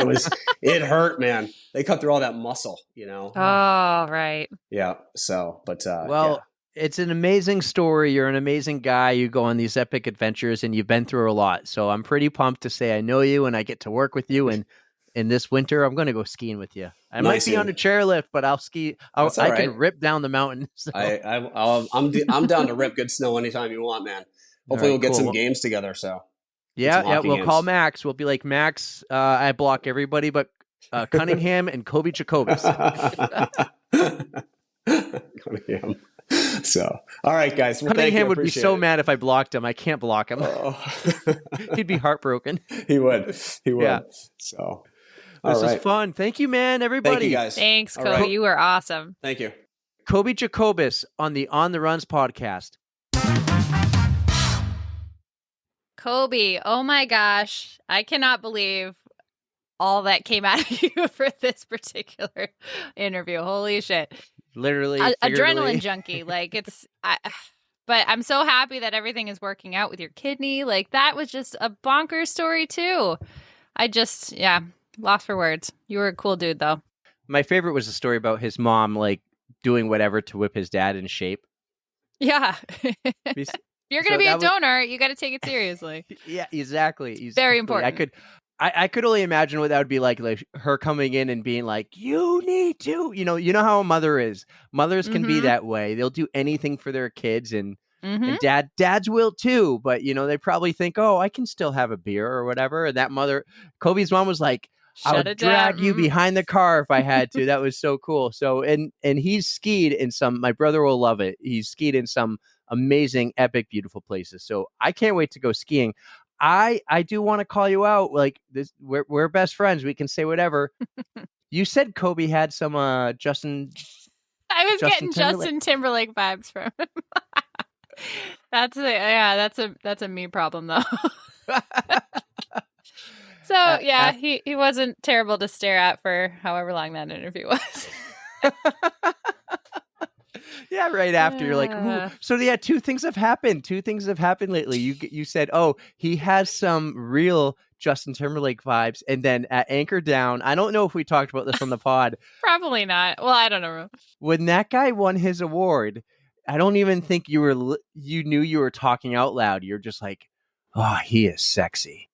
it hurt, man. They cut through all that muscle, you know. Oh, right. Yeah. So, but Well, it's an amazing story. You're an amazing guy. You go on these epic adventures, and you've been through a lot. So I'm pretty pumped to say I know you, and I get to work with you. And in this winter, I'm going to go skiing with you. I might Nice, be dude. on a chairlift, but I'll ski. That's all I right. can rip down the mountain. So. I'm down to rip good snow anytime you want, man. Hopefully, we'll get some games together. So. Yeah, we'll games. call Max. We'll be like, Max, I block everybody but Cunningham and Coby Jocobus. Cunningham. So, all right, guys. Well, Cunningham would be so it. mad if I blocked him. I can't block him. Oh. He'd be heartbroken. He would. Yeah. So, this is fun. Thank you, man, everybody. Thank you, guys. Thanks, Cody. Right. You were awesome. Thank you. Coby Jocobus on the On the Runs podcast. Coby, oh my gosh. I cannot believe all that came out of you for this particular interview. Holy shit. Literally. Adrenaline junkie. Like but I'm so happy that everything is working out with your kidney. Like that was just a bonkers story too. Lost for words. You were a cool dude though. My favorite was the story about his mom, like doing whatever to whip his dad in shape. Yeah. If you're going to be a donor, you got to take it seriously. Yeah, exactly. Very important. I could only imagine what that would be like her coming in and being like, you need to, you know how a mother is. Mothers can be that way. They'll do anything for their kids and dads will too. But, they probably think, oh, I can still have a beer or whatever. And that Coby's mom was like, I would drag you behind the car if I had to. That was so cool. So, and he's skied in my brother will love it. He's skied in some amazing, epic, beautiful places. So I can't wait to go skiing. I do want to call you out. Like this, we're best friends. We can say whatever. You said Coby had some Justin. I was getting Justin Timberlake vibes from him. That's a me problem though. So he wasn't terrible to stare at for however long that interview was. Yeah, right after you're like, ooh. So yeah, two things have happened lately. You said, oh, he has some real Justin Timberlake vibes, and then at Anchor Down, I don't know if we talked about this on the pod. Probably not. Well, I don't know. When that guy won his award, I don't even think you knew you were talking out loud. You're just like, oh, he is sexy.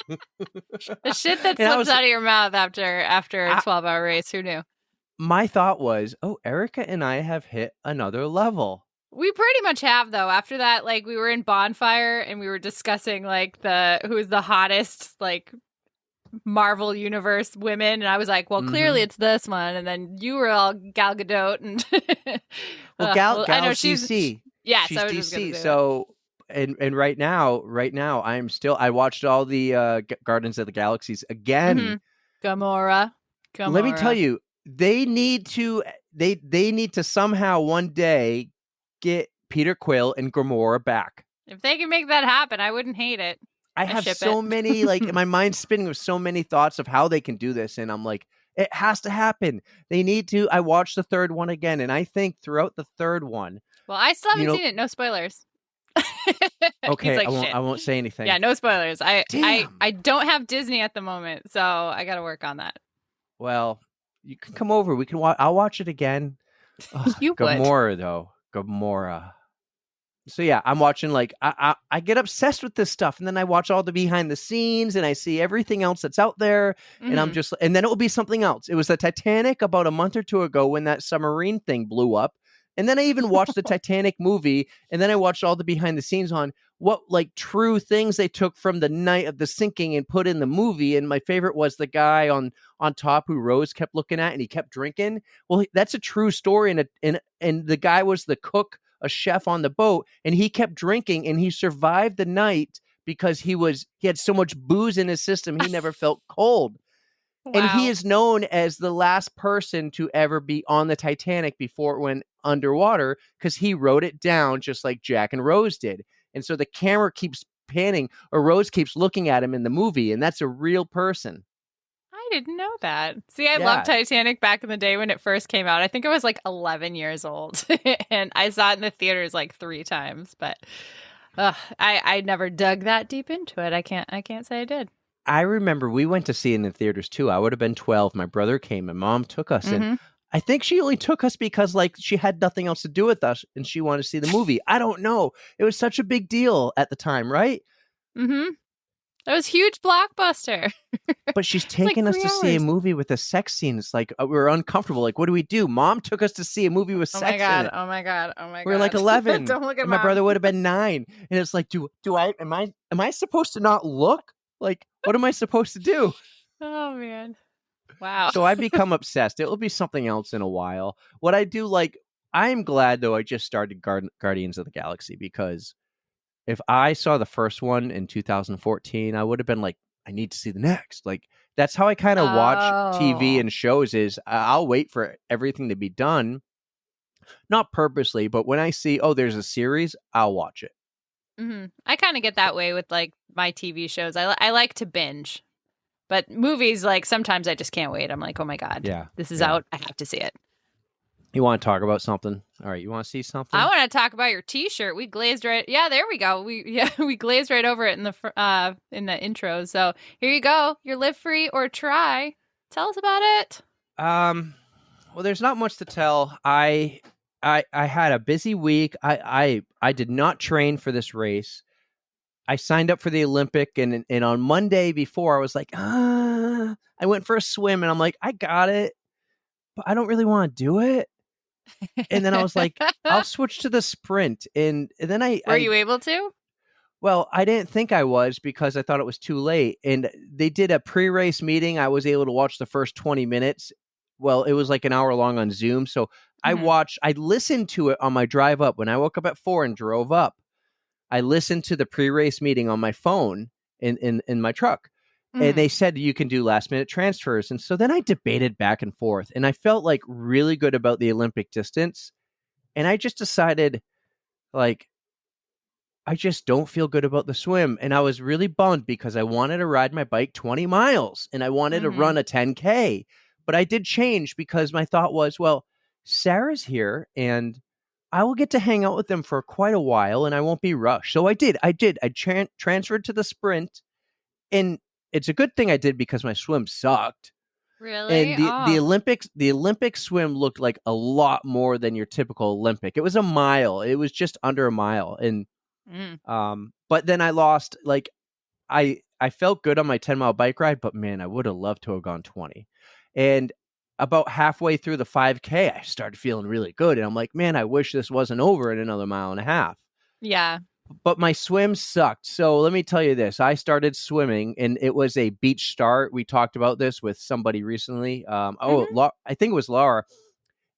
The shit that slips out of your mouth after a 12-hour race. Who knew? My thought was, oh, Erica and I have hit another level. We pretty much have, though. After that, like, we were in Bonfire and we were discussing, like, who's the hottest, like, Marvel Universe women. And I was like, well, clearly it's this one. And then you were all Gal Gadot. And Gal's I know DC. Yeah, she's so I was DC. just gonna do So, and right now, I watched all the Guardians of the Galaxies again. Gamora. Let me tell you, they need to somehow one day get Peter Quill and Gamora back. If they can make that happen, I wouldn't hate it. I have so many, like, my mind's spinning with so many thoughts of how they can do this. And I'm like, it has to happen. They need to. I watched the third one again. And I think throughout the third one. Well, I still haven't seen it. No spoilers. Okay, like, I won't say anything. Yeah, no spoilers. I don't have Disney at the moment, so I got to work on that. Well, you can come over. We can I'll watch it again. You Gamora, though. Gamora. So yeah, I'm watching like I get obsessed with this stuff, and then I watch all the behind the scenes, and I see everything else that's out there, and I'm Mhm. just, and then it will be something else. It was the Titanic about a month or two ago when that submarine thing blew up, and then I even watched the Titanic movie, and then I watched all the behind the scenes on what like true things they took from the night of the sinking and put in the movie. And my favorite was the guy on top who Rose kept looking at, and he kept drinking. Well, that's a true story, and the guy was the cook, a chef on the boat, and he kept drinking, and he survived the night because he had so much booze in his system he never felt cold. And he Wow. is known as the last person to ever be on the Titanic before it went underwater, because he wrote it down just like Jack and Rose did. And so the camera keeps panning, or Rose keeps looking at him in the movie, and that's a real person. I didn't know that. See, I loved Yeah. Titanic back in the day when it first came out. I think I was like 11 years old, and I saw it in the theaters like 3 times. But I never dug that deep into it. I can't say I did. I remember we went to see it in the theaters too. I would have been 12. My brother came and mom took us. And Mm-hmm. I think she only took us because like she had nothing else to do with us and she wanted to see the movie. I don't know. It was such a big deal at the time, right? Mm-hmm. That was huge blockbuster. But she's It's like taking us 3 to see a hours. movie with a sex scene. It's like we're uncomfortable. Like, what do we do? Mom took us to see a movie with Oh sex my god! in it. Oh my god! Oh my god! We're like 11. Don't look at And my Mom. brother would have been 9. And it's like, am I supposed to not look? Like, what am I supposed to do? Oh man! Wow. So I've become obsessed. It will be something else in a while. What I do like, I am glad though I just started Guardians of the Galaxy, because if I saw the first one in 2014, I would have been like, I need to see the next. Like that's how I kind of watch TV Oh. and shows. Is I'll wait for everything to be done, not purposely, but when I see, oh, there's a series, I'll watch it. Mm-hmm. I kind of get that way with like my TV shows. I like to binge, but movies, like sometimes I just can't wait. I'm like, oh my god, Yeah, this is yeah. out. I have to see it. You want to talk about something? All right, you want to see something? I want to talk about your T-shirt. We glazed right. Yeah, there we go. We glazed right over it in the intro. So here you go. Your live free or try. Tell us about it. Well, there's not much to tell. I had a busy week. I did not train for this race. I signed up for the Olympic, and on Monday before I was like, I went for a swim, and I'm like, I got it, but I don't really want to do it. And then I was like, I'll switch to the sprint, and then Were you able to? well, I didn't think I was because I thought it was too late. And they did a pre-race meeting. I was able to watch the first 20 minutes. Well, it was like an hour long on Zoom. So Mhm. I listened to it on my drive up. When I woke up at 4 and drove up, I listened to the pre-race meeting on my phone in my truck. And they Mhm. said you can do last minute transfers. And so then I debated back and forth, and I felt like really good about the Olympic distance. And I just decided, like, I just don't feel good about the swim. And I was really bummed because I wanted to ride my bike 20 miles and I wanted to Mhm. run a 10K. But I did change because my thought was, well, Sarah's here and I will get to hang out with them for quite a while and I won't be rushed. So I did. I transferred to the sprint, and it's a good thing I did because my swim sucked. And Really? the Oh. Olympic swim looked like a lot more than your typical Olympic. It was a mile. It was just under a mile. And Mm. but then I lost, like, I felt good on my 10-mile bike ride, but man, I would have loved to have gone 20. And about halfway through the 5K, I started feeling really good. And I'm like, man, I wish this wasn't over in another mile and a half. Yeah. But my swim sucked. So let me tell you this. I started swimming and it was a beach start. We talked about this with somebody recently. Mhm. I think it was Laura.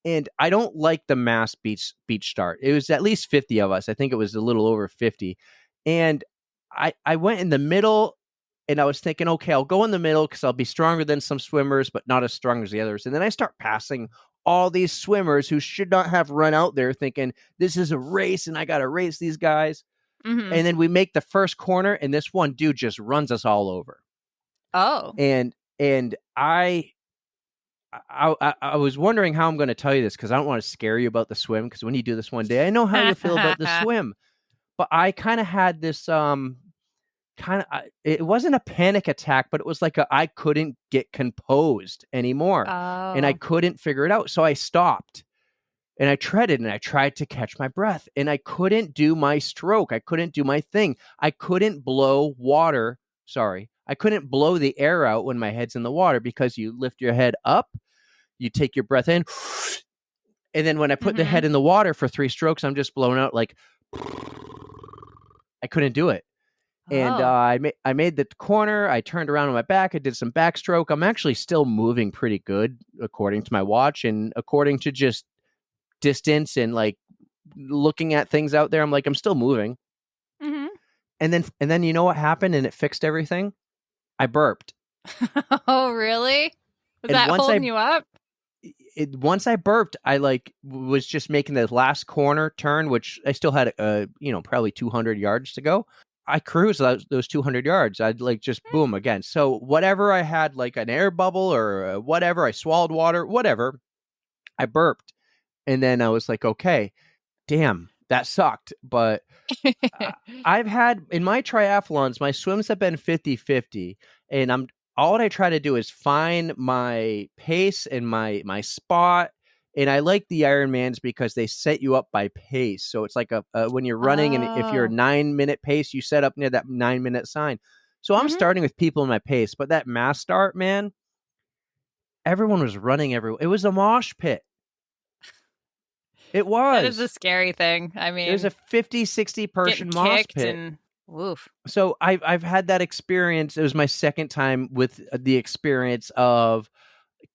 And I don't like the mass beach start. It was at least 50 of us. I think it was a little over 50. And I went in the middle, and I was thinking, okay, I'll go in the middle because I'll be stronger than some swimmers, but not as strong as the others. And then I start passing all these swimmers who should not have run out there, thinking this is a race and I got to race these guys. Mhm. And then we make the first corner, and this one dude just runs us all over. Oh. And I was wondering how I'm going to tell you this, because I don't want to scare you about the swim, because when you do this one day, I know how you feel about the swim. But I kind of had this it wasn't a panic attack, but it was like I couldn't get composed anymore, and I Oh. couldn't figure it out. So I stopped. and I treaded and I tried to catch my breath and I couldn't do my stroke. I couldn't do my thing. I couldn't blow water. Sorry. I couldn't blow the air out when my head's in the water because you lift your head up, you take your breath in, and then when I put the head in the water for 3 strokes, I'm just blown out like I couldn't do it. And I made the corner. I turned around on my back. I did some backstroke. I'm actually still moving pretty good according to my watch and according to just distance and like looking at things out there. I'm like, I'm still moving. Mm-hmm. And then you know what happened and it fixed everything? I burped. Oh, really? Was And that once holding you up? Once I burped, I like was just making the last corner turn, which I still had, probably 200 yards to go. I cruised those 200 yards. I'd like just boom again. So whatever I had, like an air bubble or whatever, I swallowed water, whatever, I burped. And then I was like, okay, damn, that sucked. But I've had in my triathlons, my swims have been 50-50. And all I try to do is find my pace and my spot. And I like the Ironmans because they set you up by pace. So it's like when you're running and if you're a 9-minute pace, you set up near that 9-minute sign. So I'm starting with people in my pace. But that mass start, man, everyone was running everywhere. It was a mosh pit. It was. That is a scary thing. I mean, it was a 50-60 person mosh pit. And woof. So I've had that experience. It was my second time with the experience of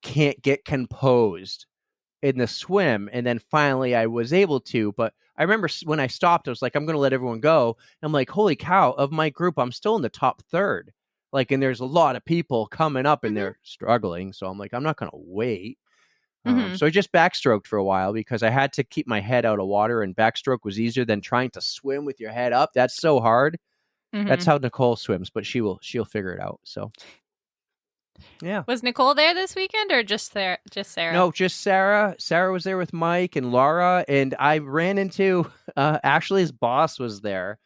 can't get composed in the swim. And then finally I was able to, but I remember when I stopped, I was like, I'm going to let everyone go. And I'm like, holy cow, of my group, I'm still in the top third. Like, and there's a lot of people coming up and they're struggling. So I'm like, I'm not going to wait. So I just backstroked for a while because I had to keep my head out of water, and backstroke was easier than trying to swim with your head up. That's so hard. That's how Nicole swims, but she'll figure it out. So yeah. Was Nicole there this weekend or just Sarah? No, just Sarah. Sarah was there with Mike and Laura, and I ran into Ashley's boss was there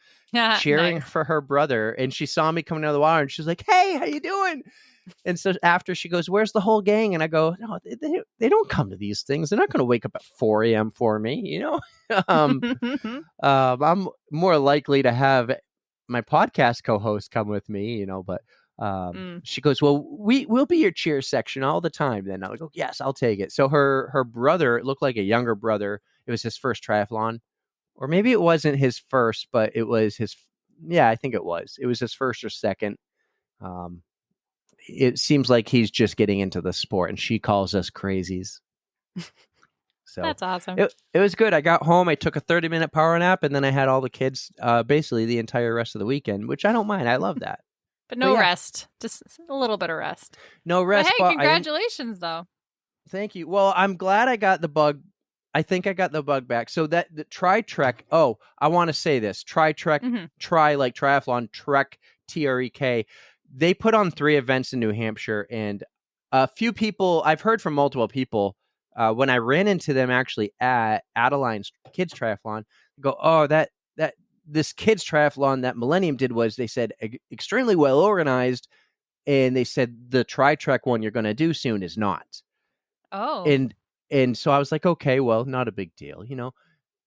cheering for her brother, and she saw me coming out of the water and she's like, hey, how you doing? And so after she goes, where's the whole gang? And I go, no, they don't come to these things. They're not going to wake up at 4 a.m. for me, you know? I'm more likely to have my podcast co-host come with me, you know, but she goes, well, we'll be your cheer section all the time. Then I go, yes, I'll take it. So her brother, it looked like a younger brother. It was his first triathlon, or maybe it wasn't his first, but it was I think it was his first or second. It seems like he's just getting into the sport, and she calls us crazies. So that's awesome. It was good. I got home, I took a 30-minute power nap, and then I had all the kids basically the entire rest of the weekend, which I don't mind. I love that. But rest, just a little bit of rest. No rest. But hey, congratulations, though. Thank you. Well, I'm glad I got the bug. I think I got the bug back. So that the Tri-Trek. Oh, I want to say this: Tri-Trek, Tri like triathlon, Trek, TREK. They put on 3 events in New Hampshire, and a few people I've heard from multiple people when I ran into them actually at Adeline's kids triathlon. Go, oh, that this kids triathlon that Millennium did was, they said, extremely well organized, and they said the Tri-Trek one you're going to do soon is not. Oh, and so I was like, okay, well, not a big deal, you know.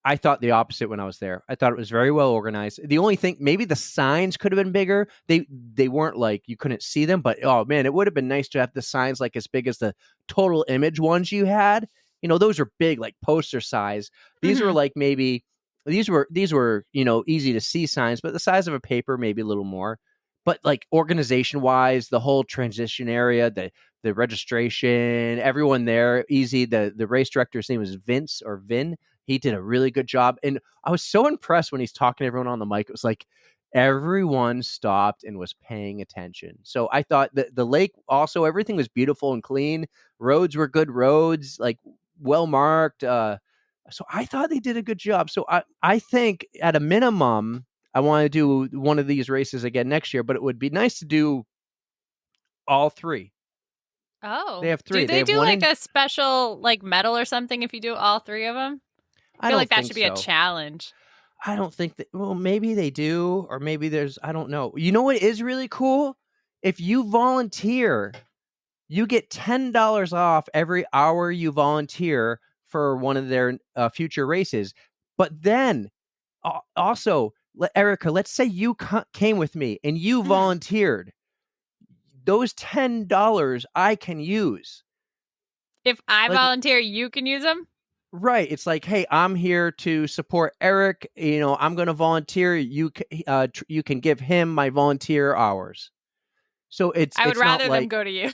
I thought the opposite when I was there. I thought it was very well organized. The only thing, maybe the signs could have been bigger. They weren't like, you couldn't see them, but oh man, it would have been nice to have the signs like as big as the total image ones you had. You know, those are big, like poster size. These were like maybe these were, you know, easy to see signs, but the size of a paper, maybe a little more. But like organization wise, the whole transition area, the registration, everyone there, easy. The race director's name was Vince or Vin. He did a really good job. And I was so impressed when he's talking to everyone on the mic. It was like everyone stopped and was paying attention. So I thought that the lake also, everything was beautiful and clean. Roads were good roads, like well marked. So I thought they did a good job. So I think at a minimum, I want to do one of these races again next year, but it would be nice to do all 3. Oh, they have 3. Do they do like a special like medal or something if you do all 3 of them? I feel like that should be a challenge. I don't think that. Well, maybe they do, or maybe there's. I don't know. You know what is really cool? If you volunteer, you get $10 off every hour you volunteer for one of their future races. But then also, Erica, let's say you came with me and you volunteered. Those $10 I can use. If I volunteer, you can use them? Right. It's like, hey, I'm here to support Eric. I'm going to volunteer. You can give him my volunteer hours. So I would it's rather not them go to you.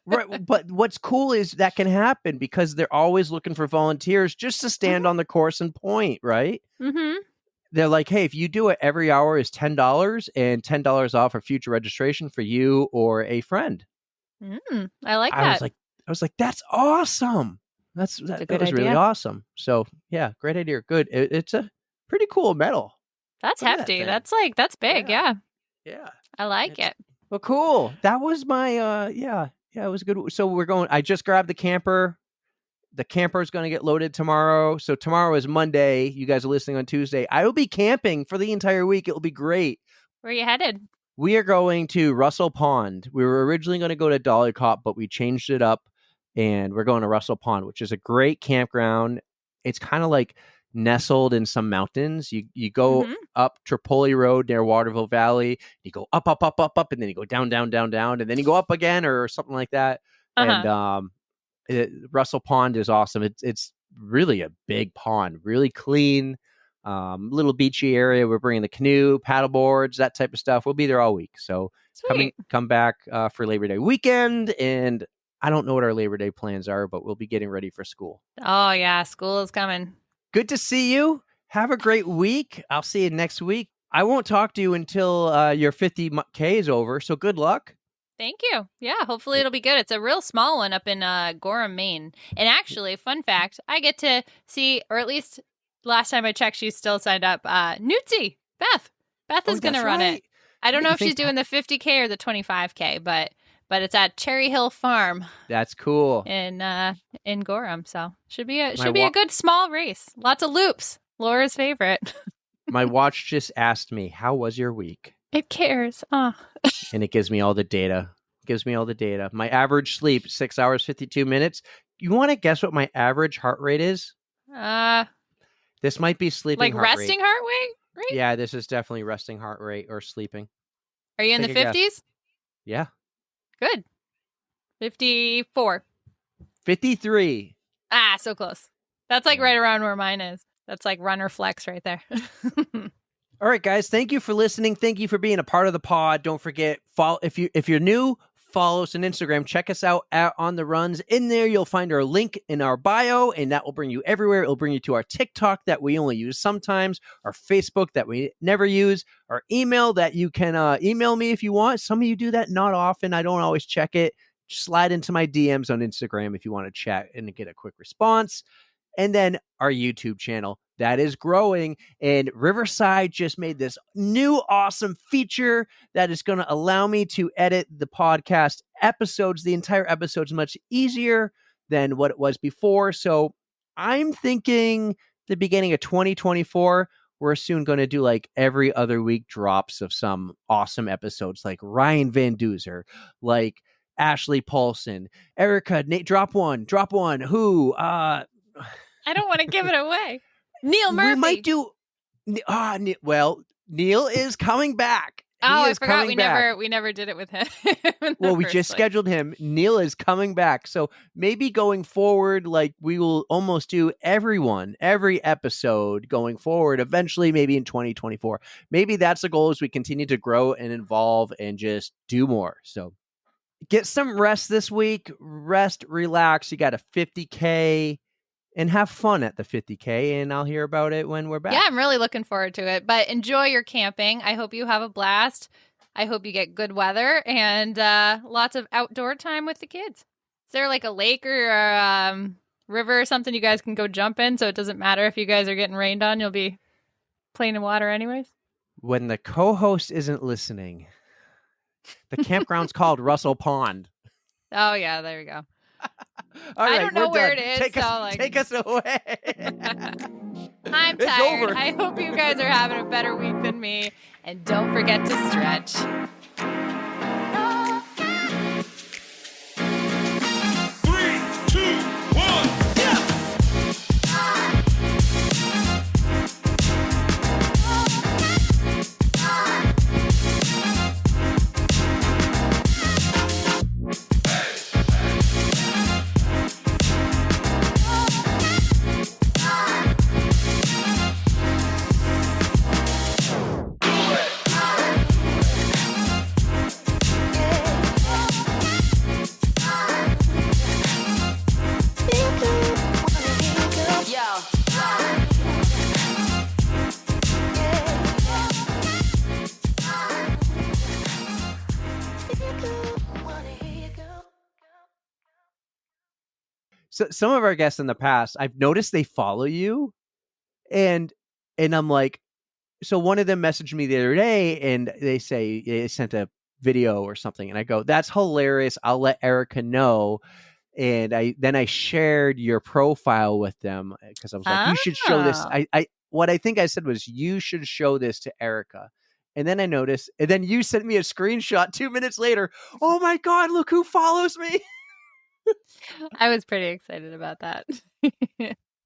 Right. But what's cool is that can happen because they're always looking for volunteers just to stand on the course and point, right? Mm-hmm. They're like, hey, if you do it, every hour is $10 and $10 off for future registration for you or a friend. I like that. I was like, that's awesome. That was really awesome. So yeah, great idea. Good. It's a pretty cool medal. That's hefty. That's big. Yeah. I like it. Well, cool. That was my it was good. So I just grabbed the camper. The camper is going to get loaded tomorrow. So tomorrow is Monday. You guys are listening on Tuesday. I will be camping for the entire week. It will be great. Where are you headed? We are going to Russell Pond. We were originally going to go to Dolly Cop, but we changed it up and we're going to Russell Pond, which is a great campground. It's kind of like nestled in some mountains. You go up Tripoli Road near Waterville Valley. You go up, and then you go down, down, down, down, and then you go up again or something like that. And Russell Pond is awesome. It's really a big pond, really clean, little beachy area. We're bringing the canoe, paddle boards, that type of stuff. We'll be there all week. So come back for Labor Day weekend. And I don't know what our Labor Day plans are, but we'll be getting ready for school. Oh yeah, school is coming. Good to see you. Have a great week. I'll see you next week. I won't talk to you until your 50K is over. So good luck. Thank you. Yeah, hopefully it'll be good. It's a real small one up in Gorham, Maine. And actually, fun fact, I get to see, or at least last time I checked, she's still signed up. Newtsy, Beth. Beth is going to run it. I don't know if she's doing the 50K or the 25K, but it's at Cherry Hill Farm. That's cool. In Gorham. So should be a good small race. Lots of loops. Laura's favorite. My watch just asked me, how was your week? It cares. Oh. And it gives me all the data. My average sleep, 6 hours, 52 minutes. You want to guess what my average heart rate is? This might be sleeping like heart rate. Resting heart rate? Yeah, this is definitely resting heart rate or sleeping. Are you in the 50s? Yeah. Good. 54. 53. Ah, so close. That's like right around where mine is. That's like runner flex right there. All right, guys. Thank you for listening. Thank you for being a part of the pod. Don't forget, follow if you're new, follow us on Instagram. Check us out at On The Runs. In there, you'll find our link in our bio, and that will bring you everywhere. It'll bring you to our TikTok that we only use sometimes, our Facebook that we never use, our email that you can email me if you want. Some of you do that, not often. I don't always check it. Just slide into my DMs on Instagram if you want to chat and get a quick response. And then our YouTube channel that is growing, and Riverside just made this new awesome feature that is going to allow me to edit the podcast episodes, the entire episodes, much easier than what it was before. So I'm thinking the beginning of 2024, we're soon going to do like every other week drops of some awesome episodes like Ryan Van Duzer, like Ashley Paulson, Erica, Nate, drop one, who, I don't want to give it away. Neil Murphy. We might do. Neil is coming back. I forgot we never did it with him. Well, we just scheduled him. Neil is coming back. So maybe going forward, like we will almost do every episode going forward, eventually maybe in 2024. Maybe that's the goal as we continue to grow and evolve and just do more. So get some rest this week. Rest, relax. You got a 50K. And have fun at the 50K, and I'll hear about it when we're back. Yeah, I'm really looking forward to it. But enjoy your camping. I hope you have a blast. I hope you get good weather and lots of outdoor time with the kids. Is there like a lake or a river or something you guys can go jump in so it doesn't matter if you guys are getting rained on? You'll be playing in water anyways? When the co-host isn't listening, the campground's called Russell Pond. Oh, yeah, there you go. I don't know where it is. Take us away. I'm tired. I hope you guys are having a better week than me. And don't forget to stretch. 3, 2, 1, yeah! So some of our guests in the past, I've noticed they follow you, and I'm like, so one of them messaged me the other day, and they say they sent a video or something, and I go, "That's hilarious. I'll let Erica know." And I shared your profile with them because I was like, "You should show this." Oh. What I think I said was, "You should show this to Erica." And then I noticed, and then you sent me a screenshot 2 minutes later. Oh my God, look who follows me. I was pretty excited about that.